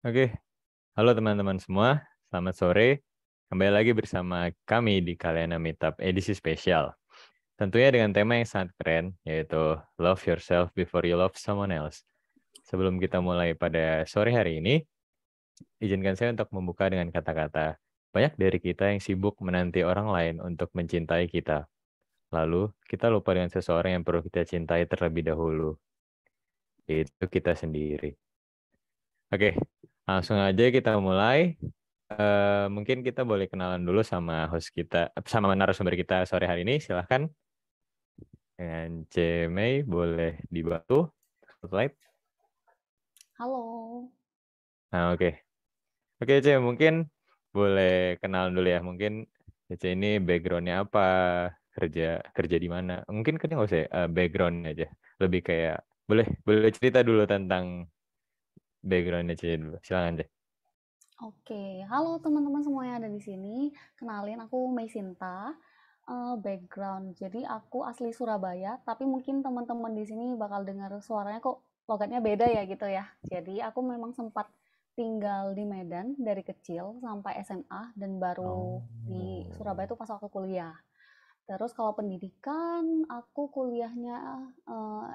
Oke, halo teman-teman semua. Selamat sore. Kembali lagi bersama kami di Kalena Meetup edisi spesial. Tentunya dengan tema yang sangat keren, yaitu Love Yourself Before You Love Someone Else. Sebelum kita mulai pada sore hari ini, izinkan saya untuk membuka dengan kata-kata, banyak dari kita yang sibuk menanti orang lain untuk mencintai kita. Lalu, kita lupa dengan seseorang yang perlu kita cintai terlebih dahulu, yaitu kita sendiri. Oke, langsung aja kita mulai. Mungkin kita boleh kenalan dulu sama host kita, sama narasumber kita sore hari ini. Silahkan dengan C. Mei, boleh dibantu slide. Halo. Nah, oke. Oke, C, mungkin boleh kenalan dulu ya. Mungkin C ini backgroundnya apa, kerja kerja di mana. Mungkin kan nggak usah background aja. Lebih kayak, boleh cerita dulu tentang backgroundnya C dulu. Silakan C. Oke, halo teman-teman semua yang ada di sini. Kenalin, aku Mei Sinta. Background, jadi aku asli Surabaya, tapi mungkin teman-teman di sini bakal dengar suaranya kok logatnya beda ya gitu ya. Jadi aku memang sempat tinggal di Medan dari kecil sampai SMA dan baru di Surabaya itu pas waktu kuliah. Terus kalau pendidikan, aku kuliahnya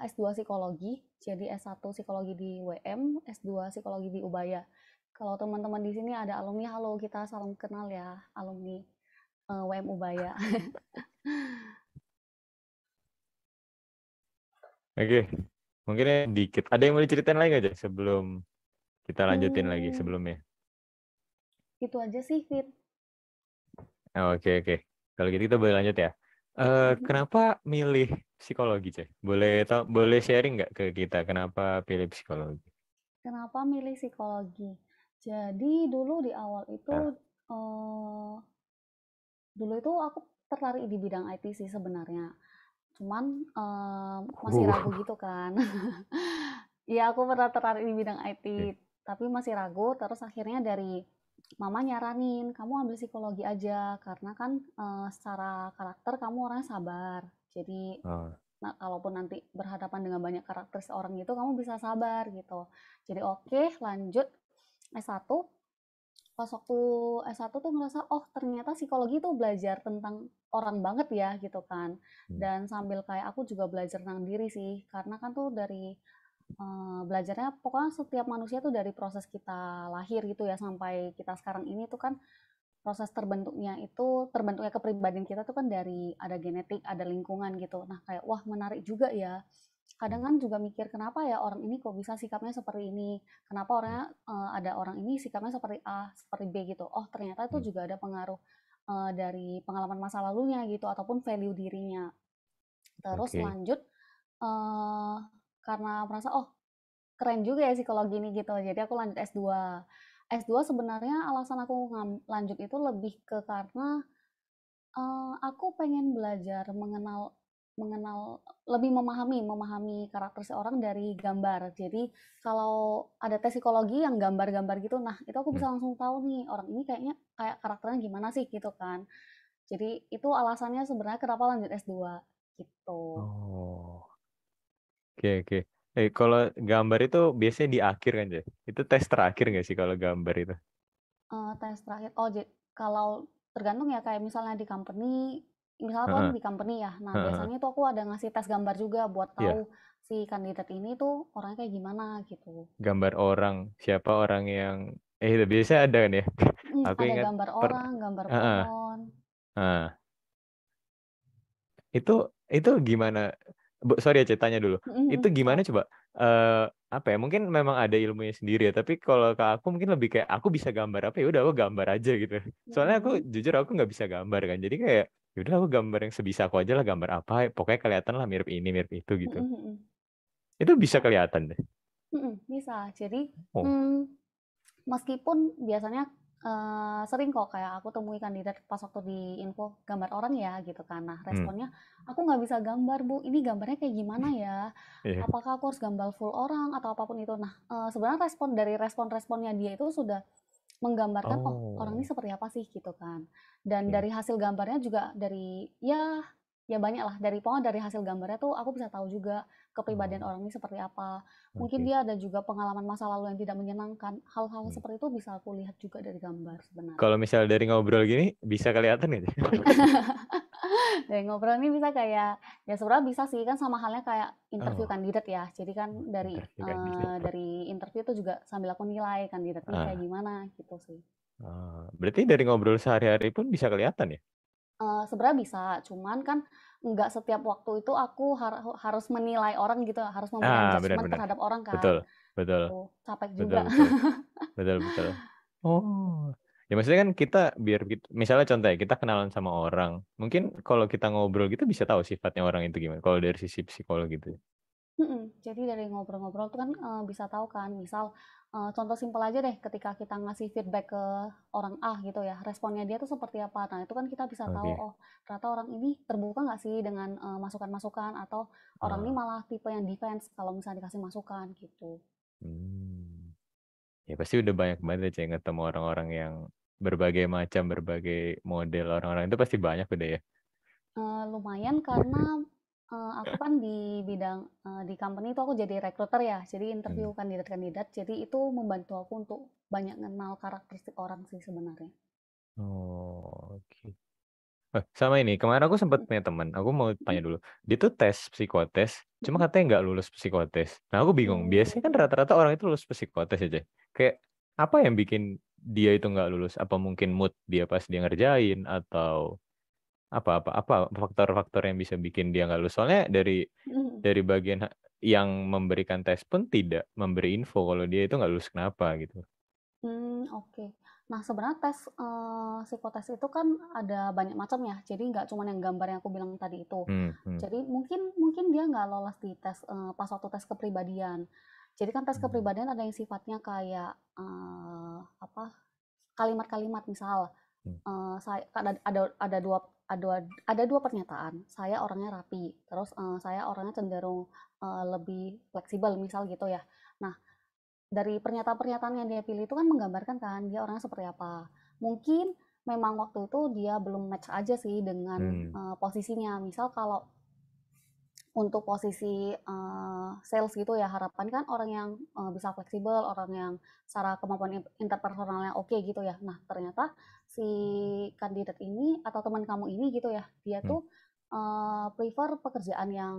S2 Psikologi, jadi S1 Psikologi di WM, S2 Psikologi di Ubaya. Kalau teman-teman di sini ada alumni, halo kita salam kenal ya, alumni WM Ubaya. Oke, mungkin dikit. Ada yang mau diceritain lagi nggak, C, sebelum kita lanjutin lagi Hmm, sebelumnya? itu aja sih, Fit. Oke, oke. Kalau gitu kita boleh lanjut ya. Kenapa milih psikologi, Cek? Boleh sharing nggak ke kita kenapa pilih psikologi? Kenapa milih psikologi? Jadi dulu di awal itu, Nah, eh, dulu itu aku tertarik di bidang IT sih sebenarnya. Cuman masih ragu uh, gitu kan. Iya, aku pernah tertarik di bidang IT, oke. tapi masih ragu. Terus akhirnya dari mama nyaranin, kamu ambil psikologi aja, karena kan secara karakter kamu orangnya sabar. Jadi, Oh, nah, kalaupun nanti berhadapan dengan banyak karakter seorang gitu, kamu bisa sabar gitu. Jadi oke, lanjut S1. Pas waktu S1 tuh ngerasa, oh ternyata psikologi tuh belajar tentang orang banget ya gitu kan. hmm, Dan sambil kayak aku juga belajar tentang diri sih, karena kan tuh dari belajarnya pokoknya setiap manusia tuh dari proses kita lahir gitu ya sampai kita sekarang ini tuh kan proses terbentuknya kepribadian kita tuh kan dari ada genetik, ada lingkungan gitu. Nah, kayak wah menarik juga ya. Kadang kan juga mikir kenapa ya orang ini kok bisa sikapnya seperti ini? Kenapa orangnya ada orang ini sikapnya seperti A, seperti B gitu. Oh, ternyata itu hmm, juga ada pengaruh dari pengalaman masa lalunya gitu ataupun value dirinya. Terus oke. lanjut eh karena merasa oh keren juga ya psikologi ini gitu. Jadi aku lanjut S2. S2 sebenarnya alasan aku lanjut itu lebih ke karena aku pengen belajar mengenal mengenal lebih memahami memahami karakter seorang dari gambar. Jadi kalau ada tes psikologi yang gambar-gambar gitu, nah itu aku Hmm, bisa langsung tahu nih orang ini kayaknya kayak karakternya gimana sih gitu kan. Jadi itu alasannya sebenarnya kenapa lanjut S2 gitu. Oh, oke, oke. Kalau gambar itu biasanya di akhir kan, Cek? Itu tes terakhir nggak sih kalau gambar itu? Tes terakhir, oh kalau tergantung ya kayak misalnya di company, misalnya aku kan Heeh, di company ya, nah heeh. biasanya itu aku ada ngasih tes gambar juga buat tahu Iya, si kandidat ini tuh orangnya kayak gimana gitu. gambar orang, siapa orang yang, itu biasanya ada kan ya? Aku Ada ingat gambar per, orang, gambar heeh, pohon. heeh. Itu itu gimana? Sorry ya, ceritanya dulu. Itu Nggak gimana apa. coba? Eh Apa ya? Mungkin memang ada ilmunya sendiri ya. Tapi kalau ke aku mungkin lebih kayak aku bisa gambar apa ya udah aku gambar aja gitu. Soalnya aku Mm-mm. jujur aku nggak bisa gambar kan. Jadi kayak ya udah aku gambar yang sebisa aku aja lah, gambar apa. Pokoknya kelihatan lah mirip ini mirip itu gitu. Mm-mm. Itu bisa Oh, kelihatan deh. bisa. Jadi, Oh. mmm, meskipun biasanya sering kok kayak aku temui kandidat pas waktu di info gambar orang ya gitu kan. Nah Hmm. responnya, "Aku nggak bisa gambar Bu, ini gambarnya kayak gimana ya? Iya. Apakah aku harus gambar full orang?" Atau apapun itu. Nah, sebenarnya dari respon-responnya dia itu sudah menggambarkan, "Oh orang ini Oh. seperti apa sih?" Gitu kan. Dan Oke. dari hasil gambarnya juga dari ya ya banyak lah pokoknya dari hasil gambarnya tuh aku bisa tahu juga kepribadian Oh, orang ini seperti apa. Mungkin oke. dia ada juga pengalaman masa lalu yang tidak menyenangkan. Hal-hal Hmm. seperti itu bisa aku lihat juga dari gambar sebenarnya. Kalau misal dari ngobrol gini bisa kelihatan nggak sih? Dari ngobrol ini bisa kayak ya sebenarnya bisa sih kan sama halnya kayak interview Oh, kandidat ya. Jadi kan interview kandidat. dari interview itu juga sambil aku nilai kandidat ini kayak Ah, gimana gitu sih. berarti dari ngobrol sehari-hari pun bisa kelihatan ya? Sebenarnya bisa, cuman kan nggak setiap waktu itu aku harus menilai orang gitu, harus memberikan judgement Benar-benar. terhadap orang kan, Betul, betul, gitu. Capek betul, juga. betul, betul, betul. Oh, ya maksudnya kan kita biar misalnya contoh ya kita kenalan sama orang, mungkin kalau kita ngobrol gitu bisa tahu sifatnya orang itu gimana. Kalau dari sisi psikolog gitu. Jadi dari ngobrol-ngobrol tuh kan, bisa tahu kan, misal, contoh simpel aja deh ketika kita ngasih feedback ke orang A gitu ya, responnya dia tuh seperti apa. Nah, itu kan kita bisa tahu, Oke. oh ternyata orang ini terbuka nggak sih dengan, masukan-masukan atau orang ini Ah, malah tipe yang defense kalau misalnya dikasih masukan gitu. hmm. Ya pasti udah banyak banget ya Ceng, ketemu orang-orang yang berbagai macam, berbagai model orang-orang itu pasti banyak udah ya. Lumayan karena, aku kan di bidang di company itu aku jadi recruiter ya, jadi interview Hmm. kandidat-kandidat, jadi itu membantu aku untuk banyak kenal karakteristik orang sih sebenarnya. Oh, oke. Sama ini, kemarin aku sempat punya teman, aku mau tanya dulu. Dia tuh tes psikotes, cuma Mhm. katanya nggak lulus psikotes. Nah, aku bingung. Biasanya kan Mmm, rata-rata orang itu lulus psikotes aja. Kayak apa yang bikin dia itu nggak lulus? Apa mungkin mood dia pas dia ngerjain atau apa faktor-faktor yang bisa bikin dia nggak lulus? Soalnya mhm. dari bagian yang memberikan tes pun tidak memberi info kalau dia itu nggak lulus kenapa gitu. Oke. Nah, sebenarnya tes, psikotes itu kan ada banyak macam ya, jadi nggak cuma yang gambar yang aku bilang tadi itu. Hmm, hmm, Jadi mungkin mungkin dia nggak lolos di tes, pas waktu tes kepribadian. Jadi kan tes hmm. kepribadian ada yang sifatnya kayak, kalimat-kalimat misal, Hmm. saya ada ada 2 pernyataan, saya orangnya rapi, terus, saya orangnya cenderung, lebih fleksibel misal gitu ya. Nah, dari pernyataan-pernyataan yang dia pilih itu kan menggambarkan kan dia orangnya seperti apa. Mungkin memang waktu itu dia belum match aja sih dengan, Hmm. posisinya. Misal kalau untuk posisi, sales gitu ya harapan kan orang yang, bisa fleksibel, orang yang secara kemampuan interpersonalnya oke gitu ya. Nah ternyata si kandidat ini atau teman kamu ini gitu ya, dia Hmm. tuh, prefer pekerjaan yang,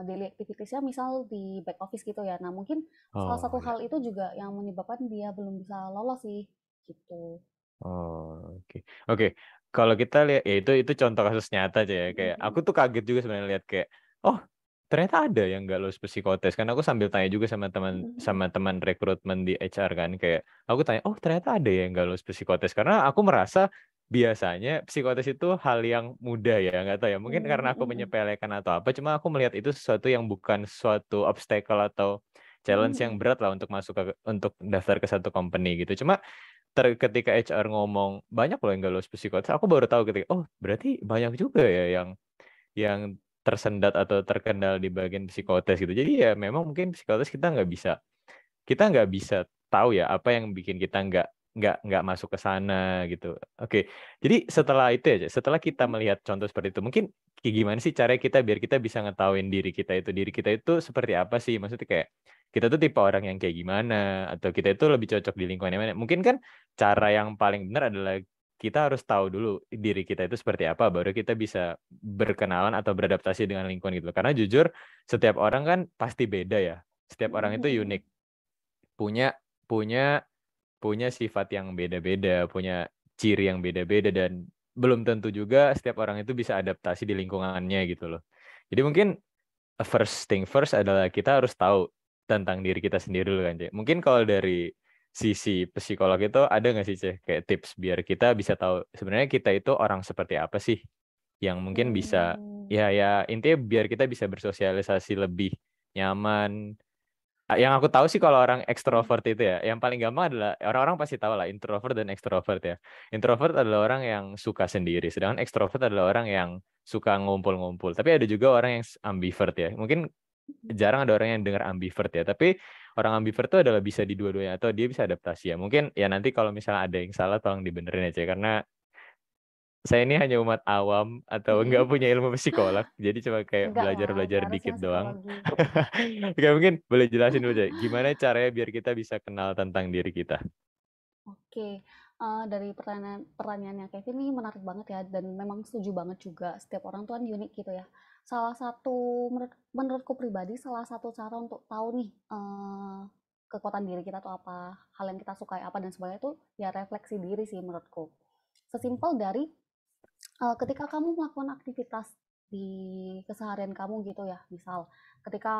daily activities-nya misal di back office gitu ya. Nah mungkin salah Oh satu ya. hal itu juga yang menyebabkan dia belum bisa lolos sih, gitu. Oh, oke. Oke, kalau kita lihat ya itu contoh kasus nyata aja ya. Mhm Kayak aku mhm. tuh kaget juga sebenarnya lihat kayak, oh ternyata ada yang nggak lulus psikotes. Karena aku sambil tanya juga Mhm mhm. sama teman rekrutmen di HR kan. Kayak aku tanya, oh ternyata ada yang nggak lulus psikotes. Karena aku merasa biasanya psikotes itu hal yang mudah ya, nggak tahu ya. Mungkin karena Mmm, aku mhm mhm. menyepelekan atau apa. Cuma aku melihat itu sesuatu yang bukan suatu obstacle atau Mhm challenge yang mhm. berat lah untuk masuk untuk daftar ke satu company gitu. Cuma ketika HR ngomong banyak loh yang gak lulus psikotes, aku baru tahu ketika oh berarti banyak juga ya yang tersendat atau terkendal di bagian psikotes gitu. Jadi ya memang mungkin psikotes kita nggak bisa tahu ya apa yang bikin kita nggak masuk ke sana gitu. Oke, jadi setelah itu aja, setelah kita Mhm. melihat contoh seperti itu, mungkin kayak gimana sih caranya kita biar kita bisa ngetahuin diri kita itu seperti apa sih? Maksudnya kayak kita tuh tipe orang yang kayak gimana atau kita itu lebih cocok di lingkungan yang mana? Mungkin kan cara yang paling benar adalah kita harus tahu dulu diri kita itu seperti apa, baru kita bisa berkenalan atau beradaptasi dengan lingkungan gitu. Karena jujur, setiap orang kan pasti beda ya. Setiap Mhm orang itu mhm unik, mhm. punya punya punya sifat yang beda-beda, punya ciri yang beda-beda dan belum tentu juga setiap orang itu bisa adaptasi di lingkungannya gitu loh. Jadi mungkin first thing first adalah kita harus tahu tentang diri kita sendiri dulu kan, Cek. Mungkin kalau dari sisi psikolog itu ada nggak sih, Cek, kayak tips biar kita bisa tahu sebenarnya kita itu orang seperti apa sih yang mungkin bisa Mmm, ya intinya biar kita bisa bersosialisasi lebih nyaman. Yang aku tahu sih kalau orang mhm. ekstrovert itu ya, yang paling gampang adalah orang-orang pasti tahu lah introvert dan ekstrovert ya. Introvert adalah orang yang suka sendiri, sedangkan ekstrovert adalah orang yang suka ngumpul-ngumpul. Tapi ada juga orang yang ambivert ya. Mungkin jarang ada orang yang dengar ambivert ya, tapi orang ambivert itu adalah bisa di dua-duanya atau dia bisa adaptasi ya. Mungkin ya nanti kalau misalnya ada yang salah tolong dibenerin aja karena saya ini hanya umat awam atau nggak Mhm. punya ilmu psikolog, jadi cuma kayak Enggak lah, belajar-belajar nggak harusnya dikit doang. psikologi. Oke, mungkin boleh jelasin dulu aja, gimana caranya biar kita bisa kenal tentang diri kita? Oke, dari pertanyaannya Kevin ini menarik banget ya, dan memang setuju banget juga, setiap orang tuh kan unik gitu ya. Salah satu menurutku pribadi, salah satu cara untuk tahu nih, kekuatan diri kita tuh apa, hal yang kita sukai apa dan sebagainya itu ya refleksi diri sih menurutku. Sesimpel dari ketika kamu melakukan aktivitas di keseharian kamu gitu ya, misal ketika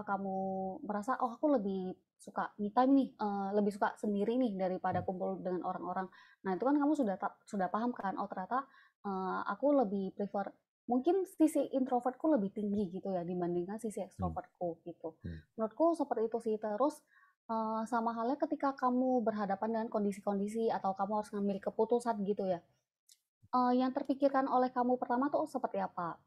kamu merasa, "Oh, aku lebih suka me time nih, lebih suka sendiri nih daripada kumpul dengan orang-orang." Nah, itu kan kamu sudah paham kan, "Oh, ternyata, aku lebih prefer mungkin sisi introvertku lebih tinggi gitu ya dibandingkan sisi Hmm, extrovertku," gitu. hmm, Menurutku seperti itu sih. Terus, sama halnya ketika kamu berhadapan dengan kondisi-kondisi atau kamu harus ngambil keputusan gitu ya, yang terpikirkan oleh kamu pertama tuh seperti apa?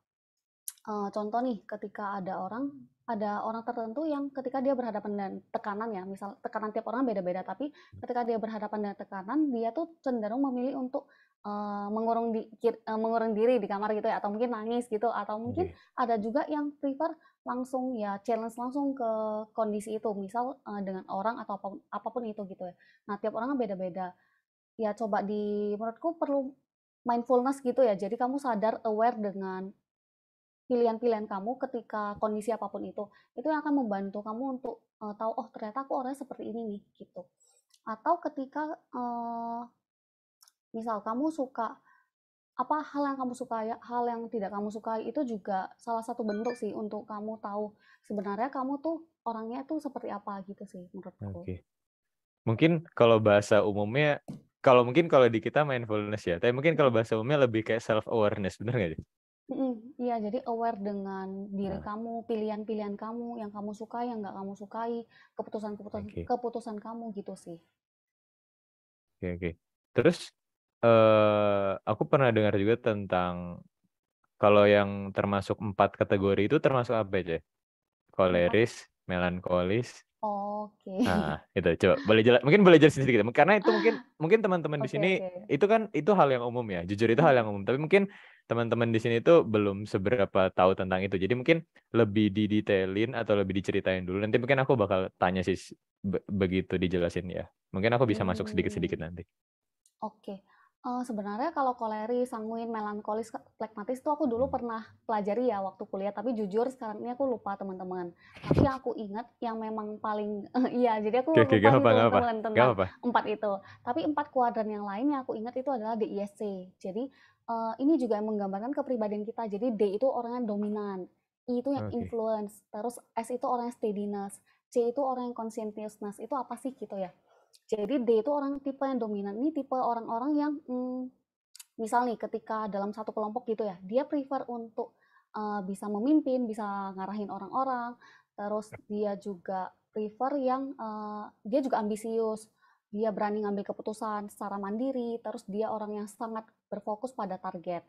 Contoh nih, ketika ada orang tertentu yang ketika dia berhadapan dengan tekanan ya, misal tekanan tiap orang beda-beda, tapi ketika dia berhadapan dengan tekanan, dia tuh cenderung memilih untuk, mengurung diri di kamar gitu ya, atau mungkin nangis gitu, atau mungkin oke. ada juga yang prefer langsung ya challenge langsung ke kondisi itu, misal, dengan orang atau apapun itu gitu ya. Nah, tiap orang kan beda-beda. Ya coba menurutku perlu mindfulness gitu ya, jadi kamu sadar aware dengan pilihan-pilihan kamu ketika kondisi apapun itu yang akan membantu kamu untuk, tahu, "Oh ternyata aku orangnya seperti ini nih," gitu. Atau ketika, misal kamu suka apa hal yang kamu sukai, hal yang tidak kamu sukai itu juga salah satu bentuk sih untuk kamu tahu sebenarnya kamu tuh orangnya tuh seperti apa gitu sih menurutku. Oke. Mungkin kalau bahasa umumnya, kalau di kita mindfulness ya, tapi mungkin kalau Mhm. bahasa umumnya lebih kayak self awareness, bener nggak sih? Mhm, iya jadi aware dengan diri Nah, kamu, pilihan-pilihan kamu, yang kamu sukai, yang nggak kamu sukai, keputusan-keputusan oke, keputusan kamu gitu sih. oke, oke. Terus aku pernah dengar juga tentang kalau yang termasuk 4 kategori itu termasuk apa aja? Empat. Koleris, melankolis. Oke. Ah, itu coba mungkin boleh jelasin sedikit. Karena itu mungkin mungkin teman-teman di Oke sini oke. itu kan itu hal yang umum ya. Jujur itu hal yang Mhm. umum. Tapi mungkin teman-teman di sini itu belum seberapa tahu tentang itu. Jadi mungkin lebih didetailin atau lebih diceritain dulu. Nanti mungkin aku bakal tanya sih begitu dijelasin ya. Mungkin aku bisa masuk Mmm. sedikit-sedikit nanti. Oke, sebenarnya kalau koleris, sanguin, melankolis, flekmatis tuh aku dulu Hmm. pernah pelajari ya waktu kuliah, tapi jujur sekarang ini aku lupa teman-teman. Tapi yang aku ingat yang memang paling iya, jadi Oke, aku oke, lupa gak nih apa, gak apa. teman-teman Gak tentang apa. 4 itu. Tapi 4 kuadran yang lain yang aku ingat itu adalah DISC. Jadi, ini juga yang menggambarkan kepribadian kita. Jadi D itu orangnya dominan, I itu yang Oke, influence, terus S itu orang yang steadiness, C itu orang yang conscientiousness. Itu apa sih gitu ya? Jadi D itu orang tipe yang dominan. Ini tipe orang-orang yang misal nih ketika dalam satu kelompok gitu ya, dia prefer untuk bisa memimpin, bisa ngarahin orang-orang. Terus dia juga prefer yang dia juga ambisius. Dia berani ngambil keputusan secara mandiri. Terus dia orang yang sangat berfokus pada target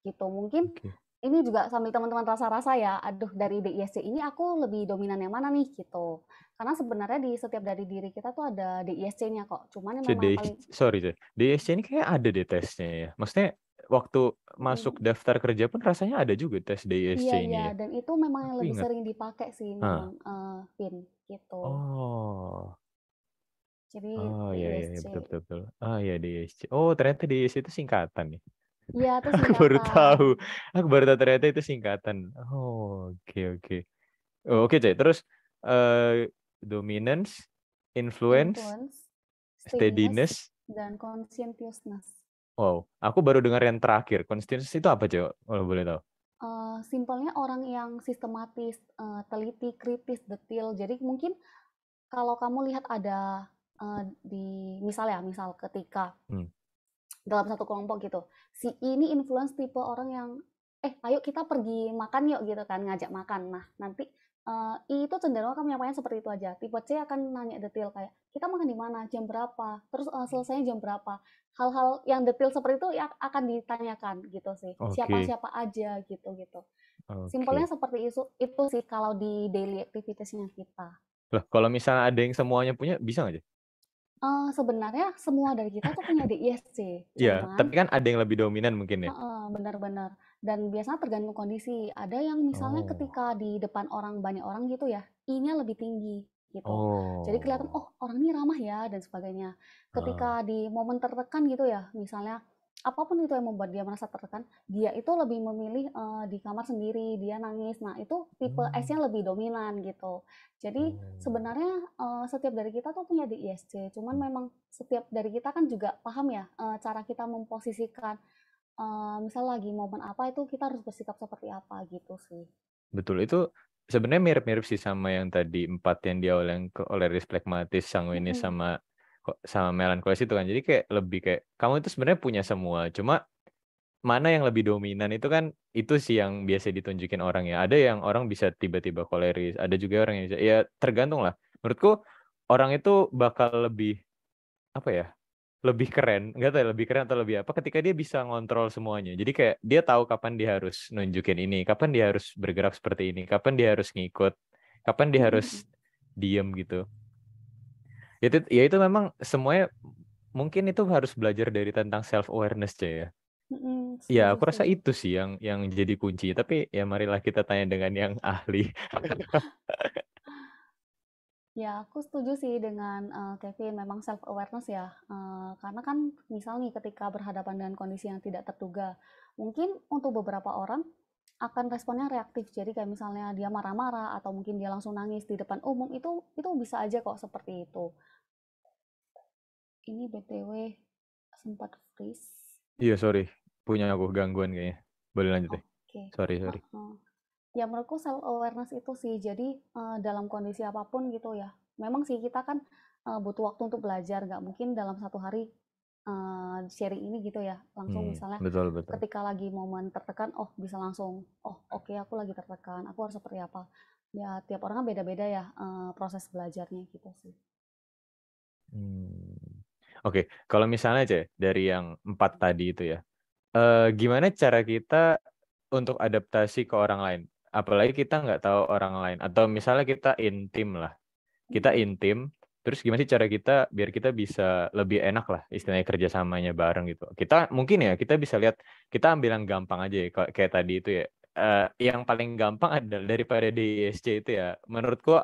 gitu. Mungkin oke. ini juga sambil teman-teman rasa-rasa ya, aduh dari DISC ini aku lebih dominan yang mana nih gitu. Karena sebenarnya di setiap dari diri kita tuh ada DISC-nya kok. Cuman yang memang paling Sorry deh. DSC ini kayak ada deh tesnya ya. Maksudnya waktu masuk mm, daftar kerja pun rasanya ada juga tes DSC iya ini iya ya. dan itu memang yang Aku lebih ingat. sering dipakai sih memang Ah, PIN gitu. oh, Jadi oh ya, ya, ya, DISC. betul, betul, betul. Ah ya, DSC. Oh, ternyata DSC itu singkatan nih. Iya itu Aku baru singkatan. tahu. Aku baru tahu ternyata itu singkatan. Oh, oke, oke. Oh, oke, Cek. Terus dominance, influence, Influence, steadiness, steadiness. dan conscientiousness. Wow, aku baru dengar yang terakhir. Consistency itu apa, Cek? Kalau boleh tahu. Simpelnya orang yang sistematis, teliti, kritis, detil. Jadi mungkin kalau kamu lihat ada di misal ketika Hmm. dalam satu kelompok gitu, si ini influence tipe orang yang ayo kita pergi makan yuk gitu kan, ngajak makan. Nah nanti I itu cenderung akan menyampaikan seperti itu aja. Tipe C akan nanya detail kayak kita makan di mana, jam berapa, terus selesainya jam berapa. Hal-hal yang detail seperti itu ya akan ditanyakan gitu sih. Oke, Siapa-siapa aja gitu-gitu. Simpelnya oke. seperti itu sih kalau di daily activitiesnya kita. Loh, kalau misalnya ada yang semuanya punya, bisa nggak, Cek? Sebenarnya semua dari kita tuh punya DISC, Iya, tapi cuman kan ada yang lebih dominan mungkin ya? heeh, bener bener. Dan biasanya tergantung kondisi. Ada yang misalnya Oh. ketika di depan orang banyak orang gitu ya, I-nya lebih tinggi gitu. Jadi kelihatan, Oh. oh orang ini ramah ya dan sebagainya. Heeh. Ketika di momen tertekan gitu ya, misalnya apapun itu yang membuat dia merasa tertekan, dia itu lebih memilih di kamar sendiri, dia nangis. Nah itu tipe Hmm. S-nya lebih dominan gitu. Jadi Oh. sebenarnya setiap dari kita tuh punya DISC, cuman memang setiap dari kita kan juga paham ya cara kita memposisikan misal lagi momen apa itu kita harus bersikap seperti apa gitu sih. Betul, itu sebenarnya mirip-mirip sih sama yang tadi 4 yang di awal yang koleris, phlegmatis, sanguinis Mhm, sama melankolis itu kan. Jadi kayak lebih kayak kamu itu sebenarnya punya semua, cuma mana yang lebih dominan itu kan itu sih yang biasa ditunjukin orang ya. Ada yang orang bisa tiba-tiba koleris, ada juga orang yang bisa ya tergantung lah. Menurutku orang itu bakal lebih apa ya? Lebih keren, nggak tahu ya, lebih keren atau lebih apa ketika dia bisa ngontrol semuanya. Jadi kayak dia tahu kapan dia harus nunjukin ini, kapan dia harus bergerak seperti ini, kapan dia harus ngikut, kapan dia mhm mhm, harus diem gitu. Ya itu memang semuanya mungkin itu harus belajar dari tentang self awareness ya. Ya, setuju aku rasa setuju. itu sih yang jadi kunci. Tapi ya marilah kita tanya dengan yang ahli. Ya aku setuju sih dengan, Kevin memang self awareness ya, karena kan misal nih ketika berhadapan dengan kondisi yang tidak terduga, mungkin untuk beberapa orang akan responnya reaktif. Jadi kayak misalnya dia marah-marah atau mungkin dia langsung nangis di depan umum itu bisa aja kok seperti itu. Ini BTW sempat freeze. Iya, sorry. Punya aku gangguan kayaknya. Boleh lanjut deh. Oke, Sorry, sorry. heeh. Ya menurutku self awareness itu sih, jadi dalam kondisi apapun gitu ya, memang sih kita kan butuh waktu untuk belajar, nggak mungkin dalam satu hari sharing ini gitu ya, langsung misalnya Betul, betul. ketika lagi momen tertekan, oh bisa langsung, oh oke aku lagi tertekan, aku harus seperti apa. Ya tiap orang kan beda-beda ya proses belajarnya gitu sih. Hmm. Oke, kalau misalnya aja dari yang 4 tadi itu ya, gimana cara kita untuk adaptasi ke orang lain? Apalagi kita nggak tahu orang lain. Atau misalnya kita intim lah. Kita Mm-mm. intim, terus gimana sih cara kita biar kita bisa lebih enak lah istilahnya kerjasamanya bareng gitu. Kita mungkin ya kita bisa lihat, kita ambil yang gampang aja ya, kayak tadi itu ya. Yang paling gampang adalah daripada di ISC itu ya, menurutku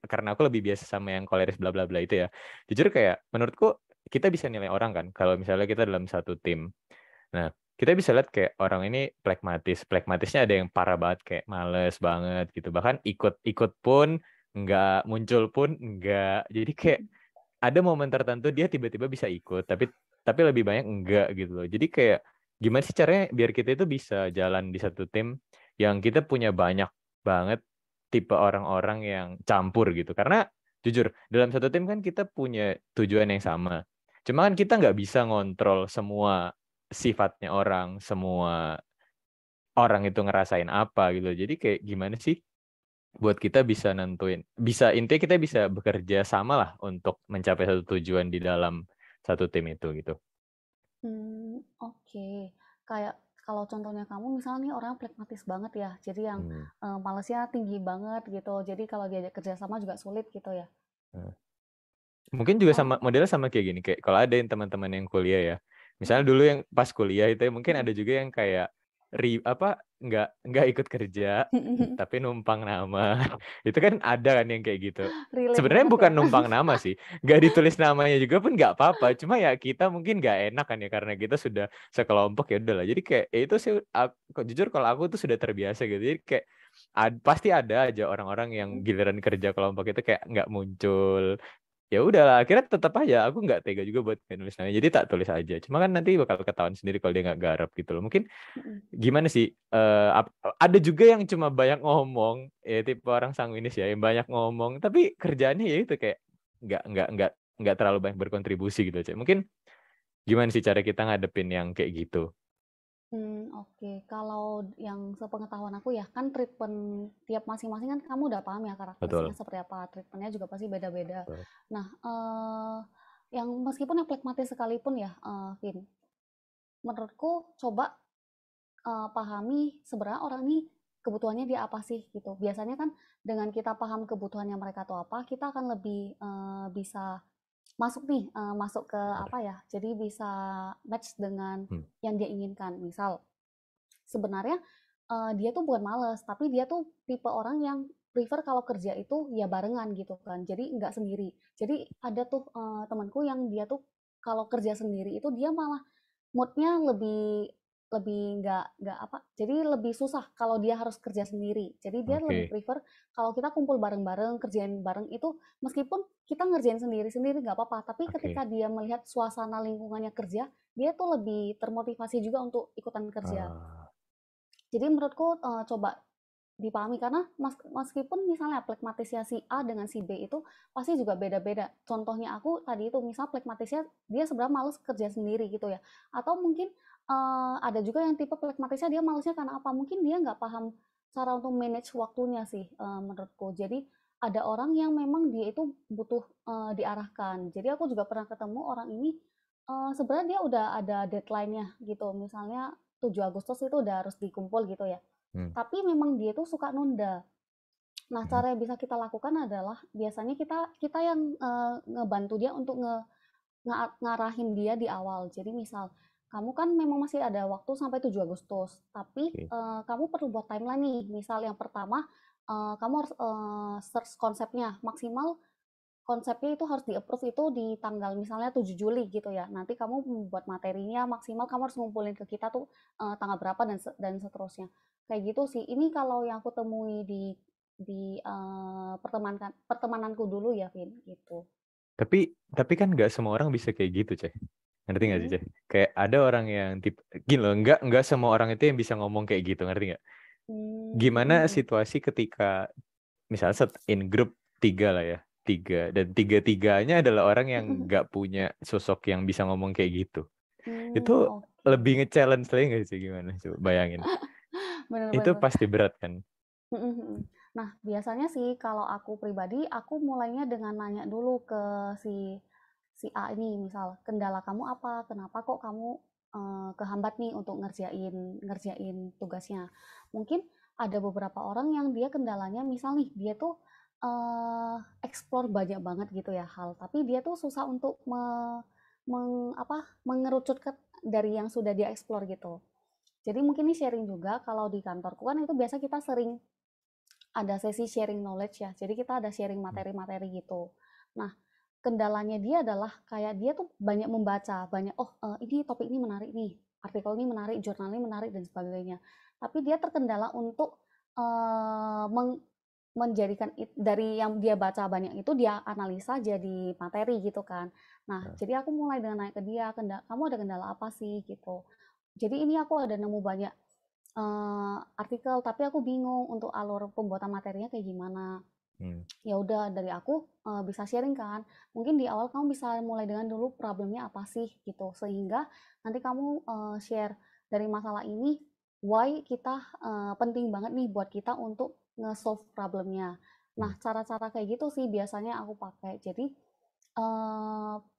karena aku lebih biasa sama yang koleris bla bla bla itu ya. Jujur kayak menurutku kita bisa nilai orang kan kalau misalnya kita dalam satu tim. Nah, kita bisa lihat kayak orang ini pragmatis. Pragmatisnya ada yang parah banget kayak males banget gitu. Bahkan ikut-ikut pun nggak, muncul pun nggak. Jadi kayak ada momen tertentu dia tiba-tiba bisa ikut, tapi lebih banyak enggak gitu loh. Jadi kayak gimana sih caranya biar kita itu bisa jalan di satu tim yang kita punya banyak banget tipe orang-orang yang campur gitu. Karena jujur, dalam satu tim kan kita punya tujuan yang sama. Cuma kan kita nggak bisa ngontrol semua sifatnya orang, semua orang itu ngerasain apa gitu. Jadi kayak gimana sih buat kita bisa nentuin, intinya kita bisa bekerja sama lah untuk mencapai satu tujuan di dalam satu tim itu gitu. Oke. Kayak kalau contohnya kamu misalnya nih orangnya pragmatis banget ya, jadi yang Hmm. malesnya tinggi banget gitu, jadi kalau diajak kerja sama juga sulit gitu ya? Nah, mungkin juga sama Oh, modelnya sama kayak gini, kayak kalau ada yang teman-teman yang kuliah ya, misalnya mhm dulu yang pas kuliah itu ya, mungkin mhm. ada juga yang kayak nggak ikut kerja tapi numpang nama. Itu kan ada kan yang kayak gitu. Relate Sebenarnya banget ya. bukan numpang nama sih, nggak ditulis namanya juga pun nggak apa-apa. Cuma ya kita mungkin nggak enak kan ya karena kita sudah sekelompok ya udahlah. Jadi kayak ya itu sih jujur kalau aku tuh sudah terbiasa gitu. Jadi kayak pasti ada aja orang-orang yang Mhm giliran kerja kelompok itu kayak nggak muncul. Ya udahlah, akhirnya tetap aja aku nggak tega juga buat nulis namanya. Jadi tak tulis aja. Cuma kan nanti bakal ketahuan sendiri kalau dia nggak garap gitu loh. Mungkin mhm. gimana sih? Ada juga yang cuma banyak ngomong, ya tipe orang sanguinis ya, yang banyak ngomong, tapi kerjaannya ya itu kayak nggak nggak nggak nggak terlalu banyak berkontribusi gitu aja. Mungkin gimana sih cara kita ngadepin yang kayak gitu? Oke. Kalau yang sepengetahuan aku ya, kan treatment tiap masing-masing kan kamu udah paham ya karakteristiknya Betul. seperti apa, treatment juga pasti beda-beda. Betul. Nah, yang meskipun yang pragmatis sekalipun ya, Vin, menurutku coba pahami sebenarnya orang ini kebutuhannya dia apa sih gitu. Biasanya kan dengan kita paham kebutuhannya mereka tuh apa, kita akan lebih bisa masuk nih, masuk ke apa ya, jadi bisa match dengan Hmm. yang dia inginkan. Misal, sebenarnya dia tuh bukan males, tapi dia tuh tipe orang yang prefer kalau kerja itu ya barengan gitu kan, jadi nggak sendiri. Jadi ada tuh temanku yang dia tuh kalau kerja sendiri itu dia malah moodnya lebih lebih nggak apa, jadi lebih susah kalau dia harus kerja sendiri. Jadi dia lebih Oke, prefer kalau kita kumpul bareng-bareng, kerjain bareng itu meskipun kita ngerjain sendiri-sendiri nggak apa-apa, tapi ketika oke. dia melihat suasana lingkungannya kerja, dia tuh lebih termotivasi juga untuk ikutan kerja. Ah, Jadi menurutku coba dipahami karena meskipun misalnya pragmatisnya si A dengan si B itu pasti juga beda-beda. Contohnya aku tadi itu misal pragmatisnya dia sebenarnya males kerja sendiri gitu ya. Atau mungkin ada juga yang tipe pragmatisnya dia malesnya karena apa? Mungkin dia nggak paham cara untuk manage waktunya sih menurutku. Jadi ada orang yang memang dia itu butuh diarahkan. Jadi aku juga pernah ketemu orang ini sebenarnya dia udah ada deadline-nya gitu. Misalnya 7 Agustus itu udah harus dikumpul gitu ya. hmm, Tapi memang dia tuh suka nunda. Nah, hmm, cara yang bisa kita lakukan adalah biasanya kita kita yang ngebantu dia untuk ngarahin dia di awal. Jadi misal, kamu kan memang masih ada waktu sampai 7 Agustus, tapi oke. kamu perlu buat timeline nih. Misal yang pertama, kamu harus search konsepnya maksimal. Konsepnya itu harus di-approve itu di tanggal misalnya 7 Juli gitu ya. Nanti kamu membuat materinya maksimal kamu harus ngumpulin ke kita tuh tanggal berapa dan seterusnya. Kayak gitu sih. Ini kalau yang aku temui di pertemananku dulu ya, Vin, gitu. Tapi kan nggak semua orang bisa kayak gitu, Ceh. Ngerti nggak sih, Mm-mm. Ceh? Kayak ada orang yang tipe gini loh, nggak semua orang itu yang bisa ngomong kayak gitu, ngerti nggak? Mm, Gimana mm-mm. situasi ketika misalnya set in grup tiga lah ya, tiga dan tiga-tiganya adalah orang yang nggak punya sosok yang bisa ngomong kayak gitu. Itu Oke. lebih nge-challenge lagi nggak sih, gimana? Coba bayangin. Itu Bener-bener. pasti berat kan? Mhm, mhm. Nah, biasanya sih kalau aku pribadi, aku mulainya dengan nanya dulu ke si si A ini, misal, "Kendala kamu apa? Kenapa kok kamu kehambat nih untuk ngerjain ngerjain tugasnya?" Mungkin ada beberapa orang yang dia kendalanya misal nih, dia tuh explore banyak banget gitu ya hal, tapi dia tuh susah untuk mengerucutkan dari yang sudah dia explore gitu. Jadi mungkin ini sharing juga kalau di kantorku kan itu biasa kita sering ada sesi sharing knowledge ya. Jadi kita ada sharing materi-materi gitu. Nah, kendalanya dia adalah kayak dia tuh banyak membaca, banyak ini topik ini menarik nih, artikel ini menarik, jurnal ini menarik dan sebagainya. Tapi dia terkendala untuk eh, menjadikan dari yang dia baca banyak itu dia analisa jadi materi gitu kan. Nah, Nah, jadi aku mulai dengan naik ke dia, kamu ada kendala apa sih gitu. Jadi ini aku ada nemu banyak artikel, tapi aku bingung untuk alur pembuatan materinya kayak gimana. hmm, Ya udah dari aku bisa sharing kan. Mungkin di awal kamu bisa mulai dengan dulu problemnya apa sih gitu, sehingga nanti kamu share dari masalah ini why kita penting banget nih buat kita untuk nge-solve problemnya. hmm, Nah, cara-cara kayak gitu sih biasanya aku pakai. Jadi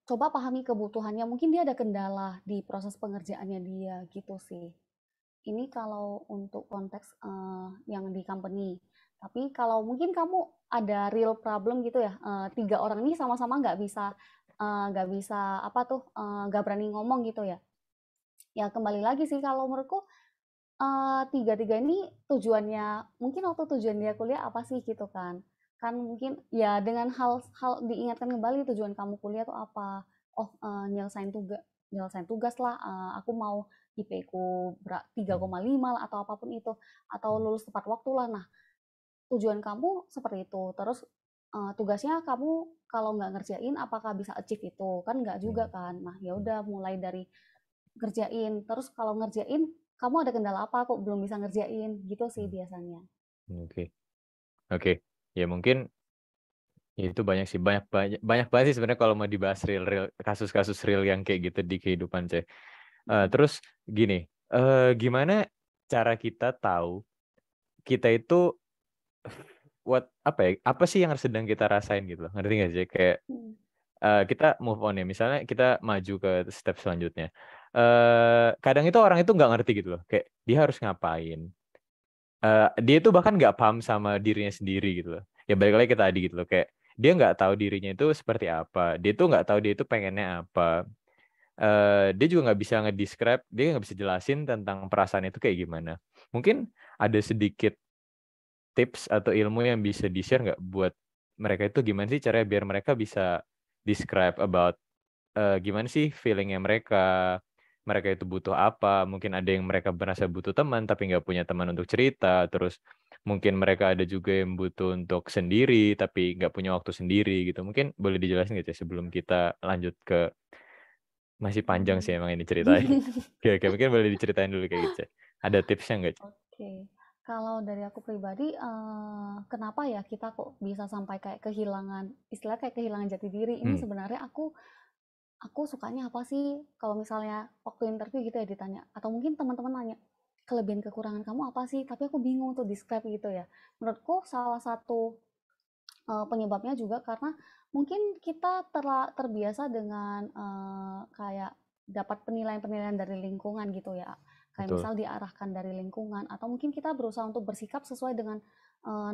coba pahami kebutuhannya. Mungkin dia ada kendala di proses pengerjaannya dia gitu sih. Ini kalau untuk konteks yang di company. Tapi kalau mungkin kamu ada real problem gitu ya, 3 orang ini sama-sama nggak bisa apa tuh, nggak berani ngomong gitu ya. Ya kembali lagi sih kalau menurutku, tiga-tiga ini tujuannya mungkin waktu tujuan dia kuliah apa sih gitu kan. Kan mungkin ya dengan hal diingatkan kembali tujuan kamu kuliah tuh apa. Oh, nyelesain tugas lah, aku mau IP-ku 3,5 hmm, lah atau apapun itu, atau hmm, lulus tepat waktu lah. Nah, tujuan kamu seperti itu. Terus tugasnya kamu kalau nggak ngerjain apakah bisa achieve itu? Kan nggak juga hmm, kan. Nah, ya hmm, udah mulai dari ngerjain. Terus kalau ngerjain, kamu ada kendala apa kok belum bisa ngerjain? Gitu sih hmm. biasanya. Oke, oke. Ya mungkin ya itu banyak sih, banyak banyak banyak banget sih sebenarnya kalau mau dibahas real real kasus-kasus real yang kayak gitu di kehidupan, Ceh. Mm-mm. Terus gini, gimana cara kita tahu kita itu apa sih yang sedang kita rasain gitu loh, ngerti nggak sih? Kayak Mm-mm. kita move on ya, misalnya kita maju ke step selanjutnya. Kadang itu orang itu nggak ngerti gitu loh, kayak dia harus ngapain. Dia itu bahkan nggak paham sama dirinya sendiri gitu loh. Ya balik lagi ke tadi gitu loh, kayak dia nggak tahu dirinya itu seperti apa. Dia tuh nggak tahu dia itu pengennya apa. Dia juga nggak bisa nge-describe, dia nggak bisa jelasin tentang perasaan itu kayak gimana. Mungkin ada sedikit tips atau ilmu yang bisa di-share nggak buat mereka itu gimana sih caranya biar mereka bisa describe about gimana sih feelingnya mereka, mereka itu butuh apa, mungkin ada yang mereka merasa butuh teman tapi nggak punya teman untuk cerita, terus mungkin mereka ada juga yang butuh untuk sendiri tapi nggak punya waktu sendiri gitu. Mungkin boleh dijelasin nggak sih sebelum kita lanjut ke masih panjang sih Mmm. emang ini ceritanya. Oke, oke, mungkin boleh diceritain dulu kayak gitu, Cek. Ada tipsnya nggak, Cek? Oke. Kalau dari aku pribadi, kenapa ya kita kok bisa sampai kayak kehilangan istilah kayak kehilangan jati diri, ini Hmm, sebenarnya aku sukanya apa sih? Kalau misalnya waktu interview gitu ya ditanya, atau mungkin teman-teman nanya, "Kelebihan kekurangan kamu apa sih?" Tapi aku bingung tuh describe gitu ya. Menurutku salah satu penyebabnya juga karena mungkin kita terbiasa dengan, kayak dapat penilaian-penilaian dari lingkungan gitu ya. Kayak betul. misal diarahkan dari lingkungan atau mungkin kita berusaha untuk bersikap sesuai dengan,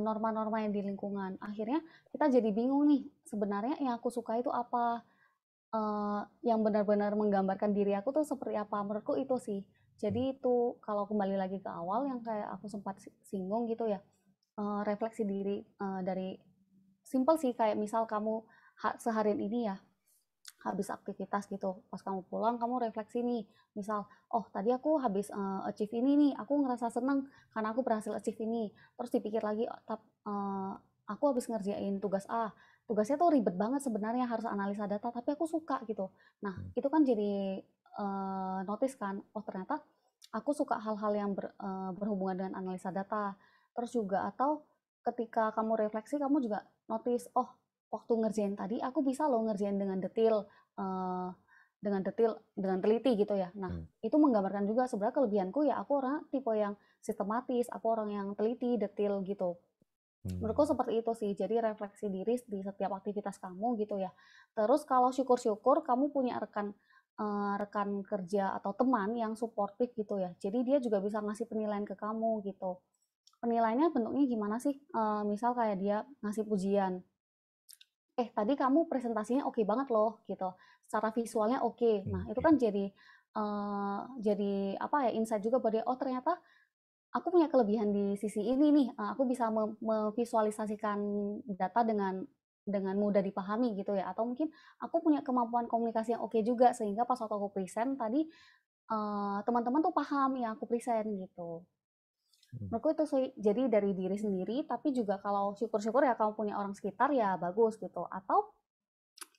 norma-norma yang di lingkungan. Akhirnya kita jadi bingung nih, sebenarnya yang aku suka itu apa, yang benar-benar menggambarkan diri aku tuh seperti apa, menurutku itu sih. Jadi itu kalau kembali lagi ke awal yang kayak aku sempat singgung gitu ya, refleksi diri, dari simple sih kayak misal kamu seharian ini ya habis aktivitas gitu pas kamu pulang kamu refleksi nih misal oh tadi aku habis achieve ini nih aku ngerasa seneng karena aku berhasil achieve ini terus dipikir lagi aku habis ngerjain tugas A tugasnya tuh ribet banget sebenarnya harus analisa data tapi aku suka gitu nah itu kan jadi notice kan oh ternyata aku suka hal-hal yang berhubungan dengan analisa data terus juga atau ketika kamu refleksi kamu juga notice oh waktu ngerjain tadi aku bisa loh ngerjain eh, dengan teliti gitu ya. Nah, Hmm, itu menggambarkan juga sebenarnya kelebihanku ya aku orang tipe yang sistematis, aku orang yang teliti, detil gitu. Menurutku hmm. seperti itu sih. Jadi refleksi diri di setiap aktivitas kamu gitu ya. Terus kalau syukur-syukur kamu punya rekan kerja atau teman yang suportif gitu ya. Jadi dia juga bisa ngasih penilaian ke kamu gitu. Penilaiannya bentuknya gimana sih? Misal kayak dia ngasih pujian tadi kamu presentasinya oke banget loh gitu, secara visualnya oke. Nah itu Oke. kan jadi apa ya insight juga bahwa dia oh ternyata aku punya kelebihan di sisi ini nih, aku bisa memvisualisasikan data dengan mudah dipahami gitu ya, atau mungkin aku punya kemampuan komunikasi yang oke juga sehingga pas waktu aku present tadi teman-teman tuh paham yang aku present gitu. Hmm. Menurutku itu sih, jadi dari diri sendiri, tapi juga kalau syukur-syukur ya kamu punya orang sekitar ya bagus gitu. Atau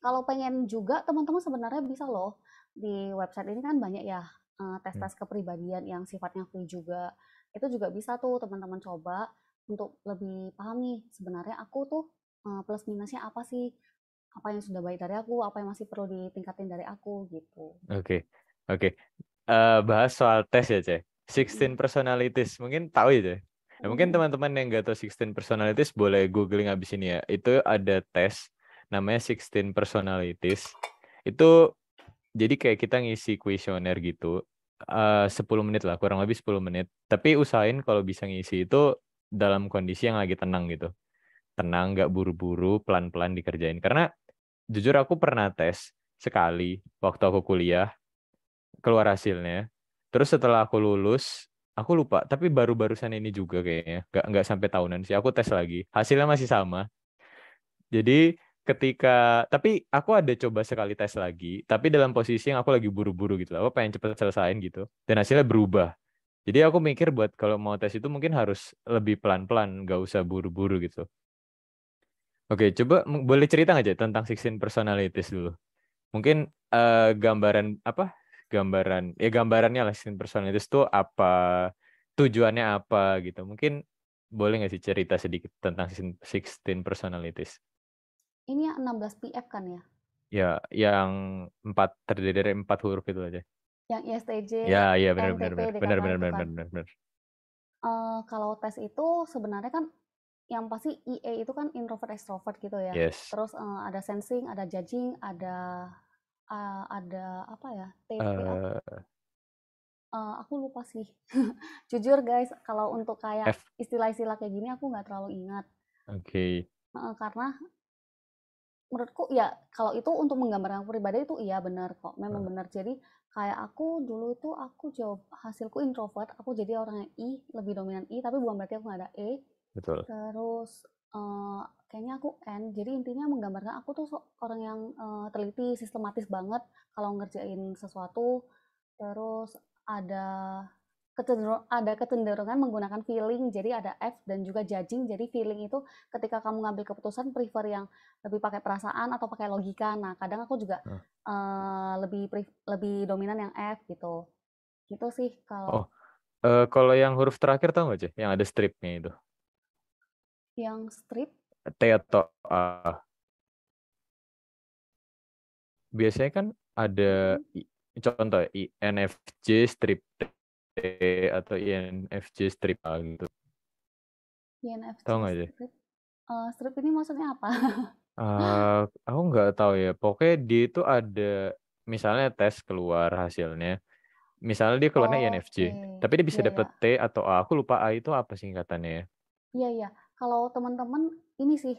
kalau pengen juga teman-teman sebenarnya bisa loh di website ini kan banyak ya Hmm. tes-tes kepribadian yang sifatnya free juga. Itu juga bisa tuh teman-teman coba untuk lebih paham nih sebenarnya aku tuh plus minusnya apa sih? Apa yang sudah baik dari aku, apa yang masih perlu ditingkatin dari aku gitu. Oke, oke. Bahas soal tes ya, Cek. Mm-mm. 16 personalities, mungkin tahu ya, Cek. Nah, mungkin Mm-mm. teman-teman yang nggak tahu 16 personalities boleh googling abis ini ya. Itu ada tes namanya 16 personalities. Itu jadi kayak kita ngisi kuesioner gitu. 10 menit lah, kurang lebih 10 menit. Tapi usahain kalau bisa ngisi itu dalam kondisi yang lagi tenang gitu. Tenang, nggak buru-buru, pelan-pelan dikerjain. Karena jujur aku pernah tes sekali waktu aku kuliah, keluar hasilnya. Terus setelah aku lulus, aku lupa. Tapi baru-barusan ini juga kayaknya, nggak sampai tahunan sih. Aku tes lagi, hasilnya masih sama. Jadi ketika, tapi aku ada coba sekali tes lagi, tapi dalam posisi yang aku lagi buru-buru gitu. Aku pengen cepet selesaiin gitu. Dan hasilnya berubah. Jadi aku mikir buat kalau mau tes itu mungkin harus lebih pelan-pelan, nggak usah buru-buru gitu. Oke, coba boleh cerita nggak aja tentang 16 personalities dulu? Mungkin gambaran apa? Gambarannya lah 16 personalities itu apa? Tujuannya apa gitu? Mungkin boleh nggak sih cerita sedikit tentang 16 personalities? Ini yang 16 PF kan ya? Ya, yang terdiri dari 4 huruf itu aja. Yang ISTJ, Ya, iya benar benar ENTP, benar benar DKK benar itu benar kan. benar benar. Kalau tes itu sebenarnya kan yang pasti IE itu kan introvert extrovert gitu ya. Yes. Terus ada sensing, ada judging, ada apa ya? TP apa? eh Aku lupa sih. Jujur guys, kalau untuk kayak F. istilah-istilah kayak gini aku nggak terlalu ingat. Oke. Karena menurutku ya kalau itu untuk menggambarkan aku pribadi itu iya benar kok, memang Heeh, benar. Jadi kayak aku dulu itu aku jawab hasilku introvert, aku jadi orang yang I, lebih dominan I, tapi bukan berarti aku nggak ada E. betul. Terus kayaknya aku N. Jadi intinya menggambarkan aku tuh orang yang teliti, sistematis banget kalau ngerjain sesuatu. Terus ada kecenderungan menggunakan feeling, jadi ada F dan juga judging. Jadi feeling itu ketika kamu ngambil keputusan prefer yang lebih pakai perasaan atau pakai logika. Nah, kadang aku juga Heeh. lebih dominan yang F gitu. Gitu sih Oh, kalau kalau yang huruf terakhir tahu nggak, Ceh? Yang ada stripnya itu. yang strip. T atau A. Biasanya kan ada mm, contoh INFJ strip T atau INFJ strip A gitu. INFJ Tahu nggak, Ceh? strip. Strip ini maksudnya apa? Aku nggak tahu ya. Pokoknya dia itu ada, misalnya tes keluar hasilnya. Misalnya dia keluarnya INFJ, Oke, tapi dia bisa ya dapet ya. T atau A. Aku lupa A itu apa singkatannya ya. Iya iya. Kalau teman-teman ini sih,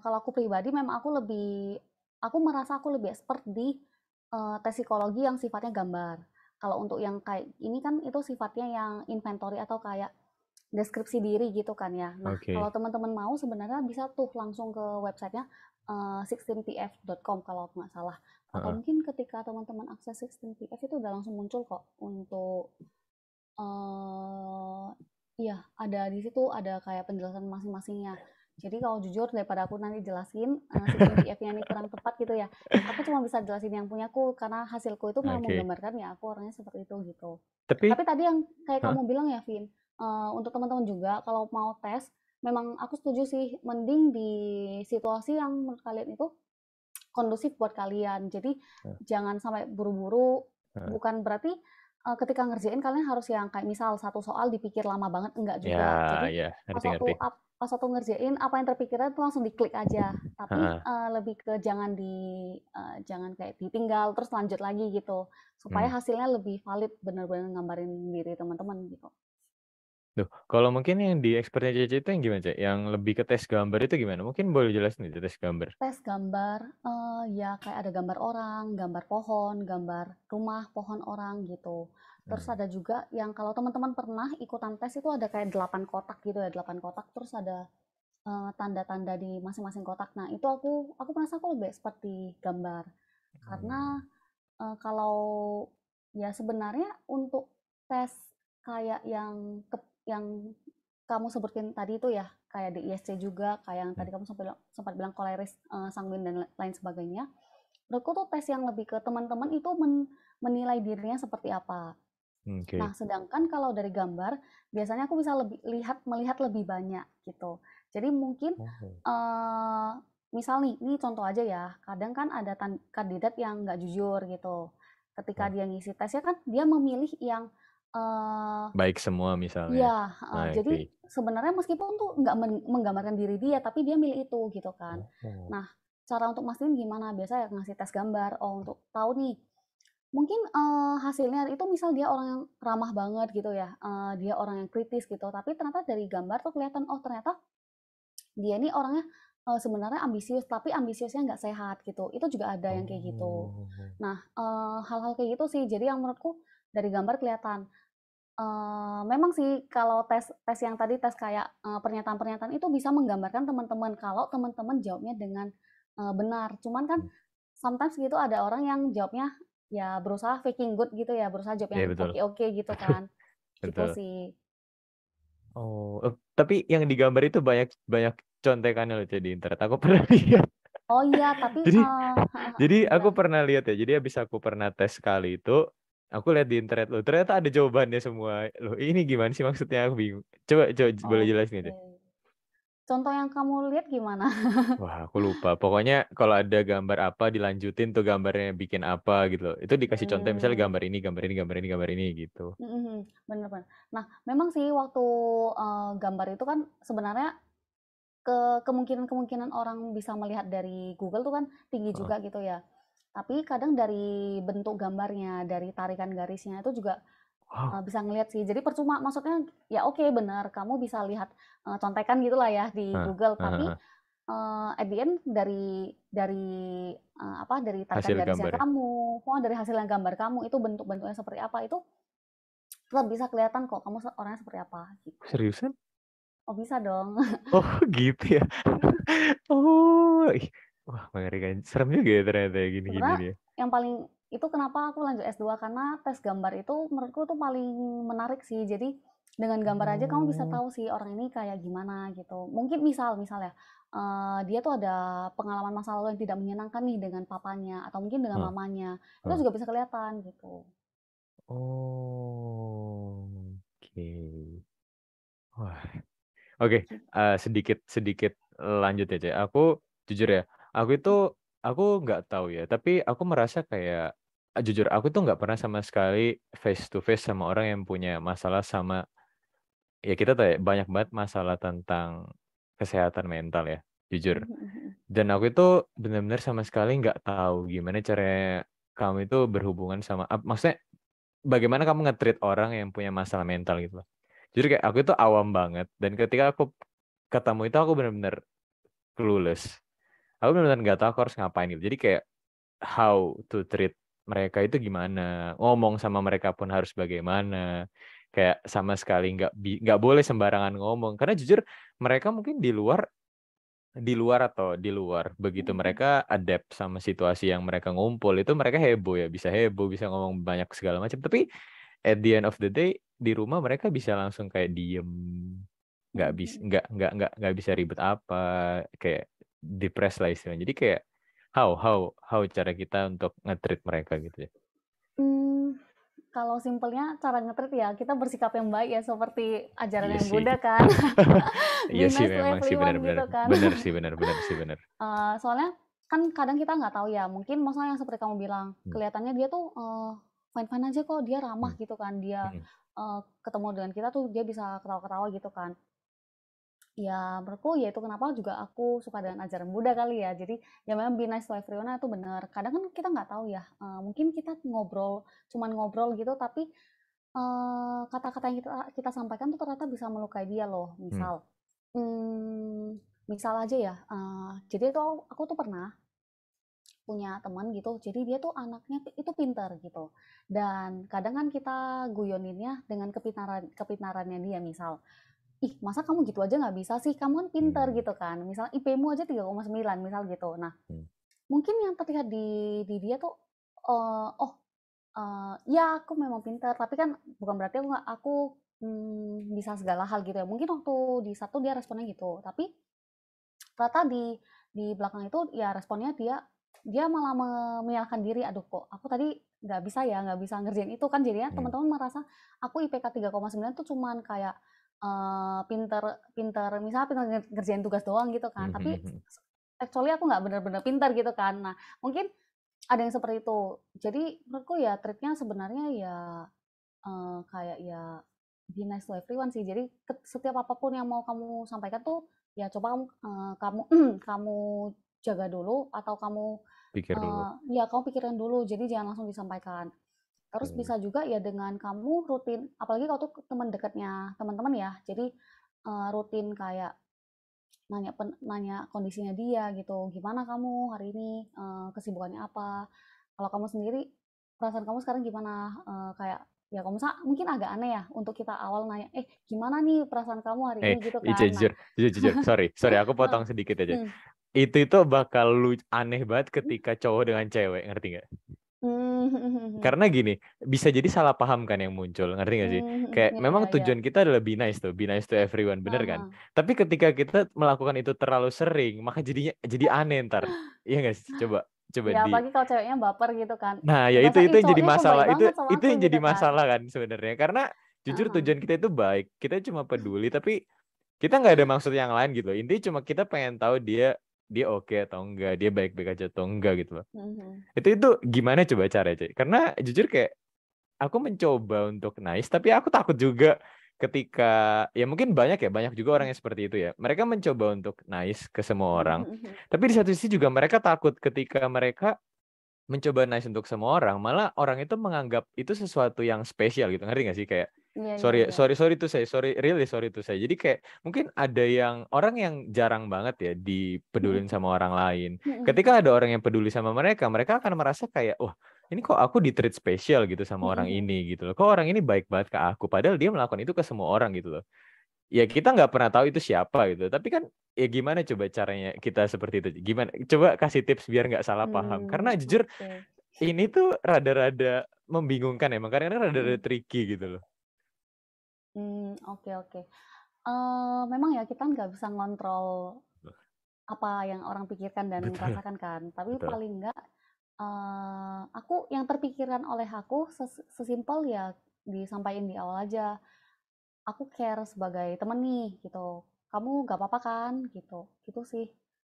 kalau aku pribadi memang aku merasa aku lebih expert di, tes psikologi yang sifatnya gambar. Kalau untuk yang kayak ini kan itu sifatnya yang inventory atau kayak deskripsi diri gitu kan ya. Nah, kalau Oke. teman-teman mau sebenarnya bisa tuh langsung ke websitenya 16pf.com kalau aku nggak salah. Atau Heeh. mungkin ketika teman-teman akses 16pf itu udah langsung muncul kok untuk Eee, iya, ada di situ ada kayak penjelasan masing-masingnya. Jadi kalau jujur daripada aku nanti jelasin, sistem PF-nya ini kurang tepat gitu ya, aku cuma bisa jelasin yang punyaku karena hasilku itu memang Oke. menggambarkan ya aku orangnya seperti itu gitu. Tapi, Tapi tadi yang kayak heeh, kamu bilang ya Vin, untuk teman-teman juga kalau mau tes, memang aku setuju sih mending di situasi yang menurut kalian itu kondusif buat kalian. Jadi heeh, jangan sampai buru-buru, heeh. bukan berarti, ketika ngerjain kalian harus yang kayak misal satu soal dipikir lama banget, enggak Ya, juga. Jadi ya, ngerti-ngerti. pas waktu ngerjain apa yang terpikirnya itu langsung diklik aja. Tapi, Heeh. lebih ke jangan kayak ditinggal terus lanjut lagi gitu, Hmm. supaya hasilnya lebih valid, bener-bener nggambarin diri teman-teman gitu. Duh, kalau mungkin yang di expertnya Cece itu yang gimana, Cek? Yang lebih ke tes gambar itu gimana? Mungkin boleh jelasin itu tes gambar. Tes gambar, ya kayak ada gambar orang, gambar pohon, gambar rumah, pohon orang gitu. Terus Hmm. ada juga yang kalau teman-teman pernah ikutan tes itu ada kayak 8 kotak gitu ya, 8 kotak terus ada tanda-tanda di masing-masing kotak. Nah, itu aku merasa aku lebih expert di gambar. Karena Hmm. kalau ya sebenarnya untuk tes kayak yang kamu sebutin tadi itu ya, kayak di ISC juga, kayak yang Hmm. tadi kamu sempat bilang koleris, sanguin dan lain sebagainya. Menurutku tuh tes yang lebih ke teman-teman itu menilai dirinya seperti apa. Nah, Oke. sedangkan kalau dari gambar, biasanya aku bisa melihat lebih banyak gitu. Jadi mungkin Oh. eh, misal nih, ini contoh aja ya. Kadang kan ada kandidat yang nggak jujur gitu. Ketika Oh. dia ngisi tesnya kan dia memilih yang eh, Baik semua misalnya. iya, jadi Oke. sebenarnya meskipun tuh nggak menggambarkan diri dia, tapi dia milih itu gitu kan. Oh. Nah, cara untuk mastiin gimana? Biasa ya ngasih tes gambar. Oh, untuk tahu nih, mungkin hasilnya itu misal dia orang yang ramah banget gitu ya, dia orang yang kritis gitu, tapi ternyata dari gambar tuh kelihatan, oh ternyata dia ini orangnya sebenarnya ambisius, tapi ambisiusnya nggak sehat gitu. Itu juga ada yang kayak gitu. Oh. Nah, hal-hal kayak gitu sih. Jadi yang menurutku dari gambar kelihatan. Memang sih kalau tes tes yang tadi tes kayak, pernyataan-pernyataan itu bisa menggambarkan teman-teman kalau teman-teman jawabnya dengan, benar. Cuman kan Hmm. sometimes gitu ada orang yang jawabnya ya berusaha faking good gitu ya, berusaha jawab Iya yang betul. oke-oke gitu kan. Gitu Betul. sih. Oh, tapi yang digambar itu banyak banyak contekannya loh, Cek, di internet. Aku pernah lihat. Oh iya, tapi Jadi heeh jadi heeh, aku gimana? pernah lihat ya. Jadi habis aku pernah tes kali itu, aku lihat di internet loh. Ternyata ada jawabannya semua. Loh, ini gimana sih maksudnya? Aku bingung. Coba coba boleh jelasin Oke. aja. Contoh yang kamu lihat gimana? Wah, aku lupa. Pokoknya kalau ada gambar apa dilanjutin tuh gambarnya bikin apa gitu loh. Itu dikasih contoh misalnya Mmm, gambar ini, gambar ini, gambar ini, gambar ini gitu. mhm mhm, bener bener. Nah, memang sih waktu, gambar itu kan sebenarnya kemungkinan-kemungkinan orang bisa melihat dari Google tuh kan tinggi Heeh. juga gitu ya. Tapi kadang dari bentuk gambarnya, dari tarikan garisnya itu juga, Wow. bisa ngelihat sih. Jadi percuma maksudnya ya oke benar kamu bisa lihat, contekan gitulah ya di Heeh, Google, heeh, tapi heeh. at the end dari tarikan Hasil garisnya gambar. kamu, dari hasilnya gambar kamu itu bentuk-bentuknya seperti apa itu tetap bisa kelihatan kok kamu orangnya seperti apa gitu. Seriusan? Oh bisa dong. Oh gitu ya. Oh, wah mengerikan. Serem juga ya ternyata ya gini-gini Sebenarnya nih. yang paling itu kenapa aku lanjut S2 karena tes gambar itu menurutku tuh paling menarik sih. Jadi dengan gambar aja kamu bisa Oh, tahu sih orang ini kayak gimana gitu. Mungkin misal ya dia tuh ada pengalaman masa lalu yang tidak menyenangkan nih dengan papanya atau mungkin dengan huh, mamanya. Itu huh. juga bisa kelihatan gitu. Oh, oke. Wah, oke. Gitu. Sedikit sedikit lanjut ya, Cek. Aku jujur ya, aku nggak tahu ya, tapi aku merasa kayak jujur aku tuh nggak pernah sama sekali face to face sama orang yang punya masalah sama ya kita tuh ya, banyak banget masalah tentang kesehatan mental ya, jujur. Dan aku itu benar-benar sama sekali nggak tahu gimana caranya kamu itu berhubungan sama, maksudnya bagaimana kamu nge-treat orang yang punya masalah mental gitu loh. Jadi kayak aku itu awam banget dan ketika aku ketemu itu aku benar-benar clueless. Aku benar-benar nggak tahu aku harus ngapain gitu. Jadi kayak how to treat mereka itu gimana, ngomong sama mereka pun harus bagaimana. Kayak sama sekali nggak boleh sembarangan ngomong karena jujur mereka mungkin di luar begitu mereka adapt sama situasi yang mereka ngumpul itu mereka heboh bisa ngomong banyak segala macam tapi at the end of the day di rumah mereka bisa langsung kayak diem nggak bisa nggak bisa ribet apa kayak depressed lah istilahnya jadi kayak how cara kita untuk nge-treat mereka gitu ya. Hmm, kalau simpelnya cara nge-treat ya kita bersikap yang baik ya seperti ajaran Iya yang sih. Buddha kan. Iya Be sih nice to memang sih everyone benar-benar gitu kan. benar sih benar-benar sih benar. Soalnya kan kadang kita nggak tahu ya, mungkin maksudnya yang seperti kamu bilang, Hmm, kelihatannya dia tuh, fine-fine aja kok, dia ramah hmm, gitu kan, dia, hmm. ketemu dengan kita tuh dia bisa ketawa-ketawa gitu kan. Ya menurutku ya itu kenapa juga aku suka dengan ajaran Buddha kali ya. Jadi ya memang be nice to everyone itu benar. Kadang kan kita nggak tahu ya, mungkin kita cuman ngobrol gitu tapi, kata-kata yang kita kita sampaikan tuh ternyata bisa melukai dia loh. Hmm. Misal aja ya, jadi itu aku tuh pernah punya teman gitu, jadi dia tuh anaknya itu pinter gitu. Dan kadang kan kita guyoninnya dengan kepintarannya dia, misal, "Ih, masa kamu gitu aja nggak bisa sih? Kamu kan pinter," Hmm. gitu kan. Misal IP-mu aja 3,9 misal gitu. Nah, Hmm. mungkin yang terlihat di dia tuh, oh, ya aku memang pinter, tapi kan bukan berarti bisa segala hal gitu ya. Mungkin waktu di satu dia responnya gitu, tapi ternyata di belakang itu ya responnya dia dia malah menyalahkan diri, aduh kok aku tadi nggak bisa ngerjain itu kan jadinya Hmm. teman-teman merasa aku IPK 3,9 tuh cuman kayak pinter pinter misalnya pinter ngerjain tugas doang gitu kan Hmm. tapi Hmm. Hmm. actually aku nggak bener-bener pintar gitu kan. Nah mungkin ada yang seperti itu, jadi menurutku ya triknya sebenarnya ya kayak ya be nice to everyone sih. Jadi setiap apapun yang mau kamu sampaikan tuh ya coba kamu kamu jaga dulu atau kamu Pikir dulu. ya kamu pikirin dulu. Jadi jangan langsung disampaikan. Terus Oke. bisa juga ya dengan kamu rutin, apalagi kalau tuh teman dekatnya teman-teman ya. Jadi rutin kayak nanya kondisinya dia gitu. Gimana kamu hari ini? Kesibukannya apa? Kalau kamu sendiri, perasaan kamu sekarang gimana? Kayak ya kamu mungkin agak aneh ya untuk kita awal nanya, gimana nih perasaan kamu hari ini gitu Ica, kan? Nah, jujur, jujur, jujur. Sorry, aku heeh, potong sedikit aja. hmm, Itu bakal aneh banget ketika cowok dengan cewek, ngerti nggak? Karena gini, bisa jadi salah paham kan yang muncul, ngerti nggak sih? Kayak iya memang iya iya, tujuan kita adalah be nice to everyone, bener kan? heeh. Tapi ketika kita melakukan itu terlalu sering, maka jadi aneh ntar. Iya nggak sih? Coba Ya apalagi kalau ceweknya baper gitu kan. Nah, ya Ya itu berasa, itu ih yang jadi cowoknya kok masalah. baik Itu banget sama itu aku yang jadi gitu kan. masalah kan sebenarnya. Karena jujur Heeh. tujuan kita itu baik. Kita cuma peduli, tapi kita nggak ada maksud yang lain gitu loh. Intinya cuma kita pengen tahu dia dia oke atau enggak, dia baik-baik aja atau enggak gitu loh. Mhm. Itu gimana coba cara Cek? Karena jujur kayak aku mencoba untuk nice, tapi aku takut juga ketika ya mungkin banyak juga orang yang seperti itu ya. Mereka mencoba untuk nice ke semua orang, tapi di satu sisi juga mereka takut ketika mereka mencoba nice untuk semua orang, malah orang itu menganggap itu sesuatu yang spesial gitu. Ngerti nggak sih? Kayak Iya iya Sorry, iya. sorry, sorry to say, sorry, really sorry to say. Jadi kayak mungkin ada yang orang yang jarang banget ya Mhm dipedulin sama orang lain. mhm Ketika ada orang yang peduli sama mereka, mereka akan merasa kayak, wah, ini kok aku di-treat spesial gitu sama mhm orang mhm. ini gitu loh. Kok orang ini baik banget ke aku, padahal dia melakukan itu ke semua orang gitu loh. Ya kita nggak pernah tahu itu siapa gitu. Tapi kan ya gimana coba caranya kita seperti itu? Gimana? Coba kasih tips biar nggak salah paham. Karena jujur Oke. ini tuh rada-rada membingungkan emang. Kadang-kadang rada-rada Mhm. tricky gitu loh. Oke oke. Memang ya kita nggak bisa ngontrol apa yang orang pikirkan dan Betul, rasakan kan, tapi betul. paling nggak, aku yang terpikirkan oleh aku sesimpel ya disampaikan di awal aja, "Aku care sebagai temen nih," gitu, "Kamu nggak apa-apa kan?" Gitu, gitu sih.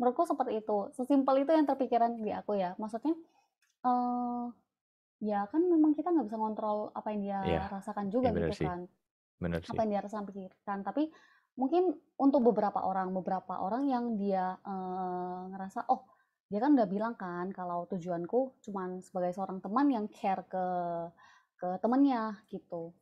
Menurutku seperti itu, sesimpel itu yang terpikiran di aku ya. Maksudnya, eee, ya kan memang kita nggak bisa ngontrol apa yang dia Iya, rasakan iya juga benar gitu sih, kan. benar Apa sih. yang dia rasakan pikirkan, tapi mungkin untuk beberapa orang yang dia, ngerasa, "Oh, dia kan udah bilang kan kalau tujuanku cuman sebagai seorang teman yang care ke temennya," gitu.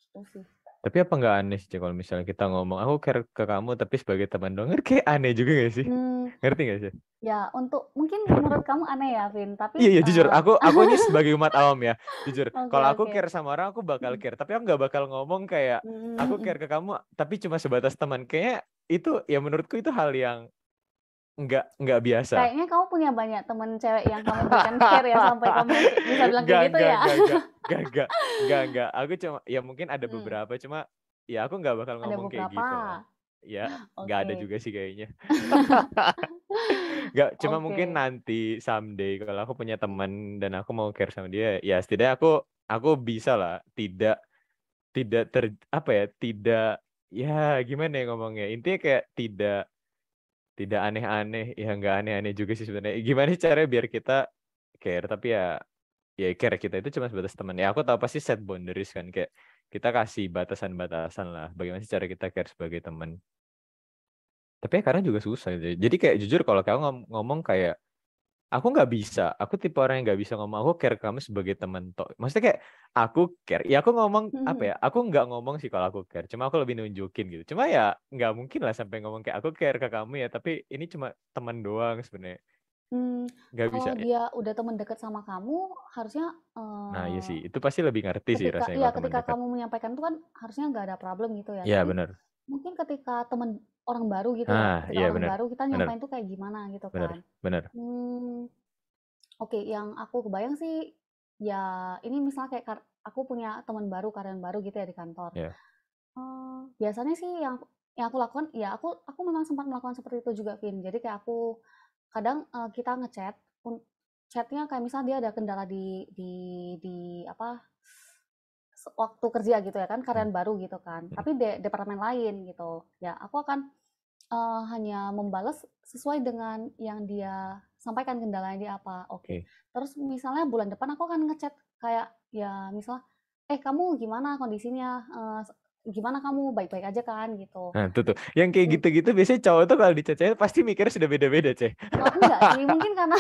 Gitu sih. Tapi apa nggak aneh sih kalau misalnya kita ngomong, aku care ke kamu tapi sebagai teman doang, kan kayak aneh juga nggak sih? Mmm, Ngerti nggak sih? ya untuk mungkin menurut kamu aneh ya, Vin, tapi, Iya, iya jujur, aku ini sebagai umat awam ya, jujur. oke Kalau aku oke. care sama orang, aku bakal Mhm, care. Tapi aku nggak bakal ngomong kayak, mhm aku mhm. care ke kamu, tapi cuma sebatas teman. Kayaknya itu, ya menurutku itu hal yang nggak biasa. Kayaknya kamu punya banyak temen cewek yang kamu berikan care ya, sampai kamu bisa bilang kayak gitu ya? Nggak. Aku cuma, ya mungkin ada Mhm, beberapa, cuma ya aku nggak bakal ada ngomong kayak beberapa. gitu lah. Ya, nggak ada Oke. juga sih kayaknya. Nggak, cuma mungkin Oke. nanti someday kalau aku punya Mhm. teman dan aku mau care sama dia, ya setidaknya aku bisa lah tidak tidak apa ya, tidak, ya gimana ya ngomongnya, intinya kayak tidak aneh-aneh, ya nggak aneh-aneh juga sih sebenarnya. Gimana sih caranya biar kita care tapi ya care kita itu cuma sebatas teman. Ya aku tahu pasti set boundaries kan, kayak kita kasih batasan-batasan lah. Bagaimana sih cara kita care sebagai teman. Tapi ya kadang juga susah gitu. Jadi kayak jujur kalau kamu ngomong kayak, aku nggak bisa. Aku tipe orang yang nggak bisa ngomong, aku care kamu sebagai teman tok. Maksudnya kayak, aku care. Ya aku ngomong, apa Mhm. ya, aku nggak ngomong sih kalau aku care. Cuma aku lebih nunjukin gitu. Cuma ya nggak mungkin lah sampai ngomong kayak, aku care ke kamu ya. Tapi ini cuma teman doang sebenarnya. Mmm, Nggak bisa Kalau ya. dia udah temen deket sama kamu, harusnya, Nah iya sih. Itu pasti lebih ngerti sih ketika rasanya iya, kalau teman ketika dekat. kamu menyampaikan itu kan harusnya nggak ada problem gitu ya. Iya Tapi benar. mungkin ketika temen orang baru gitu ya, Ah ketika iya orang benar. baru kita Benar. nyampain tuh kayak gimana gitu kan. Benar. Benar. Mmm, oke, yang aku kebayang sih, ya ini misalnya kayak aku punya teman baru, karyawan baru gitu ya di kantor. Ya. Biasanya sih yang aku lakukan, ya aku memang sempat melakukan seperti itu juga, Vin. Jadi kayak aku kadang, kita ngechat chatnya kayak misalnya dia ada kendala di apa, waktu kerja gitu ya kan, Hmm. karyawan baru gitu kan, Hmm. tapi departemen lain gitu. Ya aku akan, hanya membalas sesuai dengan yang dia sampaikan kendalanya dia apa, oke. Oke. Terus misalnya bulan depan aku akan ngechat kayak, ya misal, "Eh kamu gimana kondisinya? Gimana kamu, baik-baik aja kan?" Gitu. Nah, tuh. Yang kayak Mmm, gitu-gitu biasanya cowok tuh kalau dicacain pasti mikirnya sudah beda-beda, Ceh. enggak sih, mungkin karena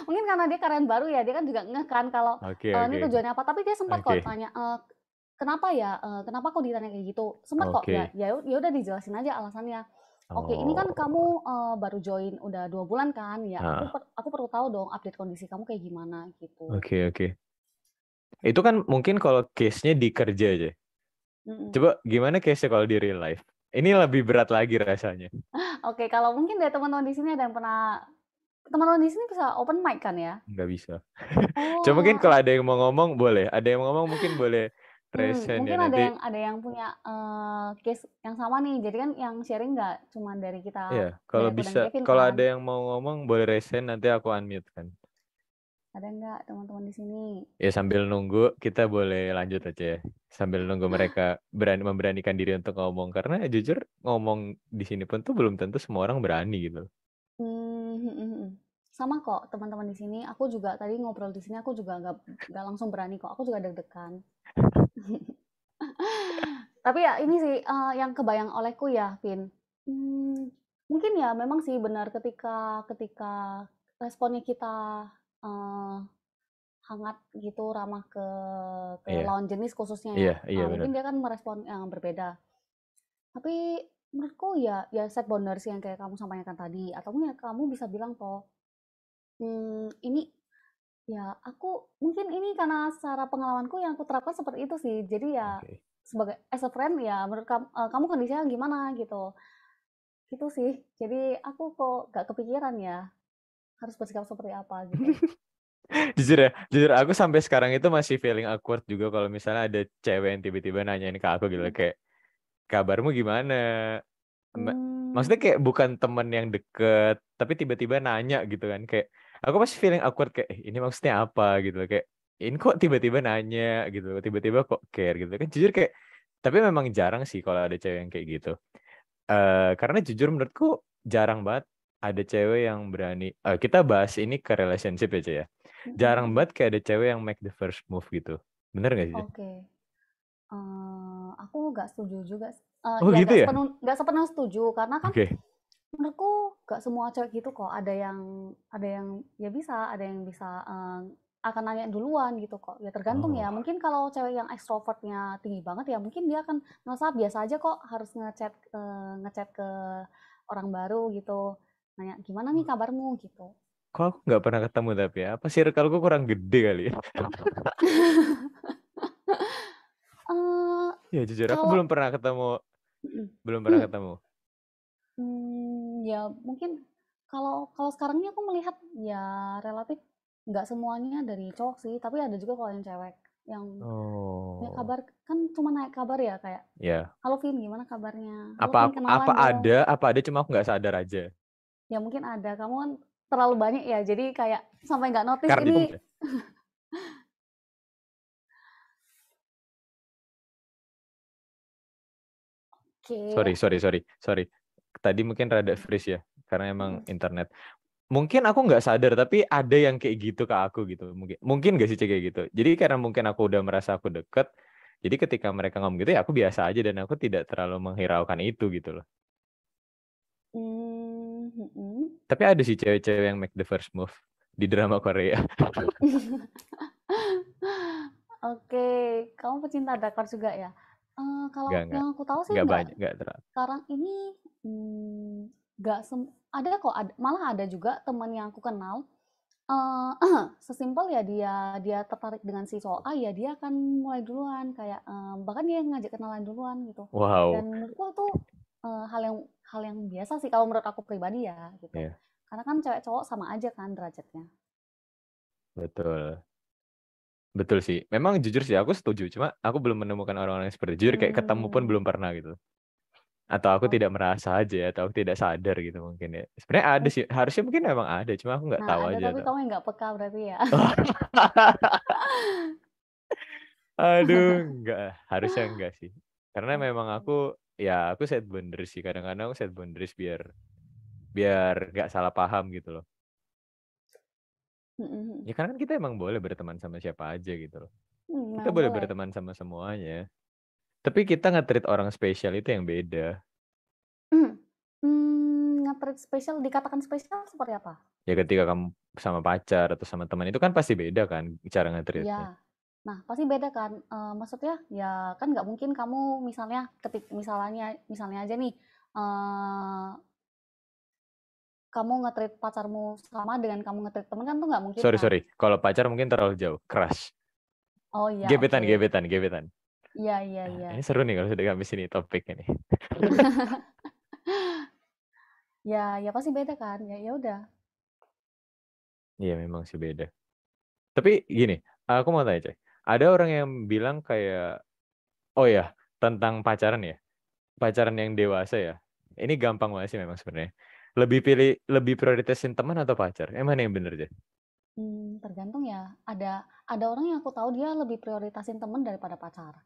mungkin karena dia karyawan baru ya, dia kan juga ngeh kan kalau, Oke, ini oke. tujuannya apa, tapi dia sempat Oke. kok tanya, "Kenapa ya? Kenapa kok ditanya kayak gitu?" Sempat kok, ya Oke. ya udah dijelasin aja alasannya. "Oke, ini kan Oh. kamu, baru join udah 2 bulan kan, ya Nah, aku perlu tahu dong update kondisi kamu kayak gimana," gitu. oke, oke. Itu kan mungkin kalau case-nya di kerja aja. Mhm. Coba gimana case-nya kalau di real life? Ini lebih berat lagi rasanya. Oke, kalau mungkin dari teman-teman di sini ada yang pernah teman-teman di sini bisa open mic kan ya? Nggak bisa. Cuma mungkin Oh, kalau ada yang mau ngomong boleh. Ada yang mau ngomong mungkin boleh present ya mungkin nanti. ada yang punya, case yang sama nih. Jadi kan yang sharing nggak cuma Iya, dari kalau aku dan bisa, Kevin kalau kan. ada yang mau ngomong boleh resen nanti aku unmute kan. Ada nggak teman-teman di sini? Ya sambil nunggu kita boleh lanjut aja ya. Sambil nunggu mereka memberanikan diri untuk ngomong karena jujur ngomong di sini pun tuh belum tentu semua orang berani gitu. Mhm mhm. Sama kok teman-teman di sini, aku juga tadi ngobrol di sini aku juga nggak langsung berani kok, aku juga deg-degan. Tapi ya ini sih, yang kebayang olehku ya, Vin, mmm, mungkin ya memang sih benar ketika ketika responnya kita, eee, hangat gitu, ramah ke Iya, lawan jenis khususnya ya. iya benar. Mungkin dia kan merespon yang berbeda. Tapi menurutku ya set boundaries yang kayak kamu sampaikan tadi, atau ya kamu bisa bilang toh, ini ya aku mungkin ini karena secara pengalamanku yang aku terapkan seperti itu sih. Jadi ya Oke. sebagai as a friend ya menurut kamu kondisinya gimana gitu. Gitu sih. Jadi aku kok gak kepikiran ya harus bersikap seperti apa gitu. Jujur aku sampai sekarang itu masih feeling awkward juga kalau misalnya ada cewek yang tiba-tiba nanyain ke aku gitu Mhm. kayak kabarmu gimana? Mmm, Maksudnya kayak bukan temen yang deket, tapi tiba-tiba nanya gitu kan. Kayak aku masih feeling awkward kayak ini maksudnya apa gitu. Kayak ini kok tiba-tiba nanya gitu. Tiba-tiba kok care gitu. Kan jujur kayak tapi memang jarang sih kalau ada cewek yang kayak gitu. Karena jujur menurutku jarang banget ada cewek yang berani. Kita bahas ini ke relationship aja ya. mhm Jarang mhm. banget kayak ada cewek yang make the first move gitu. Bener gak sih? Oke. Aku nggak setuju juga Oh ya gitu ya? nggak sepenuhnya setuju karena kan Oke. menurutku nggak semua cewek gitu kok, ada yang ya bisa, ada yang bisa, akan nanya duluan gitu kok, ya tergantung ya. Oh. Mungkin kalau cewek yang extrovert-nya tinggi banget ya mungkin dia akan ngerasa biasa aja kok harus ngechat ke orang baru gitu, nanya, "Gimana nih kabarmu?" Gitu. Kok aku nggak pernah ketemu tapi ya? Apa circleku kurang gede kali ya? Eee, Ya jujur aku kalau mhm. belum pernah ketemu. Ya mungkin kalau kalau sekarang ini aku melihat ya relatif nggak semuanya dari cowok sih, tapi ada juga kalau yang cewek yang ya Oh, kabar kan cuma naik kabar ya kayak, ya. "Halo Vin, gimana kabarnya? Halo Apa Vin, kenalan dong." apa ada cuma aku nggak sadar aja. Ya mungkin ada, kamu kan terlalu banyak ya, jadi kayak sampai nggak notice Karena ini. Oke. sorry. Tadi mungkin rada freeze ya, karena emang Mhm. internet. Mungkin aku nggak sadar, tapi ada yang kayak gitu ke aku gitu. Mungkin nggak sih Cek, kayak gitu. Jadi karena mungkin aku udah merasa aku deket, jadi ketika mereka ngomong gitu ya aku biasa aja dan aku tidak terlalu menghiraukan itu gitu loh. Mhm. Tapi ada sih cewek-cewek yang make the first move di drama Korea. Oke, kamu pecinta drakor juga ya? Kalau Nggak, yang aku tahu sih nggak banyak, nggak terlalu. sekarang ini, nggak ada kok, malah ada juga teman yang aku kenal, eee, sesimpel ya dia dia tertarik dengan si cowok A, ya dia akan mulai duluan kayak, bahkan dia ngajak kenalan duluan gitu. Wow, Dan menurutku itu, hal yang biasa sih kalau menurut aku pribadi ya gitu. ya Karena kan cewek cowok sama aja kan derajatnya. betul. Betul sih. Memang jujur sih aku setuju. Cuma aku belum menemukan orang-orang yang seperti itu. Jujur kayak ketemu pun Mmm, belum pernah gitu. Atau aku tidak oke. merasa aja atau aku tidak sadar gitu mungkin ya. Sebenarnya ada sih. Harusnya mungkin memang ada. Cuma aku nggak Nah, tahu ada aja tapi tuh. kamu yang nggak peka berarti ya? Aduh, enggak. Harusnya enggak sih. Karena memang Oke. aku set boundaries sih. Kadang-kadang aku set boundaries biar biar nggak salah paham gitu loh. Mhm mhm. Ya karena kan kita emang boleh berteman sama siapa aja gitu loh. Kita Memang boleh boleh. berteman sama semuanya. Tapi kita nge-treat orang spesial itu yang beda. Nge-treat spesial dikatakan spesial seperti apa? Ya ketika kamu sama pacar atau sama teman itu kan pasti beda kan cara nge-treatnya. Iya. Nah, pasti beda kan, maksudnya ya kan nggak mungkin kamu misalnya misalnya misalnya aja nih, eee, kamu nge-treat pacarmu sama dengan kamu nge-treat temen kan tuh nggak mungkin kan? Sorry. Kalau pacar mungkin terlalu jauh. Crush. Oh iya, oke. Gebetan. Iya iya iya. Ini seru nih kalau sudah habis ini topiknya nih. Ya pasti beda kan, ya udah. Iya memang sih beda. Tapi gini, aku mau tanya Cek. Ada orang yang bilang kayak, oh ya, tentang pacaran ya. Pacaran yang dewasa ya. Ini gampang banget sih memang sebenarnya. Lebih prioritasin teman atau pacar? Mana yang bener aja? Tergantung ya. Ada orang yang aku tahu dia lebih prioritasin temen daripada pacar.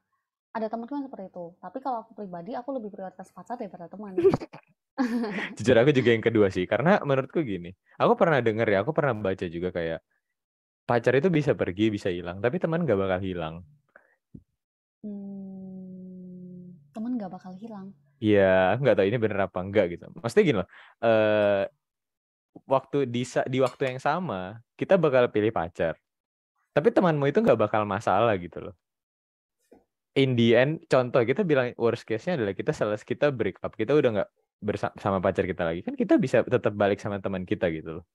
Ada temenku yang seperti itu. Tapi kalau aku pribadi, aku lebih prioritas pacar daripada teman. Jujur aku juga yang kedua sih. Karena menurutku gini. Aku pernah denger ya, aku pernah baca juga kayak pacar itu bisa pergi, bisa hilang. Tapi teman gak bakal hilang. Temen gak bakal hilang. Iya, aku nggak tahu ini bener apa enggak gitu. Maksudnya gini loh, waktu di waktu yang sama kita bakal pilih pacar. Tapi temanmu itu nggak bakal masalah gitu loh. In the end, contoh kita bilang worst case-nya adalah kita break up, kita udah nggak bersama pacar kita lagi, kan kita bisa tetap balik sama teman kita gitu loh.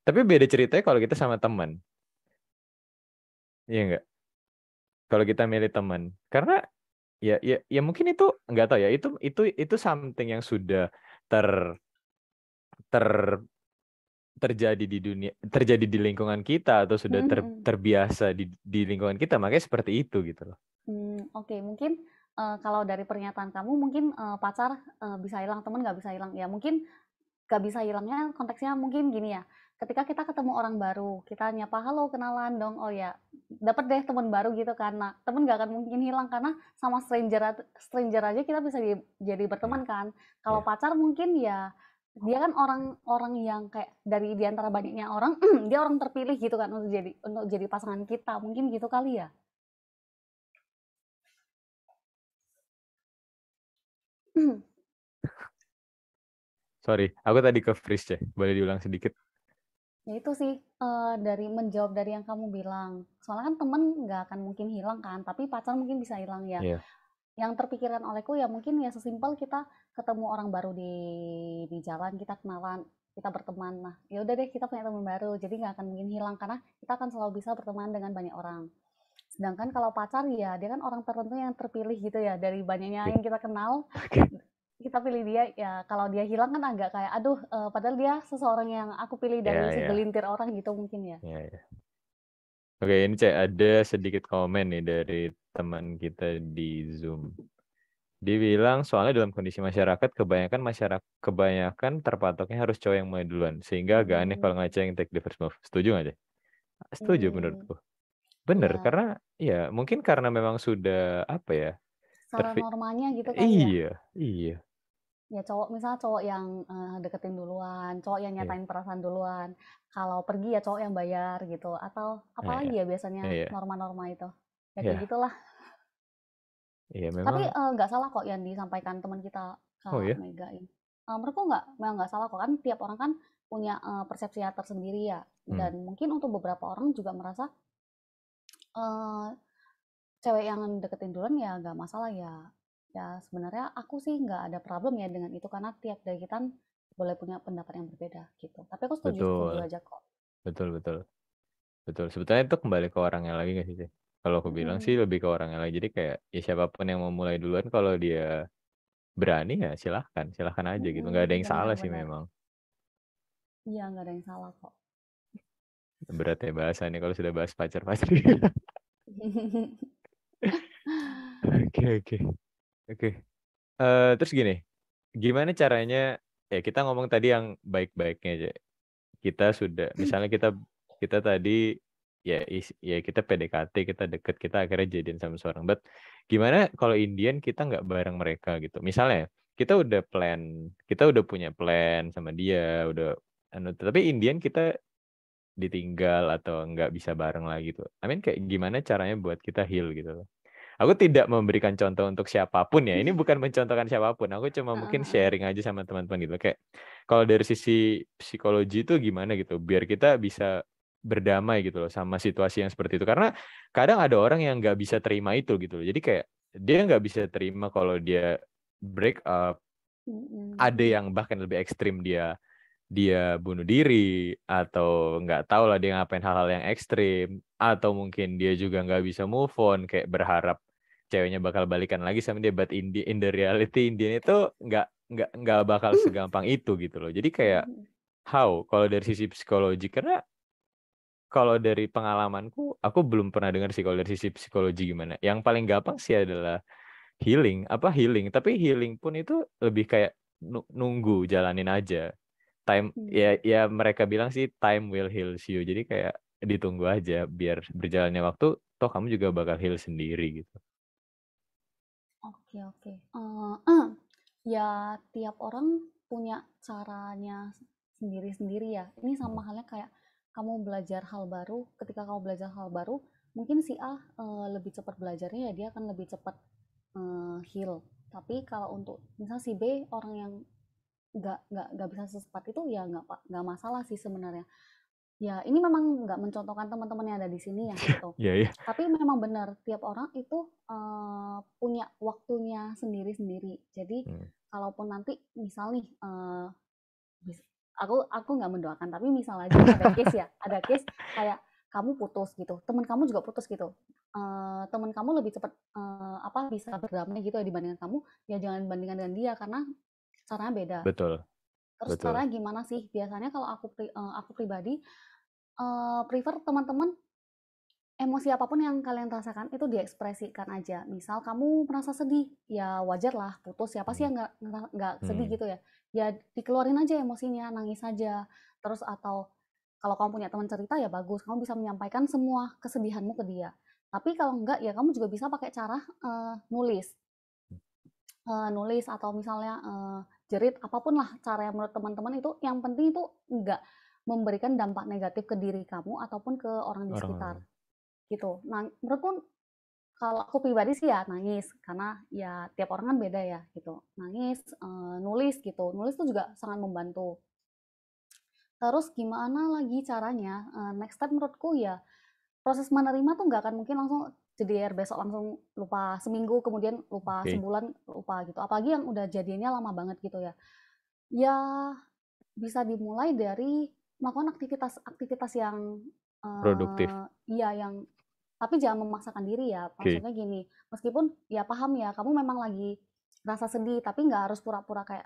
Tapi beda ceritanya kalau kita sama teman, iya nggak? Kalau kita milih teman, karena ya mungkin itu nggak tahu ya, itu something yang sudah ter ter terjadi di dunia, terjadi di lingkungan kita atau sudah terbiasa di lingkungan kita, makanya seperti itu gitu loh. Oke, mungkin kalau dari pernyataan kamu mungkin pacar bisa hilang, teman nggak bisa hilang. Ya mungkin nggak bisa hilangnya konteksnya mungkin gini ya. Ketika kita ketemu orang baru, kita nyapa, halo kenalan dong, oh ya dapat deh teman baru gitu kan. Nah, teman nggak akan mungkin hilang karena sama stranger aja kita bisa jadi Ya, berteman kan. Kalau ya. pacar mungkin ya dia kan orang-orang yang kayak dari diantara banyaknya orang, dia orang terpilih gitu kan untuk jadi pasangan kita. Mungkin gitu kali ya. Sorry, aku tadi ke freeze ya. Boleh diulang sedikit? Ya itu sih, dari menjawab dari yang kamu bilang. Soalnya kan temen nggak akan mungkin hilang kan, tapi pacar mungkin bisa hilang ya. Iya. Yang terpikirkan olehku ya mungkin ya sesimpel kita ketemu orang baru di jalan, kita kenalan, kita berteman. Nah, ya udah deh kita punya teman baru, jadi nggak akan mungkin hilang karena kita akan selalu bisa berteman dengan banyak orang. Sedangkan kalau pacar ya dia kan orang tertentu yang terpilih gitu ya dari banyaknya Oke. yang kita kenal, Oke. kita pilih dia ya kalau dia hilang kan agak kayak aduh padahal dia seseorang yang aku pilih dari Ya, ya. segelintir orang gitu mungkin ya. Ya, ya. Oke, ini Cek, ada sedikit komen nih dari teman kita di Zoom. Dia bilang soalnya dalam kondisi kebanyakan terpatoknya harus cowok yang mulai duluan, sehingga agak aneh kalau Hmm, ngajak yang take the first move. Setuju nggak Cek? Setuju hmm, menurutku. Bener, ya karena ya mungkin karena memang sudah apa ya, secara terfi normanya gitu kali ya. iya, iya, Ya cowok misalnya cowok yang deketin duluan, cowok yang iya. nyatain perasaan duluan. Kalau pergi ya cowok yang bayar gitu. Atau Nah, apalagi ya, ya biasanya iya, norma-norma itu. Ya kayak iya, gitulah. iya Tapi memang. nggak salah kok yang disampaikan teman kita Oh Kak ya, Mega ini. Menurutku memang nggak salah kok kan tiap orang kan punya persepsi tersendiri ya. hmm, Dan mungkin untuk beberapa orang juga merasa eh, cewek yang deketin duluan ya nggak masalah ya. Ya sebenarnya aku sih nggak ada problem ya dengan itu karena tiap dari kita kan boleh punya pendapat yang berbeda gitu. Tapi aku setuju betul, aja kok. betul, betul, betul. Sebetulnya itu kembali ke orangnya lagi nggak sih? Cek? Kalau aku bilang sih Mm-mm. lebih ke orangnya lagi. Jadi kayak ya siapapun yang mau mulai duluan, kalau dia berani ya silahkan, silahkan aja gitu. Nggak ada yang salah sih Benar-benar. memang. Iya nggak ada yang salah kok. Berat ya bahasannya kalau sudah bahas pacar-pacar. Oke, oke, oke. Terus gini, gimana caranya? Ya kita ngomong tadi yang baik-baiknya aja. Kita sudah, misalnya kita tadi ya kita PDKT, kita deket, kita akhirnya jadian sama seorang. But gimana kalau Indian kita nggak bareng mereka gitu? Misalnya kita udah punya plan sama dia, udah, tapi Indian kita ditinggal atau nggak bisa bareng lagi tuh. I mean kayak gimana caranya buat kita heal gitu loh. Aku tidak memberikan contoh untuk siapapun ya. Ini bukan mencontohkan siapapun. Aku cuma mungkin sharing aja sama teman-teman gitu. Kayak kalau dari sisi psikologi itu gimana gitu. Biar kita bisa berdamai gitu loh sama situasi yang seperti itu. Karena kadang ada orang yang nggak bisa terima itu gitu loh. Jadi kayak dia nggak bisa terima kalau dia break up. Mm-mm. Ada yang bahkan lebih ekstrim, dia bunuh diri atau nggak tahu lah dia ngapain hal-hal yang ekstrim, atau mungkin dia juga nggak bisa move on kayak berharap ceweknya bakal balikan lagi sama dia, but in the reality Indian itu nggak bakal segampang itu gitu loh. Jadi kayak how kalau dari sisi psikologi, karena kalau dari pengalamanku aku belum pernah dengar sih kalau dari sisi psikologi gimana. Yang paling gampang sih adalah healing, tapi healing pun itu lebih kayak nunggu, jalanin aja. Time, ya Hmm. ya mereka bilang sih time will heal you. Jadi kayak ditunggu aja biar berjalannya waktu, toh kamu juga bakal heal sendiri gitu. Oke, oke. Ya tiap orang punya caranya sendiri-sendiri ya. Ini sama halnya kayak kamu belajar hal baru, ketika kamu belajar hal baru, mungkin si A lebih cepat belajarnya ya dia akan lebih cepat heal. Tapi kalau untuk misal si B orang yang nggak bisa secepat itu ya nggak masalah sih sebenarnya. Ya, ini memang nggak mencontohkan teman-teman yang ada di sini ya, gitu. Iya, iya. Tapi memang benar, tiap orang itu punya waktunya sendiri-sendiri. Jadi, Hmm. kalaupun nanti misal nih, aku nggak mendoakan, tapi misal aja ada case ya, ada case kayak kamu putus gitu, teman kamu juga putus gitu. Teman kamu lebih cepat bisa berdamai gitu ya dibandingkan kamu, ya jangan bandingkan dengan dia karena caranya beda. Betul, Terus betul. caranya gimana sih? Biasanya kalau aku pribadi prefer teman-teman emosi apapun yang kalian rasakan itu diekspresikan aja. Misal kamu merasa sedih, ya wajar lah putus. Siapa sih Hmm. yang nggak sedih Hmm. gitu ya? Ya dikeluarin aja emosinya, nangis aja. Terus atau kalau kamu punya teman cerita ya bagus, kamu bisa menyampaikan semua kesedihanmu ke dia. Tapi kalau enggak ya kamu juga bisa pakai cara nulis, nulis atau misalnya jerit, apapun lah cara yang menurut teman-teman itu. Yang penting itu enggak memberikan dampak negatif ke diri kamu ataupun ke orang di sekitar Orang. gitu. Nah, menurutku kalau aku pribadi sih ya nangis, karena ya tiap orang kan beda ya gitu. Nangis, nulis gitu. Nulis tuh juga sangat membantu. Terus gimana lagi caranya? Next step menurutku ya proses menerima tuh nggak akan mungkin langsung jeder besok langsung lupa seminggu kemudian lupa Oke. sebulan lupa gitu. Apalagi yang udah jadinya lama banget gitu ya. Ya bisa dimulai dari melakukan aktivitas-aktivitas yang Produktif. iya yang tapi jangan memaksakan diri ya. Oke. Maksudnya gini, meskipun ya paham ya kamu memang lagi rasa sedih, tapi nggak harus pura-pura kayak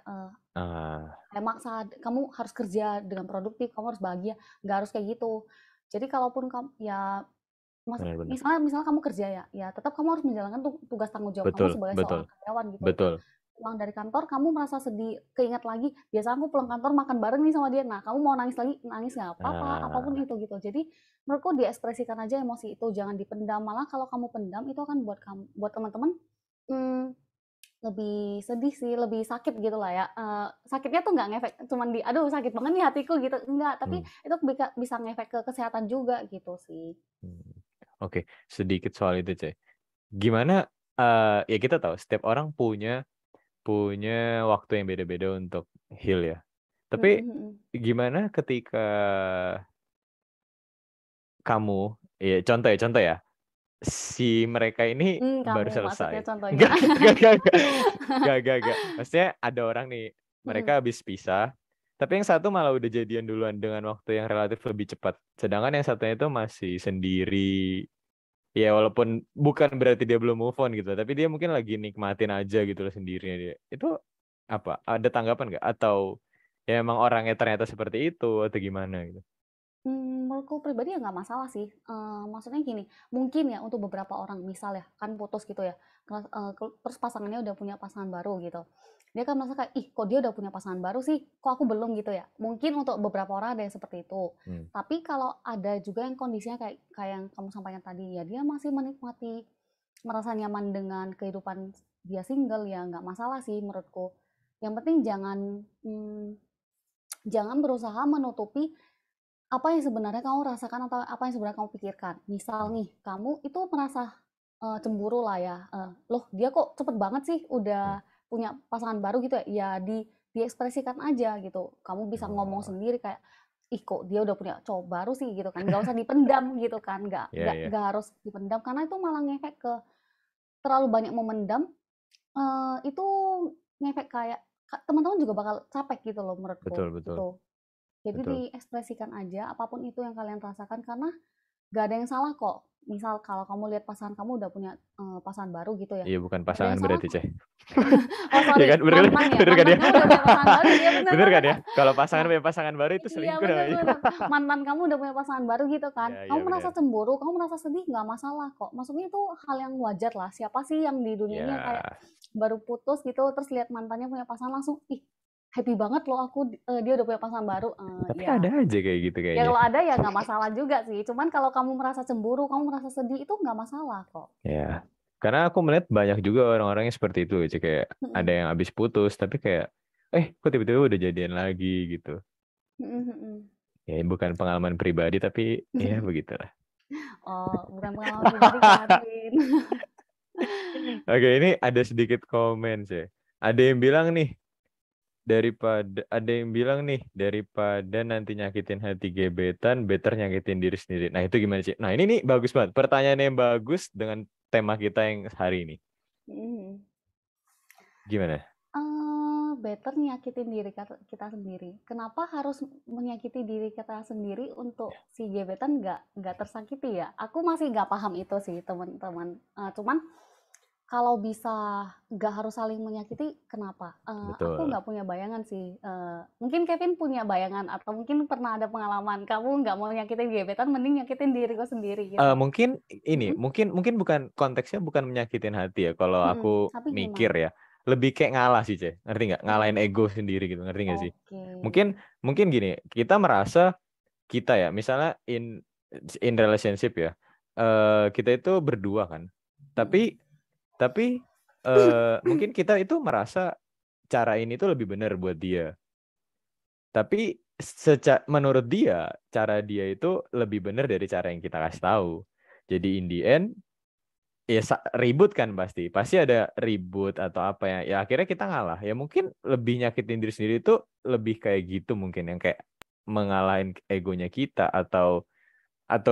Ah, kayak maksa kamu harus kerja dengan produktif, kamu harus bahagia, nggak harus kayak gitu. Jadi kalaupun kamu ya benar-benar. misalnya kamu kerja ya, ya tetap kamu harus menjalankan tugas tanggung jawab kamu Betul, sebagai betul, seorang karyawan gitu. betul. Pulang dari kantor kamu merasa sedih, keingat lagi, biasa aku pulang kantor makan bareng nih sama dia. Nah, kamu mau nangis lagi, nangis nggak apa-apa, apapun Ah, itu gitu. Jadi menurutku diekspresikan aja emosi itu, jangan dipendam. Malah kalau kamu pendam itu akan buat teman-teman hmm, lebih sedih sih, lebih sakit gitu lah ya. Sakitnya tuh nggak ngefek cuman di aduh sakit banget nih hatiku gitu, enggak, tapi hmm, itu bisa ngefek ke kesehatan juga gitu sih. hmm. Oke, sedikit soal itu, Cek. Gimana, ya kita tahu setiap orang punya punya waktu yang beda-beda untuk heal ya. Tapi Mhm mhm. gimana ketika kamu, contoh ya, si mereka ini baru Kamu selesai. maksudnya contohnya. Enggak. Maksudnya ada orang nih, mereka Mhm. habis pisah, tapi yang satu malah udah jadian duluan dengan waktu yang relatif lebih cepat. Sedangkan yang satunya itu masih sendiri. Ya walaupun bukan berarti dia belum move on gitu, tapi dia mungkin lagi nikmatin aja gitu loh sendirinya dia. Itu apa? Ada tanggapan nggak? Atau ya emang orangnya ternyata seperti itu atau gimana gitu? Menurutku pribadi ya nggak masalah sih, maksudnya gini, mungkin ya untuk beberapa orang misal ya, kan putus gitu ya, terus pasangannya udah punya pasangan baru gitu. Dia kan merasa kayak, "Ih kok dia udah punya pasangan baru sih, kok aku belum?" Gitu ya. Mungkin untuk beberapa orang ada yang seperti itu. Hmm. Tapi kalau ada juga yang kondisinya kayak kayak yang kamu sampaikan tadi, ya dia masih menikmati, merasa nyaman dengan kehidupan dia single, ya nggak masalah sih menurutku. Yang penting jangan berusaha menutupi apa yang sebenarnya kamu rasakan atau apa yang sebenarnya kamu pikirkan. Misal nih, kamu itu merasa cemburu lah ya, loh dia kok cepet banget sih Hmm. udah punya pasangan baru gitu ya, ya diekspresikan aja gitu. Kamu bisa ngomong Oh, sendiri kayak, ih kok dia udah punya cowok baru sih gitu kan, nggak usah dipendam gitu kan, nggak ya nggak ya. nggak harus dipendam karena itu malah ngefek ke terlalu banyak memendam, itu ngefek kayak teman-teman juga bakal capek gitu loh menurutku, Betul, betul, gitu. Jadi betul. diekspresikan aja apapun itu yang kalian rasakan karena gak ada yang salah kok. Misal kalau kamu lihat pasangan kamu udah punya pasangan baru gitu ya, Iya bukan gak ada pasangan yang salah berarti, kok. Ceh. Oh Ya sorry, kan, bener, mantan ya, bener kan mantan ya? kamu udah punya pasangan baru, iya bener Bener kan banget. ya? Kalau pasangan Nah punya pasangan baru itu iya selingkuh bener namanya. bener, mantan kamu udah punya pasangan baru gitu kan, Iya, kamu iya merasa bener. cemburu, kamu merasa sedih nggak masalah kok. Maksudnya itu hal yang wajar lah. Siapa sih yang di dunia ini yang kayak Ya, baru putus gitu terus lihat mantannya punya pasangan langsung, ih happy banget loh aku dia udah punya pasangan baru. tapi Ya ada aja kayak gitu ya kayaknya. kalau ada ya nggak masalah juga sih. Cuman kalau kamu merasa cemburu, kamu merasa sedih itu nggak masalah kok. Ya, karena aku melihat banyak juga orang-orang yang seperti itu, gitu. Kayak ada Mhm. yang habis putus, tapi kayak, kok tiba-tiba udah jadian lagi gitu. Mhm mhm. Ya, bukan pengalaman pribadi, tapi ya begitulah. Oh, bukan pengalaman pribadi Kevin. Oke, ini ada sedikit komen sih. Ada yang bilang nih, ada yang bilang nih, daripada nanti nyakitin hati gebetan, better nyakitin diri sendiri. Nah, itu gimana sih? Nah, ini nih bagus banget. Pertanyaan yang bagus dengan tema kita yang hari ini. Mhm. Gimana? Better nyakitin diri kita sendiri. Kenapa harus menyakiti diri kita sendiri untuk si gebetan nggak tersakiti ya? Aku masih nggak paham itu sih teman-teman. Cuman kalau bisa nggak harus saling menyakiti, kenapa? Aku Betul. nggak punya bayangan sih. Mungkin Kevin punya bayangan atau mungkin pernah ada pengalaman. Kamu nggak mau nyakitin gebetan, mending nyakitin diriku sendiri gitu. Mungkin ini, Mm-mm, mungkin bukan konteksnya bukan menyakitin hati ya. Kalau mm-mm. aku Tapi mikir gimana? ya, lebih kayak ngalah sih, Ceh. Ngerti nggak? Ngalahin Oh, ego sendiri gitu, ngerti nggak sih? oke. Mungkin mungkin gini, kita merasa kita ya, misalnya in relationship ya, kita itu berdua kan. Tapi Mm-mm. tapi mungkin kita itu merasa cara ini tuh lebih benar buat dia. Tapi menurut dia, cara dia itu lebih benar dari cara yang kita kasih tahu. Jadi in the end, ya ribut kan pasti. Pasti ada ribut atau apa ya. Ya akhirnya kita ngalah. Ya mungkin lebih nyakitin diri sendiri itu lebih kayak gitu mungkin. Yang kayak mengalahin egonya kita atau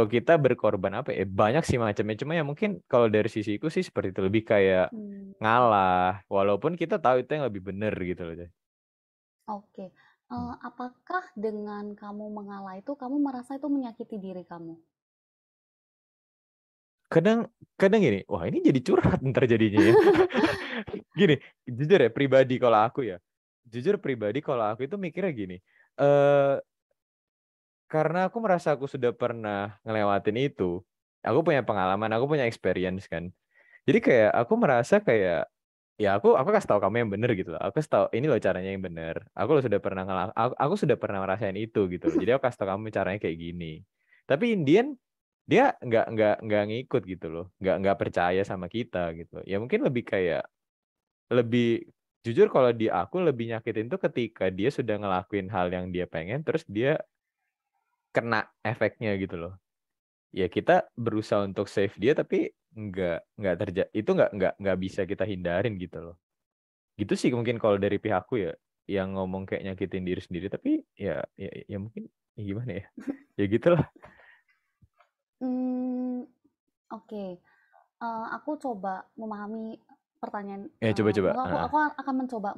kita berkorban apa ya. Banyak sih macamnya. Cuma ya mungkin kalau dari sisiku sih seperti itu. Lebih kayak Hmm, ngalah. Walaupun kita tahu itu yang lebih benar gitu loh. Coy. oke. Apakah dengan kamu mengalah itu, kamu merasa itu menyakiti diri kamu? kadang kadang gini, wah ini jadi curhat ntar jadinya ya. Gini, jujur ya jujur pribadi kalau aku itu mikirnya gini, eh karena aku merasa aku sudah pernah ngelewatin itu, aku punya pengalaman, aku punya experience kan. Jadi kayak aku merasa kayak ya aku kasih tahu kamu yang bener gitu loh. Aku kasih tahu ini loh caranya yang bener. Aku sudah pernah ngerasain itu gitu loh. Jadi aku kasih tahu kamu caranya kayak gini. Tapi Indian dia nggak ngikut gitu loh. Nggak percaya sama kita gitu. Ya mungkin lebih kayak lebih jujur kalau di aku lebih nyakitin tuh ketika dia sudah ngelakuin hal yang dia pengen terus dia kena efeknya gitu loh. Ya kita berusaha untuk save dia tapi nggak terjadi itu nggak bisa kita hindarin gitu loh. Gitu sih mungkin kalau dari pihakku ya yang ngomong kayak nyakitin diri sendiri tapi ya mungkin ya gimana ya ya gitulah. Hmm, oke. Aku coba memahami pertanyaan. Ya coba-coba. Aku akan mencoba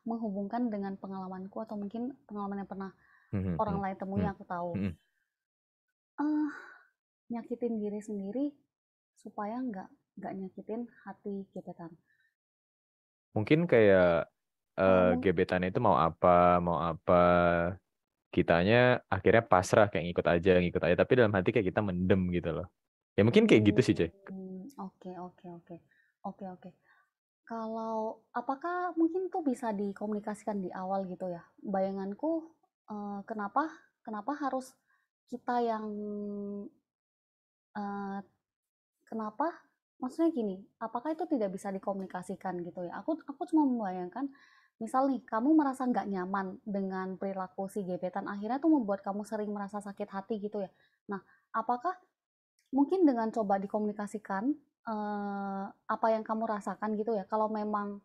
menghubungkan dengan pengalamanku atau mungkin pengalaman yang pernah Hmm, orang hmm, lain temui hmm, yang aku tahu. hmm. Eh, Nyakitin diri sendiri supaya nggak nyakitin hati gebetan. Mungkin kayak Eh, mung- gebetan itu mau apa kitanya akhirnya pasrah kayak ngikut aja tapi dalam hati kayak kita mendem gitu loh. Ya mungkin kayak gitu sih, Cek. oke, oke, oke, oke, oke. Kalau apakah mungkin tuh bisa dikomunikasikan di awal gitu ya? Bayanganku, kenapa kenapa harus kita yang eee, kenapa maksudnya gini, apakah itu tidak bisa dikomunikasikan gitu ya? Aku cuma membayangkan, misal nih kamu merasa nggak nyaman dengan perilaku si gebetan, akhirnya tuh membuat kamu sering merasa sakit hati gitu ya. Nah, apakah mungkin dengan coba dikomunikasikan, apa yang kamu rasakan gitu ya, kalau memang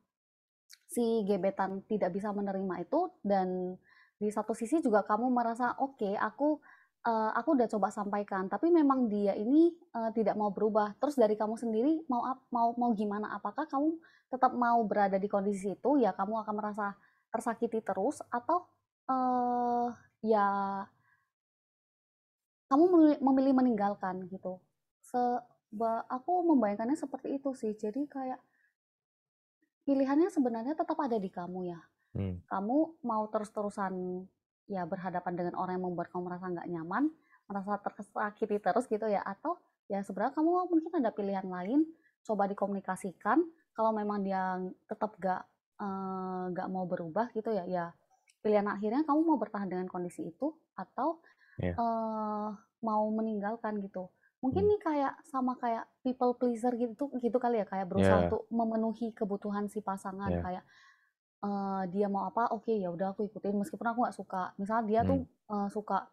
si gebetan tidak bisa menerima itu dan di satu sisi juga kamu merasa oke, aku udah coba sampaikan tapi memang dia ini tidak mau berubah, terus dari kamu sendiri mau gimana, apakah kamu tetap mau berada di kondisi itu ya, kamu akan merasa tersakiti terus atau eh, ya kamu memilih meninggalkan gitu. Aku membayangkannya seperti itu sih, jadi kayak pilihannya sebenarnya tetap ada di kamu ya. Hmm. Kamu mau terus-terusan ya berhadapan dengan orang yang membuat kamu merasa nggak nyaman, merasa tersakiti terus gitu ya, atau ya sebenarnya kamu mungkin ada pilihan lain, coba dikomunikasikan. Kalau memang dia tetap nggak mau berubah gitu ya, ya pilihan akhirnya kamu mau bertahan dengan kondisi itu atau Ya. eh, mau meninggalkan gitu. Mungkin Hmm. nih kayak sama kayak people pleaser gitu gitu kali ya, kayak berusaha Ya, untuk memenuhi kebutuhan si pasangan, ya. kayak dia mau apa, oke ya udah aku ikutin meskipun aku nggak suka. Misalnya dia tuh Hmm. suka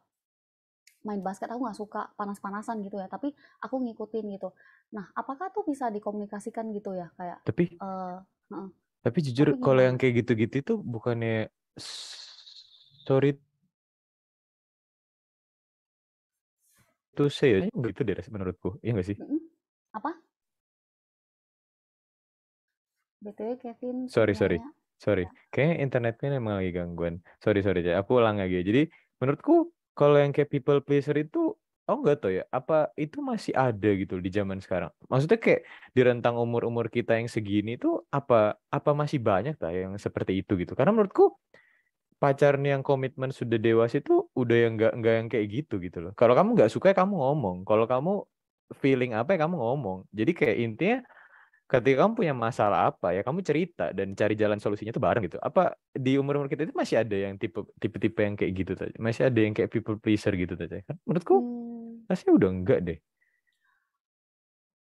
main basket, aku nggak suka panas-panasan gitu ya, tapi aku ngikutin gitu. Nah, apakah tuh bisa dikomunikasikan gitu ya, kayak Tapi eh heeh. Tapi jujur Tapi kalau yang gimana? kayak gitu-gitu itu bukannya sorry to say ya, gitu deh menurutku. Iya nggak sih? Mm-mm. Apa? BTW Kevin Sorry, sorry. sinyalnya Sorry. ya. Kayaknya internetnya emang lagi gangguan. Sorry, sorry. Cak. Aku ulang lagi. Jadi menurutku kalau yang kayak people pleaser itu, oh nggak tahu ya, apa itu masih ada gitu di zaman sekarang? Maksudnya kayak di rentang umur-umur kita yang segini tuh apa masih banyak tak yang seperti itu gitu? Karena menurutku pacarnya yang komitmen sudah dewasa itu udah yang nggak yang kayak gitu loh. Kalau kamu nggak suka ya kamu ngomong. Kalau kamu feeling apa ya kamu ngomong. Jadi kayak intinya ketika kamu punya masalah apa ya kamu cerita dan cari jalan solusinya itu bareng gitu. Apa di umur-umur kita itu masih ada yang tipe-tipe yang kayak gitu tadi? Masih ada yang kayak people pleaser gitu tadi? Kan menurutku Hmm, pasti udah enggak deh.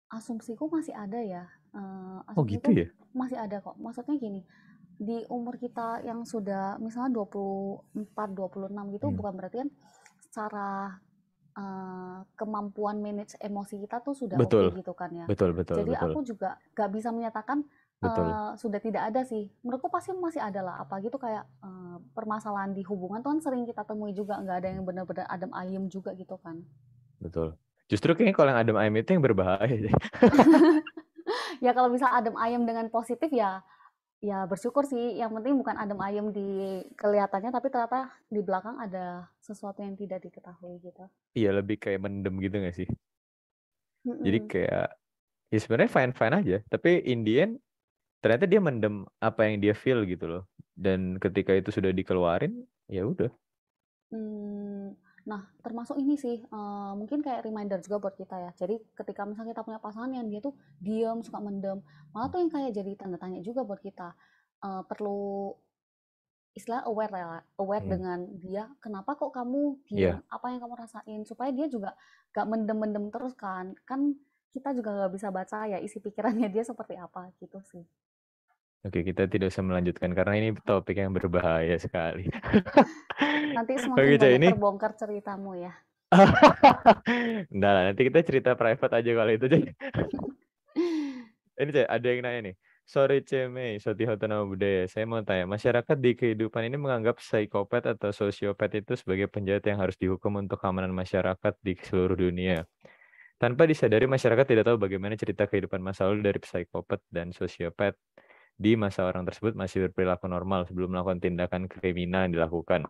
asumsiku masih ada ya. Oh gitu Asumsiku ya? masih ada kok. Maksudnya gini, di umur kita yang sudah misalnya 24, 26 gitu Hmm. bukan berarti kan secara kemampuan manage emosi kita tuh sudah oke Betul, gitu kan ya. betul, betul, Jadi betul, aku juga gak bisa menyatakan betul, sudah tidak ada sih. Menurutku pasti masih ada lah. Apa gitu kayak permasalahan di hubungan tuh kan sering kita temui juga. Nggak ada yang benar-benar adem ayem juga gitu kan. betul. Justru kayaknya kalau yang adem ayem itu yang berbahaya deh. Ya kalau bisa adem ayem dengan positif ya ya bersyukur sih. Yang penting bukan adem ayem di kelihatannya tapi ternyata di belakang ada sesuatu yang tidak diketahui gitu. Iya lebih kayak mendem gitu nggak sih? Jadi Mm-mm. kayak ya sebenarnya fine fine aja. Tapi in the end ternyata dia mendem apa yang dia feel gitu loh. Dan ketika itu sudah dikeluarin, ya udah. Hmm, nah, termasuk ini sih, mungkin kayak reminder juga buat kita ya. Jadi ketika misalnya kita punya pasangan yang dia tuh diem, suka mendem, malah tuh yang kayak jadi tanda tanya juga buat kita. Perlu istilah aware ya, aware Hmm. dengan dia, kenapa kok kamu diem, Iya. apa yang kamu rasain, supaya dia juga gak mendem-mendem terus kan. Kan kita juga gak bisa baca ya isi pikirannya dia seperti apa gitu sih. Oke, kita tidak usah melanjutkan karena ini topik yang berbahaya sekali. Nanti Oke, semakin Cak, banyak ini terbongkar ceritamu ya. Enggak lah, nanti kita cerita private aja kalau itu, Cak. Ini Cak, ada yang nanya nih. Sorry Ceme, Sotihoto Nama Budaya. Saya mau tanya, masyarakat di kehidupan ini menganggap psikopat atau sosiopat itu sebagai penjahat yang harus dihukum untuk keamanan masyarakat di seluruh dunia. Tanpa disadari, masyarakat tidak tahu bagaimana cerita kehidupan masa lalu dari psikopat dan sosiopat di masa orang tersebut masih berperilaku normal sebelum melakukan tindakan kriminal yang dilakukan.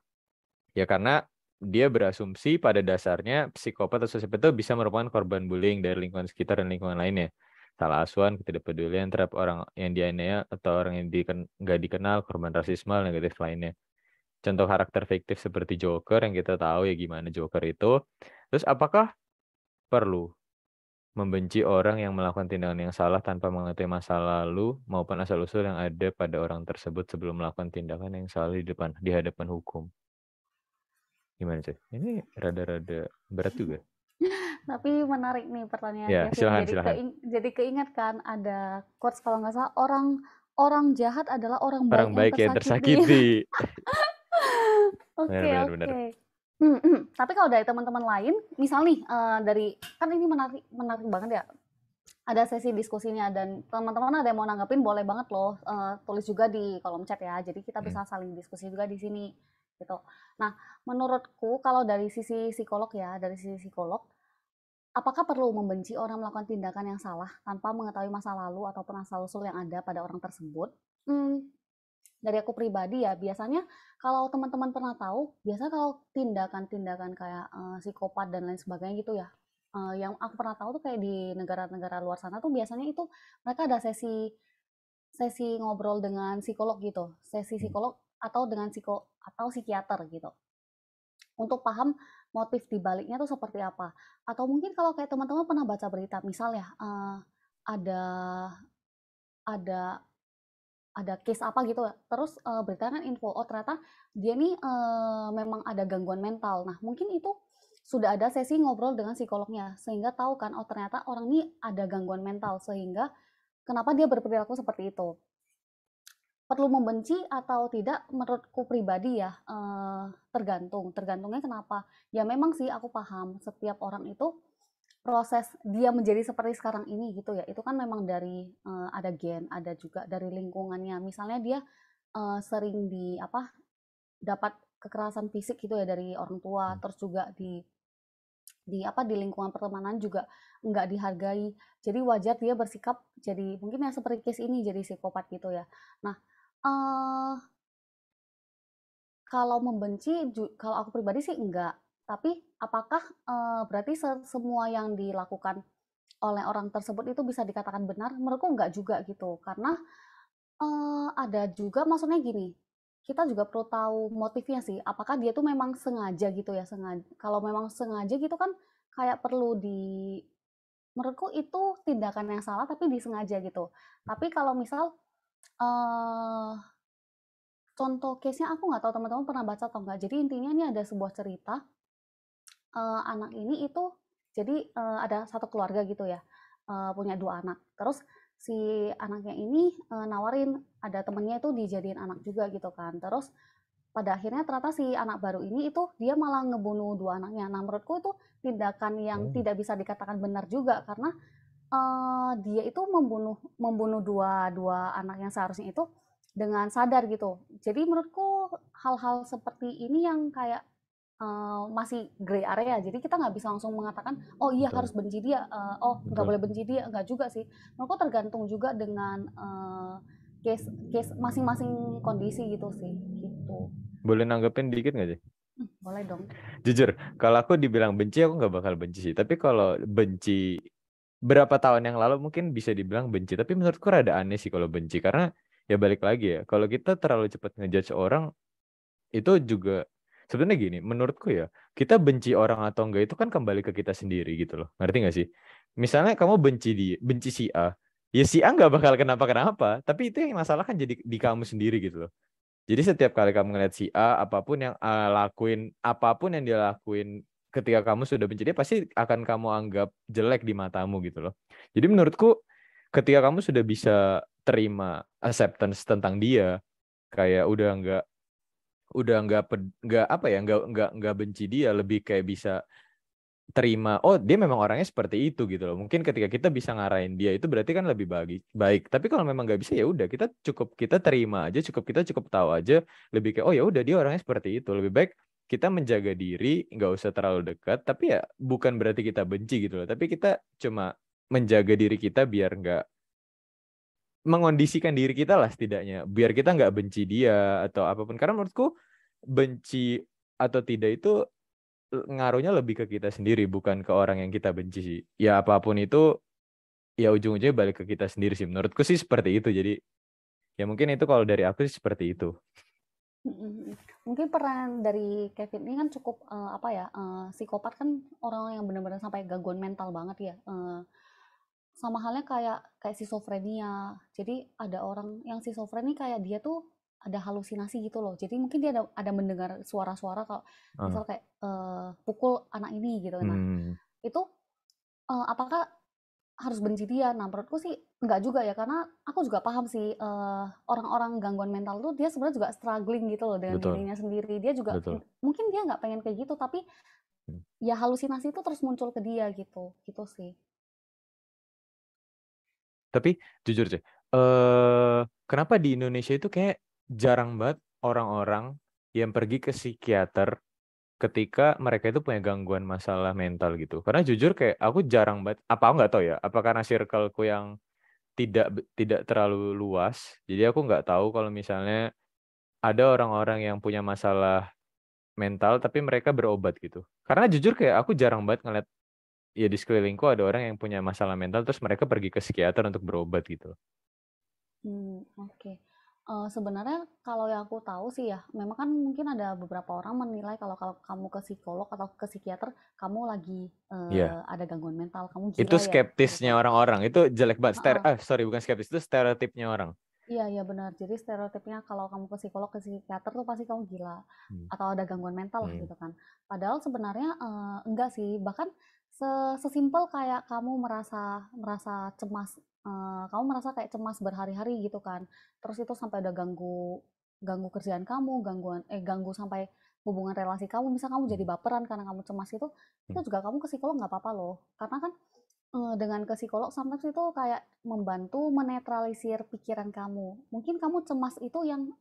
Ya karena dia berasumsi pada dasarnya psikopat atau sosiopat itu bisa merupakan korban bullying dari lingkungan sekitar dan lingkungan lainnya. Salah asuhan, ketidakpedulian terhadap orang yang dianiaya atau orang yang nggak dikenal, korban rasisme, negatif lainnya. Contoh karakter fiktif seperti Joker yang kita tahu ya gimana Joker itu. Terus apakah perlu membenci orang yang melakukan tindakan yang salah tanpa mengetahui masa lalu maupun asal-usul yang ada pada orang tersebut sebelum melakukan tindakan yang salah di hadapan hukum? Gimana sih? Ini rada-rada berat juga. Tapi menarik nih pertanyaan Ya, Kevin. silahkan, Jadi silahkan. jadi keingat kan ada quotes kalau nggak salah orang orang jahat adalah orang Orang baik yang baik yang tersakiti. tersakiti. Benar, Oke, benar, benar. oke. Tapi kalau dari teman-teman lain, misal nih dari kan ini menarik menarik banget ya. Ada sesi diskusinya dan teman-teman ada yang mau nanggepin boleh banget loh tulis juga di kolom chat ya. Jadi kita Hmm. bisa saling diskusi juga di sini gitu. Nah, menurutku kalau dari sisi psikolog ya, dari sisi psikolog apakah perlu membenci orang melakukan tindakan yang salah tanpa mengetahui masa lalu ataupun asal-usul yang ada pada orang tersebut? Hmm, dari aku pribadi ya, biasanya kalau teman-teman pernah tahu, biasanya kalau tindakan-tindakan kayak psikopat dan lain sebagainya gitu ya, yang aku pernah tahu tuh kayak di negara-negara luar sana tuh biasanya itu mereka ada sesi sesi ngobrol dengan psikolog gitu, sesi Hmm. psikolog atau dengan atau psikiater gitu untuk paham motif di baliknya tuh seperti apa. Atau mungkin kalau kayak teman-teman pernah baca berita, misal ya, ada ada ada case apa gitu, terus beritanya kan info, oh ternyata dia nih memang ada gangguan mental. Nah, mungkin itu sudah ada sesi ngobrol dengan psikolognya, sehingga tahu kan, oh ternyata orang ini ada gangguan mental, sehingga kenapa dia berperilaku seperti itu. Perlu membenci atau tidak menurutku pribadi ya, tergantung. Tergantungnya kenapa? Ya memang sih aku paham setiap orang itu proses dia menjadi seperti sekarang ini gitu ya, itu kan memang dari, ada gen, ada juga dari lingkungannya. Misalnya dia, sering dapat kekerasan fisik gitu ya dari orang tua, Hmm. terus juga di lingkungan pertemanan juga nggak dihargai. Jadi wajar dia bersikap jadi mungkin yang seperti case ini, jadi psikopat gitu ya. Nah, eee, kalau membenci kalau aku pribadi sih enggak, tapi apakah, berarti semua yang dilakukan oleh orang tersebut itu bisa dikatakan benar? Menurutku enggak juga gitu, karena ada juga maksudnya gini, kita juga perlu tahu motifnya sih, apakah dia tuh memang sengaja gitu ya, kalau memang sengaja gitu kan kayak perlu menurutku itu tindakan yang salah tapi disengaja gitu. Tapi kalau misal, eee, contoh case-nya aku nggak tahu teman-teman pernah baca atau enggak. Jadi intinya ini ada sebuah cerita, anak ini itu jadi, ada satu keluarga gitu ya, punya 2 anak. Terus si anaknya ini, nawarin ada temennya itu dijadiin anak juga gitu kan. Terus pada akhirnya ternyata si anak baru ini itu dia malah ngebunuh 2 anaknya. Nah, menurutku itu tindakan yang Oh, tidak bisa dikatakan benar juga karena, dia itu membunuh membunuh dua dua anak yang seharusnya itu dengan sadar gitu. Jadi menurutku hal-hal seperti ini yang kayak, masih gray area. Jadi kita nggak bisa langsung mengatakan, "Oh iya harus betul, benci dia," "Oh nggak betul. boleh benci dia," nggak juga sih. Menurutku tergantung juga dengan, case case masing-masing kondisi gitu sih, gitu. Boleh nanggepin dikit nggak sih? Boleh dong. Jujur, kalau aku dibilang benci, aku nggak bakal benci sih. Tapi kalau benci berapa tahun yang lalu mungkin bisa dibilang benci. Tapi menurutku rada aneh sih kalau benci. Karena ya balik lagi ya, kalau kita terlalu cepat ngejudge orang, itu juga sebenarnya gini, menurutku ya, kita benci orang atau enggak itu kan kembali ke kita sendiri gitu loh. Ngerti nggak sih? Misalnya kamu benci si A, ya si A nggak bakal kenapa-kenapa. Tapi itu yang masalah kan jadi di kamu sendiri gitu loh. Jadi setiap kali kamu ngeliat si A, apapun yang dia lakuin ketika kamu sudah benci dia, pasti akan kamu anggap jelek di matamu gitu loh. Jadi menurutku ketika kamu sudah bisa terima acceptance tentang dia, kayak udah nggak apa ya, nggak benci dia, lebih kayak bisa terima, oh dia memang orangnya seperti itu gitu loh. Mungkin ketika kita bisa ngarahin dia itu berarti kan lebih baik. Tapi kalau memang nggak bisa ya udah kita terima aja, kita cukup tahu aja, lebih kayak oh ya udah dia orangnya seperti itu. Lebih baik kita menjaga diri, nggak usah terlalu dekat. Tapi ya bukan berarti kita benci gitu loh. Tapi kita cuma menjaga diri kita biar nggak mengondisikan diri kita lah setidaknya, biar kita nggak benci dia atau apapun. Karena menurutku benci atau tidak itu ngaruhnya lebih ke kita sendiri, bukan ke orang yang kita benci sih. Ya apapun itu, ya ujung-ujungnya balik ke kita sendiri sih. Menurutku sih seperti itu. Jadi ya mungkin itu kalau dari aku sih seperti itu. Mhm mhm. Mungkin peran dari Kevin ini kan cukup, psikopat kan orang yang benar-benar sampai gangguan mental banget ya, sama halnya kayak kayak skizofrenia. Jadi ada orang yang skizofrenia kayak dia tuh ada halusinasi gitu loh. Jadi mungkin dia ada mendengar suara-suara kalau misal Ah, kayak, pukul anak ini gitu. Nah, hmm, itu, apakah harus benci dia? Nah, menurutku sih enggak juga ya, karena aku juga paham sih, orang-orang gangguan mental tuh dia sebenarnya juga struggling gitu loh dengan betul, dirinya sendiri. Dia juga betul. mungkin dia nggak pengen kayak gitu, tapi Hmm. ya halusinasi itu terus muncul ke dia gitu, gitu sih. Tapi jujur sih, kenapa di Indonesia itu kayak jarang banget orang-orang yang pergi ke psikiater ketika mereka itu punya gangguan masalah mental gitu. Karena jujur kayak aku jarang banget, apa aku nggak tahu ya, apa karena circleku yang tidak terlalu luas. Jadi aku nggak tahu kalau misalnya ada orang-orang yang punya masalah mental tapi mereka berobat gitu. Karena jujur kayak aku jarang banget ngeliat ya di sekelilingku ada orang yang punya masalah mental terus mereka pergi ke psikiater untuk berobat gitu. Oke. Sebenarnya kalau yang aku tahu sih ya, memang kan mungkin ada beberapa orang menilai kalau kalau kamu ke psikolog atau ke psikiater, kamu lagi, Iya. ada gangguan mental, kamu Itu gila ya, gitu skeptisnya kan. orang-orang. Itu jelek banget. Heeh. Sorry bukan skeptis, itu stereotipnya orang. Iya iya benar. Jadi stereotipnya kalau kamu ke psikolog, ke psikiater tuh pasti kamu gila Hmm. atau ada gangguan mental lah Hmm. gitu kan. Padahal sebenarnya enggak sih. Bahkan sesimpel kayak kamu merasa merasa cemas, kamu merasa kayak cemas berhari-hari gitu kan. Terus itu sampai udah ganggu ganggu kerjaan kamu, ganggu sampai hubungan relasi kamu, misal kamu jadi Hmm. baperan karena kamu cemas itu Hmm. juga kamu ke psikolog nggak apa-apa loh. Karena kan dengan ke psikolog sometimes itu kayak membantu menetralisir pikiran kamu. Mungkin kamu cemas itu yang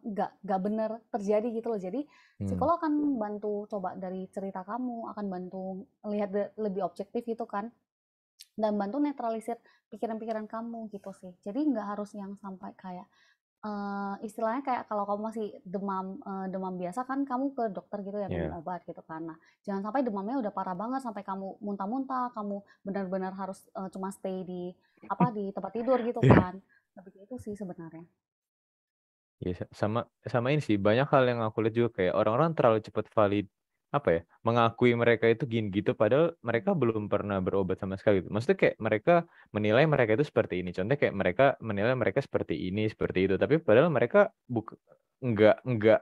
nggak benar terjadi gitu loh. Jadi Hmm. psikolog akan bantu coba dari cerita kamu, akan bantu lihat lebih objektif gitu kan, dan bantu netralisir pikiran-pikiran kamu gitu sih. Jadi nggak harus yang sampai kayak istilahnya kayak kalau kamu masih demam biasa kan kamu ke dokter gitu ya minum Ya. obat gitu kan. Nah, jangan sampai demamnya udah parah banget sampai kamu muntah-muntah, kamu benar-benar harus cuma stay di apa di tempat tidur gitu kan. Lebih kayak itu sih sebenarnya. Ya, sama sama ini sih banyak hal yang aku lihat juga kayak orang-orang terlalu cepat valid apa ya mengakui mereka itu gini gitu padahal mereka belum pernah berobat sama sekali gitu. Maksudnya kayak mereka menilai mereka itu seperti ini. Contohnya kayak mereka menilai mereka seperti ini seperti itu. Tapi padahal mereka enggak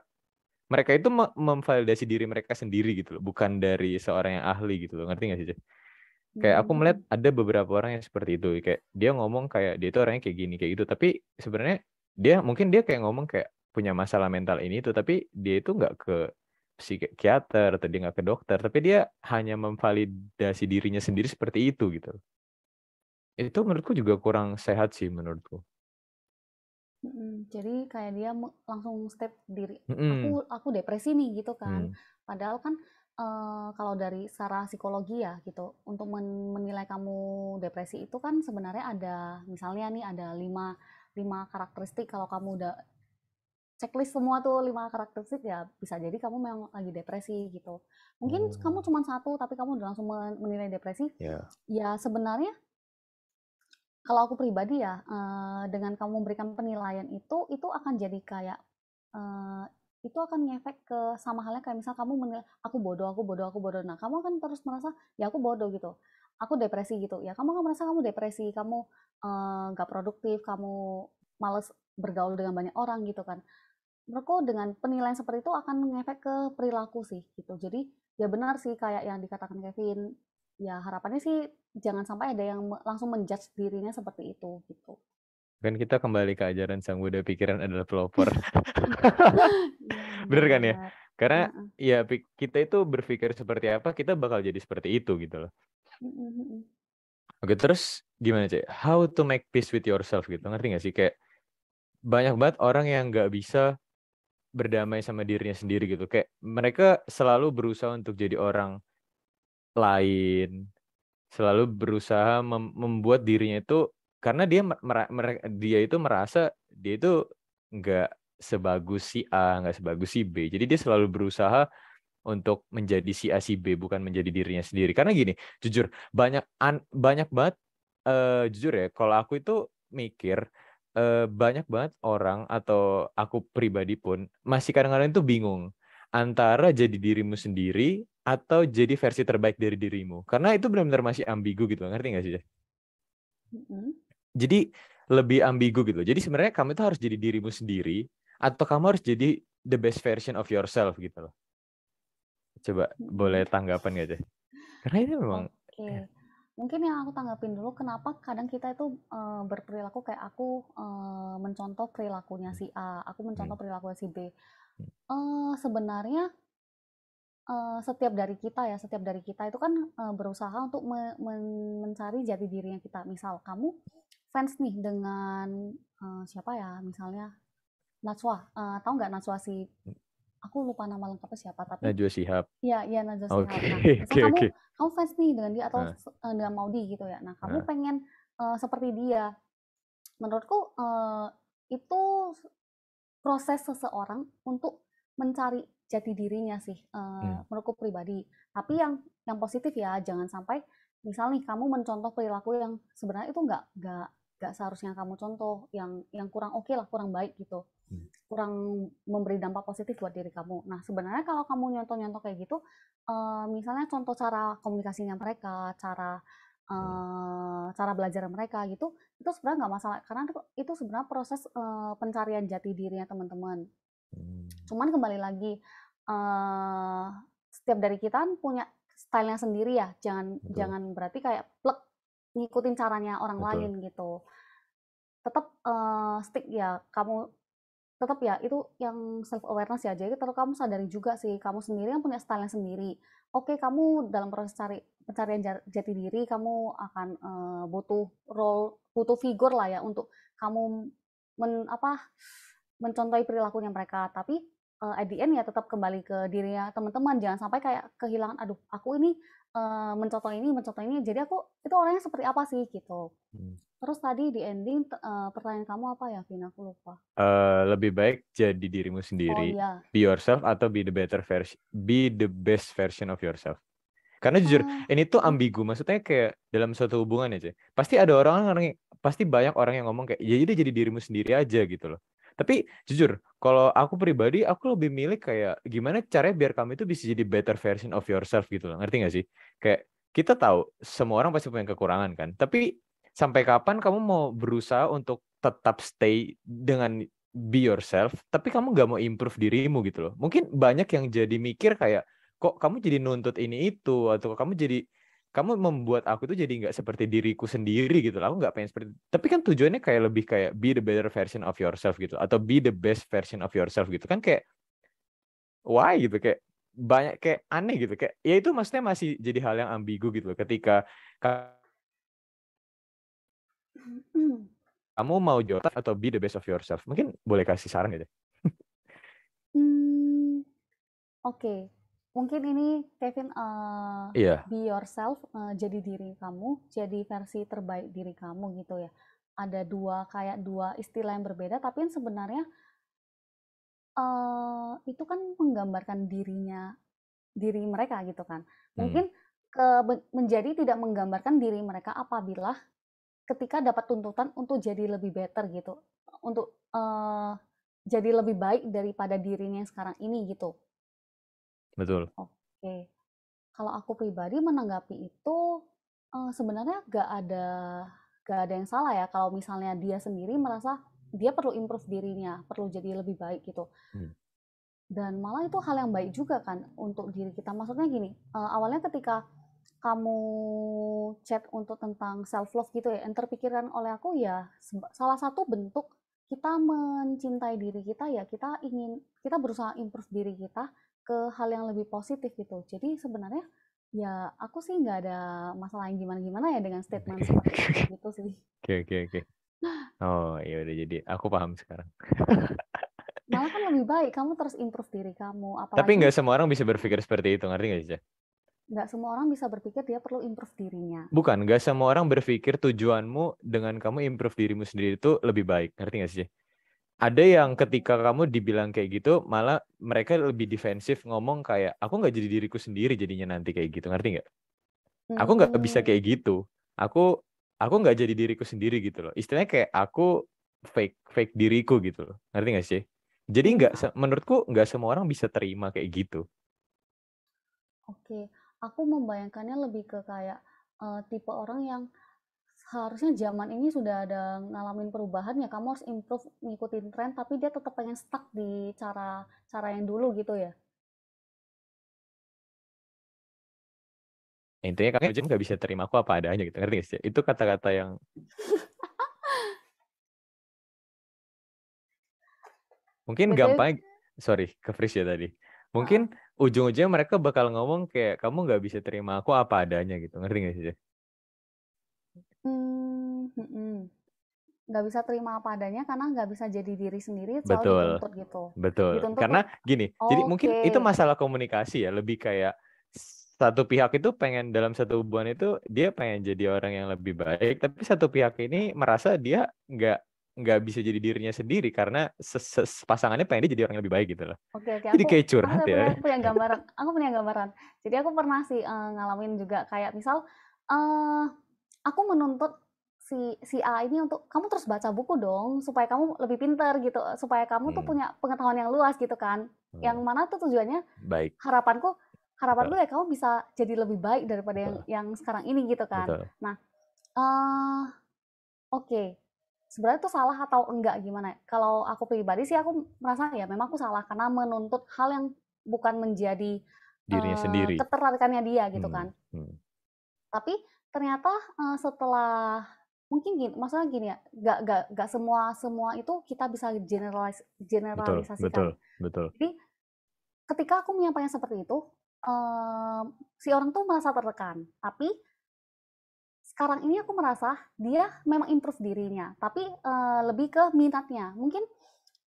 mereka itu memvalidasi diri mereka sendiri gitu loh, bukan dari seorang yang ahli gitu loh. Ngerti nggak sih, Cek? Kayak aku melihat Mhm. ada beberapa orang yang seperti itu, kayak dia ngomong kayak dia itu orangnya kayak gini kayak gitu, tapi sebenarnya dia mungkin dia kayak ngomong kayak punya masalah mental ini itu, tapi dia itu nggak ke psikiater atau dia nggak ke dokter, tapi dia hanya memvalidasi dirinya sendiri seperti itu gitu. Itu menurutku juga kurang sehat sih menurutku. Mhm, jadi kayak dia langsung step diri, Mm-mm. aku depresi nih gitu kan. Hmm. Padahal kan kalau dari secara psikologi ya gitu, untuk menilai kamu depresi itu kan sebenarnya ada misalnya nih ada 5 5 karakteristik kalau kamu udah checklist semua tuh 5 karakteristik ya bisa jadi kamu memang lagi depresi gitu. Mungkin Oh, kamu cuma satu tapi kamu udah langsung menilai depresi, ya. ya sebenarnya kalau aku pribadi ya, dengan kamu memberikan penilaian itu akan jadi kayak, eee, itu akan ngefek ke sama halnya kayak misal kamu menilai, "Aku bodoh aku bodoh aku bodoh." Nah, kamu akan terus merasa, "Ya aku bodoh," gitu, "aku depresi," gitu. Ya kamu akan merasa kamu depresi, kamu, nggak produktif, kamu males bergaul dengan banyak orang gitu kan. Menurutku dengan penilaian seperti itu akan ngefek ke perilaku sih gitu. Jadi ya benar sih kayak yang dikatakan Kevin. Ya harapannya sih jangan sampai ada yang langsung menjudge dirinya seperti itu gitu. Kan kita kembali ke ajaran sang Buddha pikiran adalah pelopor. Iya Bener kan ya? benar. Karena Heeh. ya kita itu berpikir seperti apa, kita bakal jadi seperti itu gitu loh. Mhm mhm. Oke, terus gimana, Cek? How to make peace with yourself gitu. Ngerti nggak sih? Kayak banyak banget orang yang nggak bisa berdamai sama dirinya sendiri gitu. Kayak mereka selalu berusaha untuk jadi orang lain, selalu berusaha membuat dirinya itu karena dia itu merasa dia itu nggak sebagus si A, nggak sebagus si B. Jadi dia selalu berusaha untuk menjadi si A si B bukan menjadi dirinya sendiri. Karena gini, jujur banyak banget jujur ya, kalau aku itu mikir banyak banget orang atau aku pribadi pun masih kadang-kadang itu bingung antara jadi dirimu sendiri atau jadi versi terbaik dari dirimu. Karena itu benar-benar masih ambigu gitu, ngerti nggak sih? Mhm. Jadi lebih ambigu gitu. Jadi sebenarnya kamu itu harus jadi dirimu sendiri atau kamu harus jadi the best version of yourself gitu loh. Coba boleh Mhm. tanggapan nggak sih? Karena itu memang Oke. Mungkin yang aku tanggapin dulu kenapa kadang kita itu, berperilaku kayak aku, mencontoh perilakunya si A, aku hmm, mencontoh perilakunya si B. Sebenarnya setiap dari kita ya, setiap dari kita itu kan, berusaha untuk mencari jati dirinya kita. Misal kamu fans nih dengan, siapa ya, misalnya Najwa, tahu nggak Najwa si aku lupa nama lengkapnya siapa, tapi Najwa Shihab. iya iya Najwa Oke, Shihab. Nah, misal oke, kamu oke. kamu fans nih dengan dia atau Nah, dengan Maudy gitu ya. Nah, kamu nah, pengen, seperti dia. Menurutku, itu proses seseorang untuk mencari jati dirinya sih, hmm, menurutku pribadi. Tapi yang positif ya, jangan sampai misal nih kamu mencontoh perilaku yang sebenarnya itu nggak seharusnya kamu contoh, yang kurang oke lah, kurang baik gitu, hmm, kurang memberi dampak positif buat diri kamu. Nah, sebenarnya kalau kamu nyontoh-nyontoh kayak gitu, misalnya contoh cara komunikasinya mereka, hmm, cara belajar mereka gitu, itu sebenarnya nggak masalah karena itu sebenarnya proses pencarian jati dirinya teman-teman. hmm. Cuman kembali lagi eh, setiap dari kita kan punya stylenya sendiri ya. Jangan Betul, jangan berarti kayak plek ngikutin caranya orang betul. lain gitu. Tetap stick ya kamu tetap ya itu yang self awareness ya. Jadi terus kamu sadari juga sih kamu sendiri yang punya style sendiri. Oke, kamu dalam proses pencarian jati diri kamu akan butuh role, butuh figur lah ya untuk kamu mencontohi perilakunya mereka. Tapi at the end ya tetap kembali ke dirinya teman-teman. Jangan sampai kayak kehilangan, aduh aku ini mencontoh ini. Jadi aku itu orangnya seperti apa sih gitu. Hmm. Terus tadi di ending pertanyaan kamu apa ya, Vin? Aku lupa. Lebih baik jadi dirimu Oh sendiri, iya. be yourself atau be the best version of yourself. Karena jujur, Eh, ini tuh mm, ambigu. Maksudnya kayak dalam suatu hubungan aja. Pasti ada pasti banyak orang yang ngomong kayak, ya udah jadi dirimu sendiri aja gitu loh. Tapi jujur, kalau aku pribadi, aku lebih milih kayak gimana caranya biar kamu itu bisa jadi better version of yourself gitu loh. Ngerti gak sih? Kayak kita tahu semua orang pasti punya kekurangan kan. Tapi sampai kapan kamu mau berusaha untuk tetap stay dengan be yourself, tapi kamu gak mau improve dirimu gitu loh. Mungkin banyak yang jadi mikir kayak, kok kamu jadi nuntut ini itu, atau kamu membuat aku tuh jadi nggak seperti diriku sendiri gitu. Aku nggak pengen seperti, tapi kan tujuannya kayak lebih kayak be the better version of yourself gitu, atau be the best version of yourself gitu kan, kayak why gitu, kayak banyak kayak aneh gitu, kayak ya itu maksudnya masih jadi hal yang ambigu gitu loh. Ketika kamu mau jodoh atau be the best of yourself, mungkin boleh kasih saran gitu. hmm, oke. Mungkin ini Kevin Iya. be yourself, jadi diri kamu, jadi versi terbaik diri kamu gitu ya. Ada dua istilah yang berbeda, tapi yang sebenarnya itu kan menggambarkan diri mereka gitu kan. Hmm, Mungkin menjadi tidak menggambarkan diri mereka apabila ketika dapat tuntutan untuk jadi lebih better gitu, untuk jadi lebih baik daripada dirinya yang sekarang ini gitu. betul. Oke, kalau aku pribadi menanggapi itu sebenarnya gak ada yang salah ya kalau misalnya dia sendiri merasa dia perlu improve dirinya, perlu jadi lebih baik gitu. Hmm. Dan malah itu hal yang baik juga kan untuk diri kita. Maksudnya gini, awalnya ketika kamu chat untuk tentang self love gitu ya, yang terpikirkan oleh aku ya salah satu bentuk kita mencintai diri kita ya kita berusaha improve diri kita ke hal yang lebih positif gitu. Jadi sebenarnya ya aku sih nggak ada masalah yang gimana-gimana ya dengan statement seperti itu gitu sih. Oke, oke, oke. Oh, iya udah, jadi aku paham sekarang. Malah kan lebih baik kamu terus improve diri kamu, Tapi apalagi nggak semua orang bisa berpikir seperti itu, ngerti nggak sih, Cah? nggak semua orang bisa berpikir dia perlu improve dirinya. Bukan, nggak semua orang berpikir tujuanmu dengan kamu improve dirimu sendiri itu lebih baik, ngerti nggak sih? Ada yang ketika kamu dibilang kayak gitu, malah mereka lebih defensif ngomong kayak, aku nggak jadi diriku sendiri jadinya nanti kayak gitu, ngerti nggak? Aku nggak bisa Hmm, kayak gitu. Aku aku nggak jadi diriku sendiri gitu loh. Istilahnya kayak aku fake fake diriku gitu loh, ngerti nggak sih? Jadi hmm, menurutku nggak semua orang bisa terima kayak gitu. oke. Aku membayangkannya lebih ke kayak tipe orang yang seharusnya zaman ini sudah ada ngalamin perubahan ya, kamu harus improve ngikutin tren, tapi dia tetap pengen stuck di cara cara yang dulu gitu ya. Intinya kalian aja nggak bisa terima aku apa adanya gitu, ngerti nggak sih? Itu kata-kata yang mungkin BTW, gampang, sorry, ke freeze ya tadi. Mungkin uh, ujung-ujungnya mereka bakal ngomong kayak kamu nggak bisa terima aku apa adanya gitu, ngerti nggak sih? nggak bisa terima apa adanya karena nggak bisa jadi diri sendiri, selalu Betul, dituntut gitu. betul. Dituntut Karena gini, jadi mungkin oke. itu masalah komunikasi ya, lebih kayak satu pihak itu pengen dalam satu hubungan itu dia pengen jadi orang yang lebih baik, tapi satu pihak ini merasa dia nggak nggak bisa jadi dirinya sendiri karena pasangannya pengen dia jadi orang yang lebih baik gitu loh. Oke oke, Jadi aku kayak aku curhat udah ya. punya gambaran aku punya gambaran. Jadi aku pernah sih, ngalamin juga kayak misal, eee, aku menuntut si A ini untuk, "Kamu terus baca buku dong, supaya kamu lebih pinter," gitu, supaya kamu tuh Hmm, punya pengetahuan yang luas gitu kan. Yang hmm, mana tuh tujuannya baik, harapanku harapanku betul, ya kamu bisa jadi lebih baik daripada yang betul, yang sekarang ini gitu kan. betul. Nah, eee oke. Sebenarnya itu salah atau enggak gimana? Kalau aku pribadi sih aku merasa ya memang aku salah karena menuntut hal yang bukan menjadi Dirinya sendiri. ketertarikannya dia gitu Hmm, kan. hmm. Tapi ternyata setelah mungkin gini, masalah gini ya, nggak semua itu kita bisa Betul, betul, generalisasikan. betul. Jadi ketika aku menyampaikan seperti itu, si orang tuh merasa tertekan. Tapi sekarang ini aku merasa dia memang improve dirinya, tapi lebih ke minatnya. Mungkin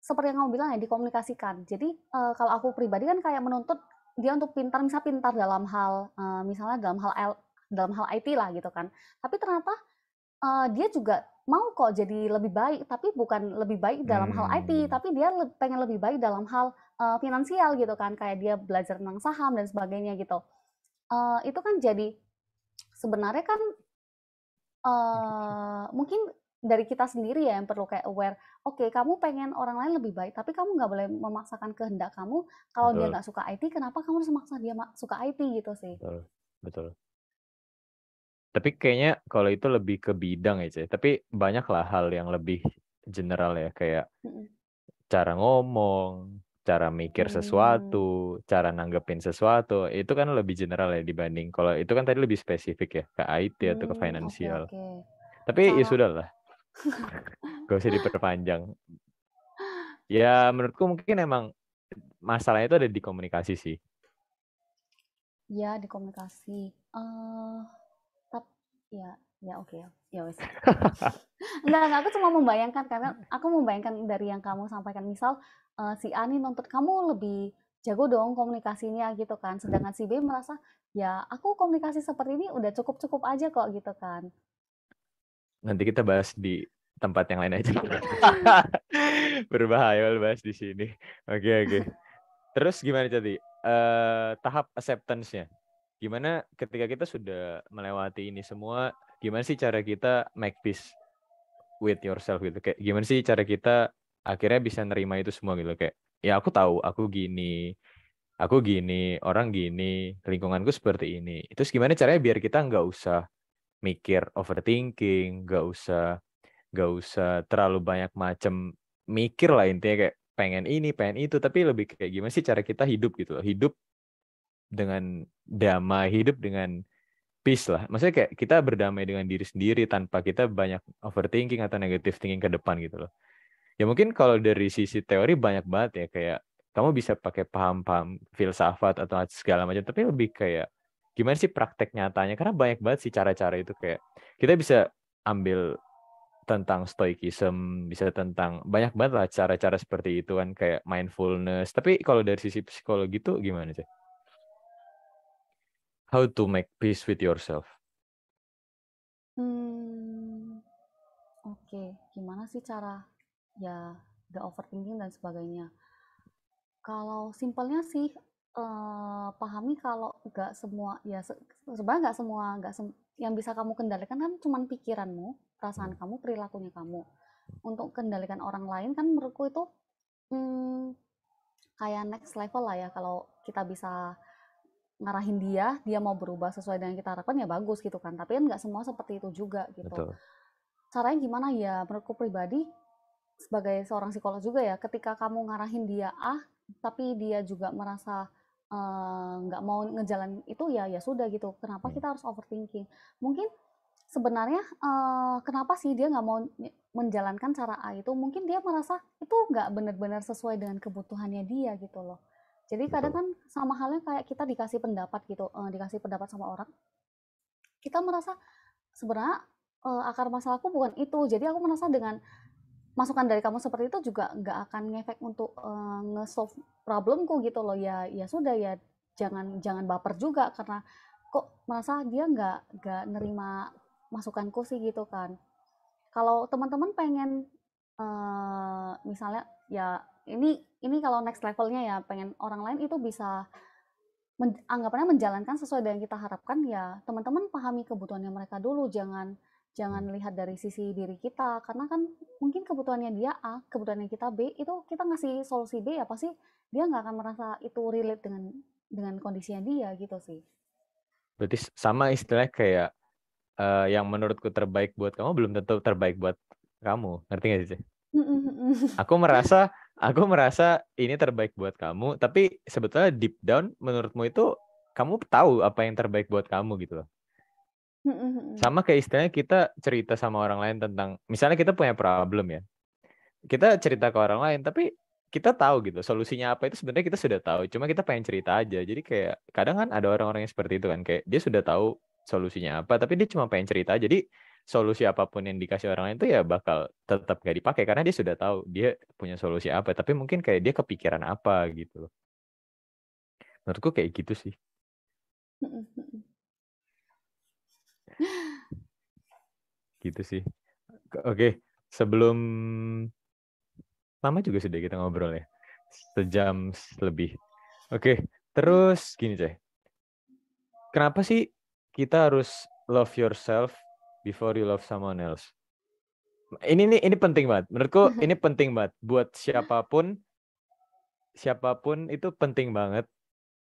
seperti yang kamu bilang ya, dikomunikasikan. Jadi kalau aku pribadi kan kayak menuntut dia untuk pintar, misalnya pintar dalam hal misalnya dalam hal IT lah gitu kan. Tapi ternyata dia juga mau kok jadi lebih baik, tapi bukan lebih baik dalam hal IT, tapi dia pengen lebih baik dalam hal finansial gitu kan, kayak dia belajar tentang saham dan sebagainya gitu. Itu kan jadi sebenarnya kan mungkin dari kita sendiri ya yang perlu kayak aware. Oke, kamu pengen orang lain lebih baik, tapi kamu nggak boleh memaksakan kehendak kamu. Kalau dia Betul, nggak suka IT, kenapa kamu harus maksa dia suka IT gitu sih? betul, betul. Tapi kayaknya kalau itu lebih ke bidang ya, Cek. Tapi banyak lah hal yang lebih general ya, kayak Mm-mm. cara ngomong, cara mikir Hmm, sesuatu, cara nanggepin sesuatu, itu kan lebih general ya dibanding kalau itu kan tadi lebih spesifik ya, ke IT atau ke oke finansial. oke. Tapi ya Cara sudah lah, gak usah diperpanjang. Ya menurutku mungkin emang masalahnya itu ada di komunikasi sih. ya di komunikasi. Tap ya ya oke ya. Ya wes. Enggak, aku cuma membayangkan karena aku membayangkan dari yang kamu sampaikan. Misal si A nih nuntut kamu lebih jago dong komunikasinya gitu kan. Sedangkan si B merasa ya aku komunikasi seperti ini udah cukup-cukup aja kok gitu kan. Nanti kita bahas di tempat yang lain aja. Berbahaya kalau bahas di sini. Oke, oke. Terus gimana tadi? Tahap acceptance-nya. Gimana ketika kita sudah melewati ini semua, gimana sih cara kita make peace with yourself gitu? Kayak gimana sih cara kita akhirnya bisa nerima itu semua gitu? Kayak ya aku tahu aku gini, orang gini, lingkunganku seperti ini. Terus gimana caranya biar kita nggak usah mikir overthinking, nggak usah terlalu banyak macam mikir lah intinya kayak pengen ini, pengen itu, tapi lebih kayak gimana sih cara kita hidup gitu loh. Hidup dengan damai, hidup dengan peace lah. Maksudnya kayak kita berdamai dengan diri sendiri tanpa kita banyak overthinking atau negative thinking ke depan gitu loh. Ya mungkin kalau dari sisi teori banyak banget ya kayak kamu bisa pakai paham-paham filsafat atau segala macam, tapi lebih kayak gimana sih praktek nyatanya? Karena banyak banget sih cara-cara itu kayak kita bisa ambil tentang stoicism, bisa tentang banyak banget lah cara-cara seperti itu kan kayak mindfulness. Tapi kalau dari sisi psikologi itu gimana sih? How to make peace with yourself? Hmm, oke. Gimana sih cara ya gak overthinking dan sebagainya? Kalau simpelnya sih pahami kalau nggak semua ya sebenarnya nggak semua yang bisa kamu kendalikan kan cuma pikiranmu, perasaan kamu, perilakunya kamu. Untuk kendalikan orang lain kan menurutku itu hmm, kayak next level lah ya. Kalau kita bisa ngarahin dia mau berubah sesuai dengan kita harapkan ya bagus gitu kan. Tapi kan nggak semua seperti itu juga gitu. Betul. Caranya gimana ya? Menurutku pribadi sebagai seorang psikolog juga ya, ketika kamu ngarahin dia A, tapi dia juga merasa nggak mau ngejalan itu ya ya sudah gitu. Kenapa Hmm, kita harus overthinking? Mungkin sebenarnya kenapa sih dia nggak mau menjalankan cara A itu? Mungkin dia merasa itu nggak benar-benar sesuai dengan kebutuhannya dia gitu loh. Jadi kadang betul. kan sama halnya kayak kita dikasih pendapat gitu, dikasih pendapat sama orang, kita merasa sebenarnya akar masalahku bukan itu. Jadi aku merasa dengan masukan dari kamu seperti itu juga nggak akan ngefek untuk nge-solve problemku gitu loh. Ya ya sudah ya, jangan jangan baper juga karena kok merasa dia nggak nerima masukanku sih gitu kan. Kalau teman-teman pengen misalnya ya ini kalau next levelnya ya pengen orang lain itu bisa anggapannya menjalankan sesuai dengan kita harapkan ya teman-teman pahami kebutuhannya mereka dulu, jangan jangan Hmm, lihat dari sisi diri kita karena kan mungkin kebutuhannya dia A, kebutuhannya kita B, itu kita ngasih solusi B ya pasti dia nggak akan merasa itu relate dengan kondisinya dia gitu sih. Berarti sama istilahnya kayak yang menurutku terbaik buat kamu belum tentu terbaik buat kamu. Ngerti nggak sih? Aku merasa ini terbaik buat kamu, tapi sebetulnya deep down menurutmu itu kamu tahu apa yang terbaik buat kamu gitu loh. Sama kayak istilahnya kita cerita sama orang lain tentang, misalnya kita punya problem ya, kita cerita ke orang lain, tapi kita tahu gitu solusinya apa itu sebenarnya kita sudah tahu, cuma kita pengen cerita aja. Jadi kayak kadang kan ada orang-orang yang seperti itu kan, kayak dia sudah tahu solusinya apa, tapi dia cuma pengen cerita. Jadi solusi apapun yang dikasih orang lain itu ya bakal tetap gak dipakai karena dia sudah tahu dia punya solusi apa, tapi mungkin kayak dia kepikiran apa gitu loh. Menurutku kayak gitu sih. Gitu sih. Oke, sebelum lama juga sudah kita ngobrol ya. Sejam lebih. Oke, terus gini coy. Kenapa sih kita harus love yourself before you love someone else? Ini penting banget. Menurutku ini penting banget buat siapapun itu penting banget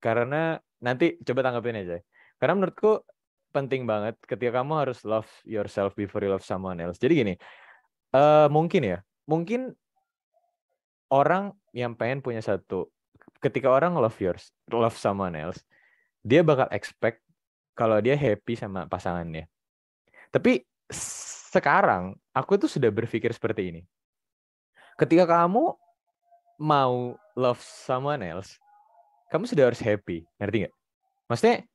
karena nanti coba tanggapin aja. Karena menurutku penting banget ketika kamu harus love yourself before you love someone else. Jadi gini, mungkin orang yang pengen punya ketika orang love someone else, dia bakal expect kalau dia happy sama pasangannya. Tapi sekarang aku tuh sudah berpikir seperti ini. Ketika kamu mau love someone else, kamu sudah harus happy, ngerti nggak? Maksudnya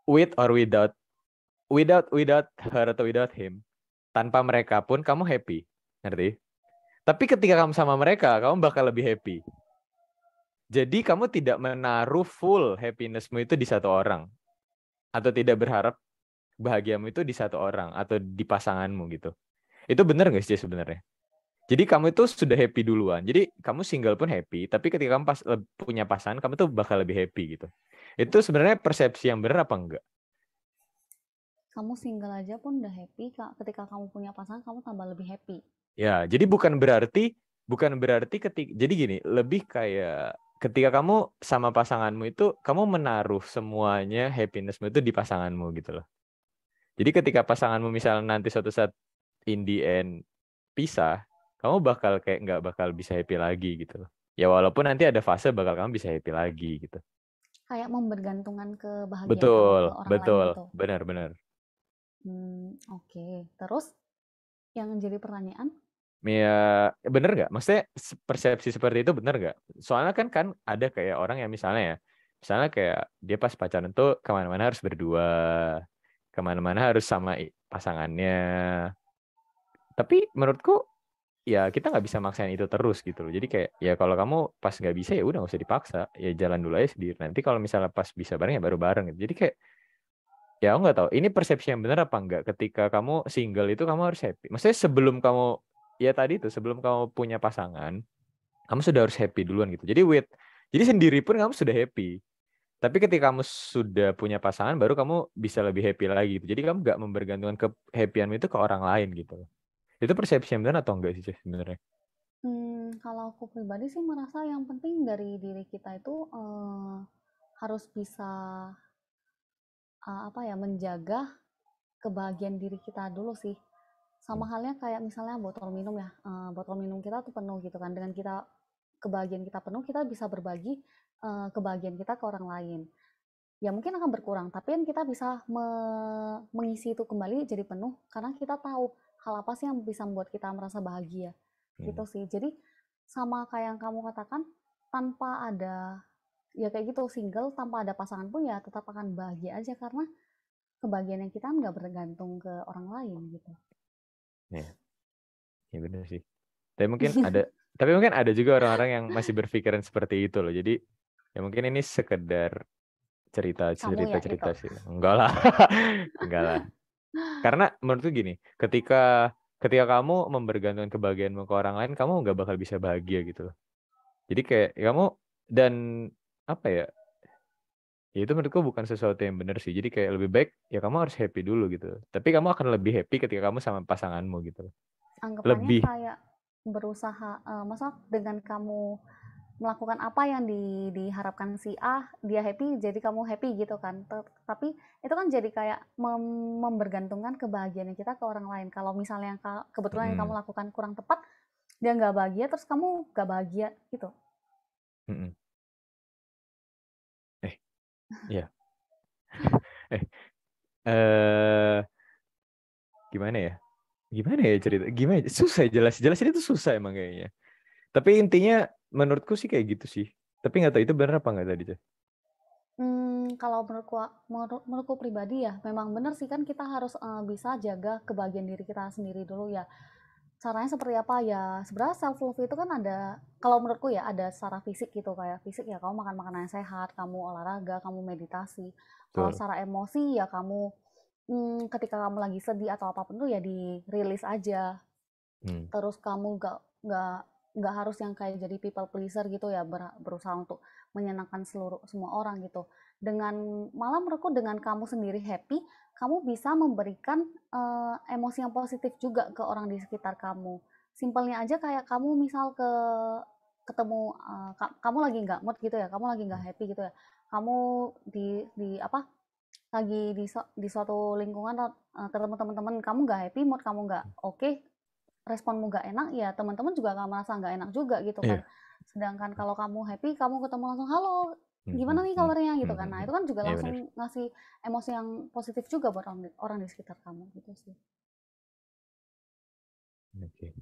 with or without her atau without him, tanpa mereka pun kamu happy, ngerti? Tapi ketika kamu sama mereka, kamu bakal lebih happy. Jadi kamu tidak menaruh full happinessmu itu di satu orang, atau tidak berharap bahagiamu itu di satu orang atau di pasanganmu gitu. Itu benar nggak sih sebenarnya? Jadi kamu itu sudah happy duluan. Jadi kamu single pun happy, tapi ketika kamu punya pasangan, kamu tuh bakal lebih happy gitu. Itu sebenarnya persepsi yang benar apa enggak? Kamu single aja pun udah happy, ketika kamu punya pasangan kamu tambah lebih happy. Ya, jadi bukan berarti jadi gini, lebih kayak ketika kamu sama pasanganmu itu kamu menaruh semuanya happinessmu itu di pasanganmu gitu loh. Jadi ketika pasanganmu misalnya nanti suatu saat in the end pisah, kamu bakal kayak nggak bakal bisa happy lagi gitu loh. Ya walaupun nanti ada fase bakal kamu bisa happy lagi gitu. Kayak membergantungkan kebahagiaan kamu Betul, ke orang lain betul, gitu. benar-benar. Oke. Terus yang jadi pertanyaan? Ya bener nggak? Maksudnya persepsi seperti itu bener nggak? Soalnya kan ada kayak orang yang misalnya kayak dia pas pacaran tuh kemana-mana harus berdua, kemana-mana harus sama pasangannya. Tapi menurutku ya kita nggak bisa maksain itu terus gitu loh. Jadi kayak ya kalau kamu pas nggak bisa ya udah nggak usah dipaksa, ya jalan dulu aja sendiri. Nanti kalau misalnya pas bisa bareng ya baru bareng gitu. Jadi kayak ya aku nggak tahu ini persepsi yang benar apa enggak. Ketika kamu single itu kamu harus happy. Maksudnya sebelum kamu punya pasangan, kamu sudah harus happy duluan gitu. Jadi sendiri pun kamu sudah happy. Tapi ketika kamu sudah punya pasangan, baru kamu bisa lebih happy lagi gitu. Jadi kamu nggak membergantungkan kehappianmu itu ke orang lain gitu. Itu persepsi yang benar atau enggak sih Cih, sebenarnya? Kalau aku pribadi sih merasa yang penting dari diri kita itu harus bisa menjaga kebahagiaan diri kita dulu sih. Sama halnya kayak misalnya botol minum ya, botol minum kita tuh penuh gitu kan. Dengan kebahagiaan kita penuh, kita bisa berbagi kebahagiaan kita ke orang lain. Ya mungkin akan berkurang, tapi kan kita bisa mengisi itu kembali jadi penuh karena kita tahu hal apa sih yang bisa membuat kita merasa bahagia. Gitu sih. Jadi sama kayak yang kamu katakan, tanpa ada ya kayak gitu, single tanpa ada pasangan pun ya tetap akan bahagia aja karena kebahagiaan yang kita nggak bergantung ke orang lain gitu. Ya, ya benar sih. Tapi mungkin ada juga orang-orang yang masih berpikiran seperti itu loh. Jadi ya mungkin ini sekedar Kamu ya itu. cerita sih. Enggak lah. Enggak lah. Karena menurutku gini, ketika kamu membergantungkan kebahagiaanmu ke orang lain, kamu nggak bakal bisa bahagia gitu loh. Jadi kayak kamu dan apa ya? Ya itu menurutku bukan sesuatu yang benar sih. Jadi kayak lebih baik ya kamu harus happy dulu gitu. Tapi kamu akan lebih happy ketika kamu sama pasanganmu gitu loh. Anggapannya Lebih. kayak berusaha, masa dengan kamu melakukan apa yang diharapkan si A, dia happy, jadi kamu happy gitu kan. Tapi itu kan jadi kayak membergantungkan kebahagiaan kita ke orang lain. Kalau misalnya yang kebetulan yang kamu Mm-mm. lakukan kurang tepat, dia nggak bahagia, terus kamu nggak bahagia gitu. Mm-mm. Eh, iya. Eh, eh gimana ya? Gimana ya cerita? Gimana? Susah jelasin itu susah emang kayaknya. Tapi intinya menurutku sih kayak gitu sih. Tapi nggak tahu itu benar apa nggak tadi tuh. Kalau menurutku pribadi ya, memang benar sih kan kita harus bisa jaga kebahagiaan diri kita sendiri dulu ya. Caranya seperti apa ya? Sebenarnya self love itu kan ada, kalau menurutku ya ada secara fisik gitu, kayak fisik ya kamu makan makanan yang sehat, kamu olahraga, kamu meditasi. Kalau Betul. secara emosi ya kamu ketika kamu lagi sedih atau apapun tuh ya dirilis aja. Hmm. Terus kamu nggak nggak harus yang kayak jadi people pleaser gitu ya, berusaha untuk menyenangkan semua orang gitu. Malah menurutku dengan kamu sendiri happy, kamu bisa memberikan emosi yang positif juga ke orang di sekitar kamu. Simpelnya aja kayak kamu misal ketemu kamu lagi nggak mood gitu ya, kamu lagi nggak happy gitu ya, kamu di apa, lagi di suatu lingkungan ketemu teman-teman kamu nggak happy, mood kamu nggak oke, responmu nggak enak, ya teman-teman juga akan merasa nggak enak juga gitu kan. Iya. Sedangkan kalau kamu happy, kamu ketemu langsung, halo, Hmm, gimana hmm, nih hmm, kabarnya gitu hmm, kan. hmm, Nah hmm. itu kan juga Iya benar. langsung ngasih emosi yang positif juga buat orang, orang di sekitar kamu gitu sih. Oke.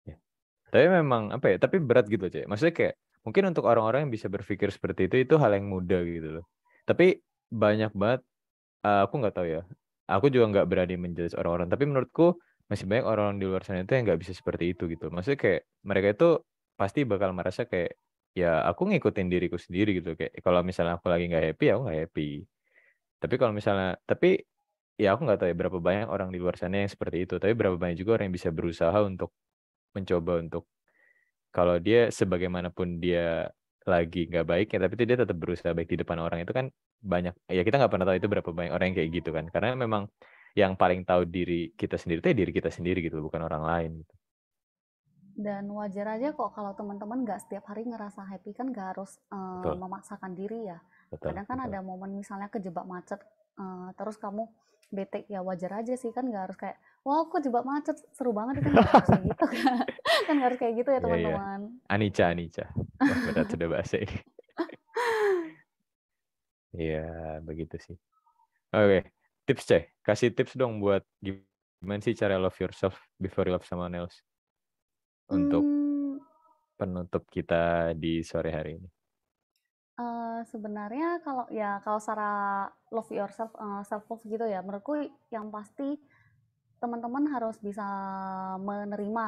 Ya. Tapi memang apa ya? Tapi berat gitu, Cek. Maksudnya kayak mungkin untuk orang-orang yang bisa berpikir seperti itu hal yang mudah gitu loh. Tapi banyak banget, aku nggak tahu ya. Aku juga nggak berani menjudge orang-orang. Tapi menurutku masih banyak orang di luar sana itu yang nggak bisa seperti itu gitu. Maksudnya kayak mereka itu pasti bakal merasa kayak ya aku ngikutin diriku sendiri gitu. Kayak kalau misalnya aku lagi nggak happy, aku nggak happy. Tapi kalau misalnya, tapi ya aku nggak tahu ya berapa banyak orang di luar sana yang seperti itu. Tapi berapa banyak juga orang yang bisa berusaha untuk mencoba untuk kalau dia sebagaimanapun dia lagi nggak baik ya, tapi dia tetap berusaha baik di depan orang itu kan banyak. Ya kita nggak pernah tahu itu berapa banyak orang yang kayak gitu kan. Karena memang yang paling tahu diri kita sendiri itu ya diri kita sendiri gitu, bukan orang lain gitu. Dan wajar aja kok kalau teman-teman nggak setiap hari ngerasa happy, kan nggak harus Betul, memaksakan diri ya. betul, Kadang kan betul. ada momen misalnya kejebak macet, terus kamu bete, ya wajar aja sih, kan nggak harus kayak, wah aku kejebak macet, seru banget, itu nggak harus kayak gitu kan. Kan nggak harus kayak gitu ya Iya, iya. teman-teman. Anica, Anica. Wah, berat sudah bahasa ini. Iya, begitu sih. Oke, tips Ceh. Kasih tips dong buat gimana sih cara love yourself before you love someone else untuk Hmm, penutup kita di sore hari ini. Sebenarnya kalau secara love yourself, self love gitu ya, menurutku yang pasti teman-teman harus bisa menerima,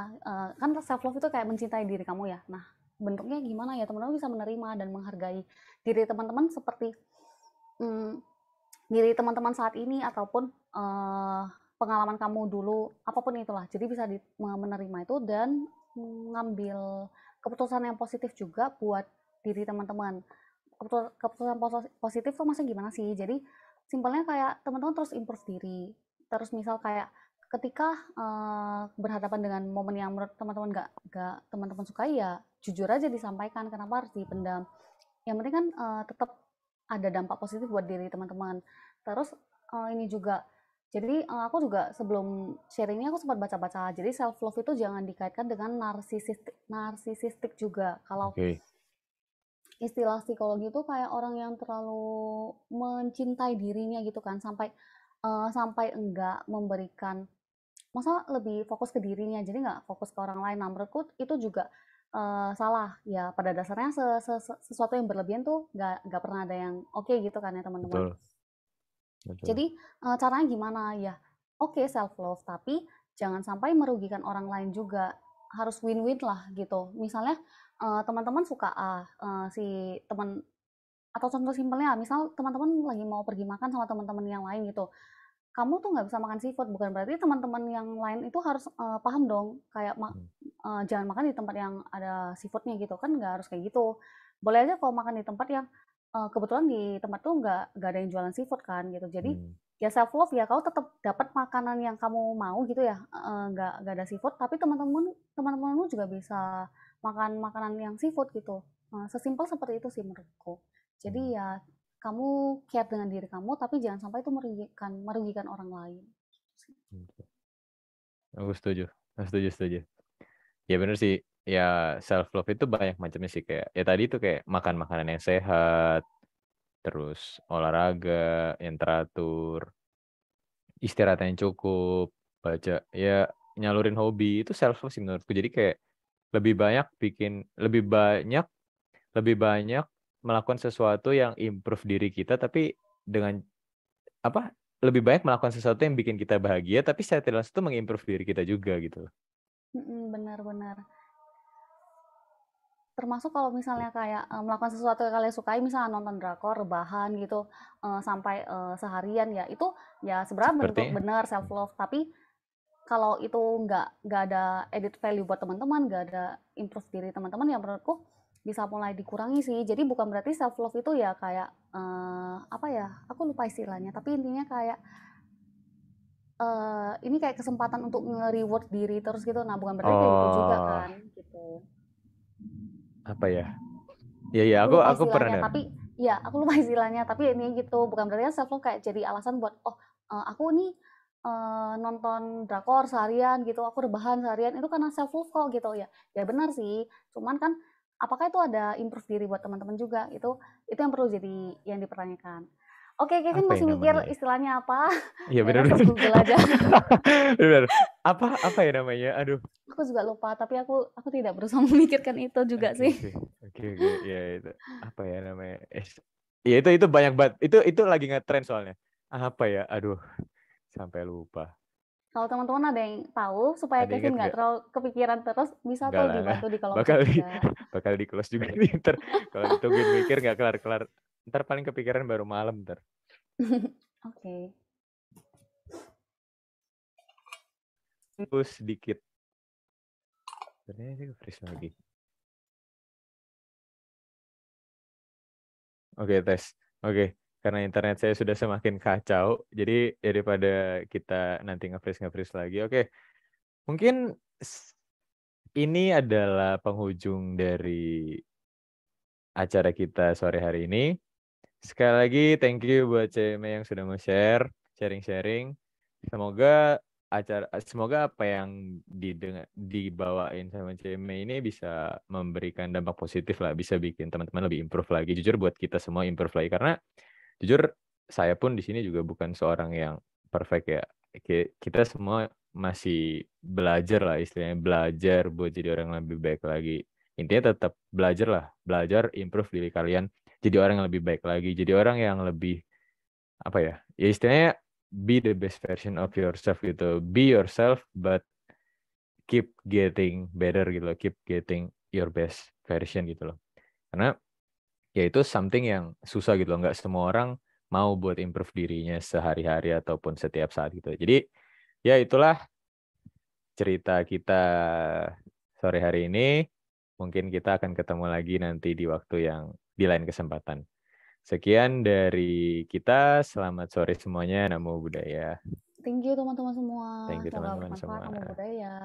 kan self love itu kayak mencintai diri kamu ya. Nah, bentuknya gimana ya, teman-teman bisa menerima dan menghargai diri teman-teman seperti mmm, diri teman-teman saat ini ataupun pengalaman kamu dulu, apapun itulah. Jadi bisa menerima itu dan mengambil keputusan yang positif juga buat diri teman-teman. Keputusan positif tuh maksudnya gimana sih? Jadi simpelnya kayak teman-teman terus improve diri. Terus misal kayak ketika berhadapan dengan momen yang menurut teman-teman nggak teman-teman sukai, ya jujur aja disampaikan. Kenapa harus dipendam? Yang penting kan tetap ada dampak positif buat diri teman-teman. Terus ini juga, jadi aku juga sebelum share ini aku sempat baca-baca. Jadi self love itu jangan dikaitkan dengan narsisistik juga. Kalau Oke, istilah psikologi itu kayak orang yang terlalu mencintai dirinya gitu kan, sampai enggak memberikan, masa lebih fokus ke dirinya jadi nggak fokus ke orang lain. Nah menurutku itu juga salah ya. Pada dasarnya sesuatu yang berlebihan tuh nggak pernah ada yang oke gitu kan ya teman-teman. betul, betul. Jadi caranya gimana ya? Oke, self love, tapi jangan sampai merugikan orang lain juga. Harus win-win lah gitu. Misalnya teman-teman suka si teman, atau contoh simpelnya, misal teman-teman lagi mau pergi makan sama teman-teman yang lain gitu. Kamu tuh nggak bisa makan seafood, bukan berarti teman-teman yang lain itu harus paham dong, kayak Hmm, jangan makan di tempat yang ada seafoodnya gitu kan, nggak harus kayak gitu. Boleh aja kalau makan di tempat yang kebetulan di tempat tuh nggak ada yang jualan seafood kan gitu. Jadi hmm, ya self love ya, kau tetap dapat makanan yang kamu mau gitu ya, nggak ada seafood, tapi teman-temanmu juga bisa makan makanan yang seafood gitu. Sesimpel seperti itu sih menurutku. hmm, Jadi ya kamu care dengan diri kamu, tapi jangan sampai itu merugikan merugikan orang lain. hmm. Aku setuju, aku setuju, setuju. Ya bener sih. Ya self love itu banyak macamnya sih kayak ya tadi itu kayak makan makanan yang sehat, terus olahraga yang teratur, istirahat yang cukup, baca, ya nyalurin hobi itu self love sih menurutku. Jadi kayak lebih banyak lebih banyak melakukan sesuatu yang improve diri kita, tapi dengan apa? Lebih banyak melakukan sesuatu yang bikin kita bahagia, tapi secara tidak langsung itu mengimprove diri kita juga gitu. Benar-benar. Termasuk kalau misalnya kayak melakukan sesuatu yang kalian sukai, misalnya nonton drakor, rebahan gitu, sampai seharian ya, itu ya sebenarnya bentuk Sepertinya. benar self love. Tapi kalau itu nggak ada added value buat teman-teman, nggak ada improve diri teman-teman, ya menurutku bisa mulai dikurangi sih. Jadi bukan berarti self love itu ya kayak apa ya? Aku lupa istilahnya. Tapi intinya kayak ini kayak kesempatan untuk nge-reward diri terus gitu. Nah, bukan berarti kayak gitu juga Oh, kan, gitu. apa ya? Ya ya, Aku aku lupa aku pernah istilahnya, dengar. tapi ya aku lupa istilahnya, tapi ini gitu. Bukan berarti self love kayak jadi alasan buat oh aku nih nonton drakor seharian gitu, aku rebahan seharian itu karena self love kok gitu ya. Ya benar sih. Cuman kan apakah itu ada improve diri buat teman-teman juga? Itu yang perlu jadi yang dipertanyakan. Oke, Kevin Apa ya masih mikir namanya ya? istilahnya apa? Iya Ya benar udah benar. sok Google aja. Benar. Apa ya namanya? Aduh. Aku juga lupa, tapi aku tidak berusaha memikirkan itu juga Oke sih. oke. Oke ya itu. Apa ya namanya? Ya itu banyak banget. Itu lagi nge-trend soalnya. Apa ya? Aduh, sampai lupa. Kalau teman-teman ada yang tahu supaya Ada ingat Kevin nggak nggak? terlalu kepikiran terus, bisa Enggak tuh lah, enggak. dibantu di kolom Bakal chat di juga. bakal di close juga nih ntar. Kalau ditungguin mikir nggak kelar-kelar. Ntar paling kepikiran baru malam ntar. Oke. Tunggu sedikit. Ternyata freeze lagi. Oke, tes. Oke, karena internet saya sudah semakin kacau, jadi daripada kita nanti nge-freeze lagi. Oke, mungkin ini adalah penghujung dari acara kita sore hari ini. Sekali lagi, thank you buat CME yang sudah mau sharing-sharing. Semoga apa yang dibawain sama CME ini bisa memberikan dampak positif lah, bisa bikin teman-teman lebih improve lagi. Jujur buat kita semua improve lagi karena jujur saya pun di sini juga bukan seorang yang perfect ya. Kita semua masih belajar lah, istilahnya belajar buat jadi orang yang lebih baik lagi. Intinya tetap belajar lah, belajar improve diri kalian jadi orang yang lebih baik lagi, jadi orang yang lebih apa ya? Ya istilahnya be the best version of yourself gitu. Be yourself but keep getting better gitu loh, keep getting your best version gitu loh. Karena ya itu something yang susah gitu loh. Nggak semua orang mau buat improve dirinya sehari-hari ataupun setiap saat gitu. Jadi ya itulah cerita kita sore hari ini. Mungkin kita akan ketemu lagi nanti di waktu yang di lain kesempatan. Sekian dari kita. Selamat sore semuanya. Namo Buddhaya. Thank you teman-teman semua. Thank you Semoga teman-teman bermanfaat. semua. Namo Buddhaya.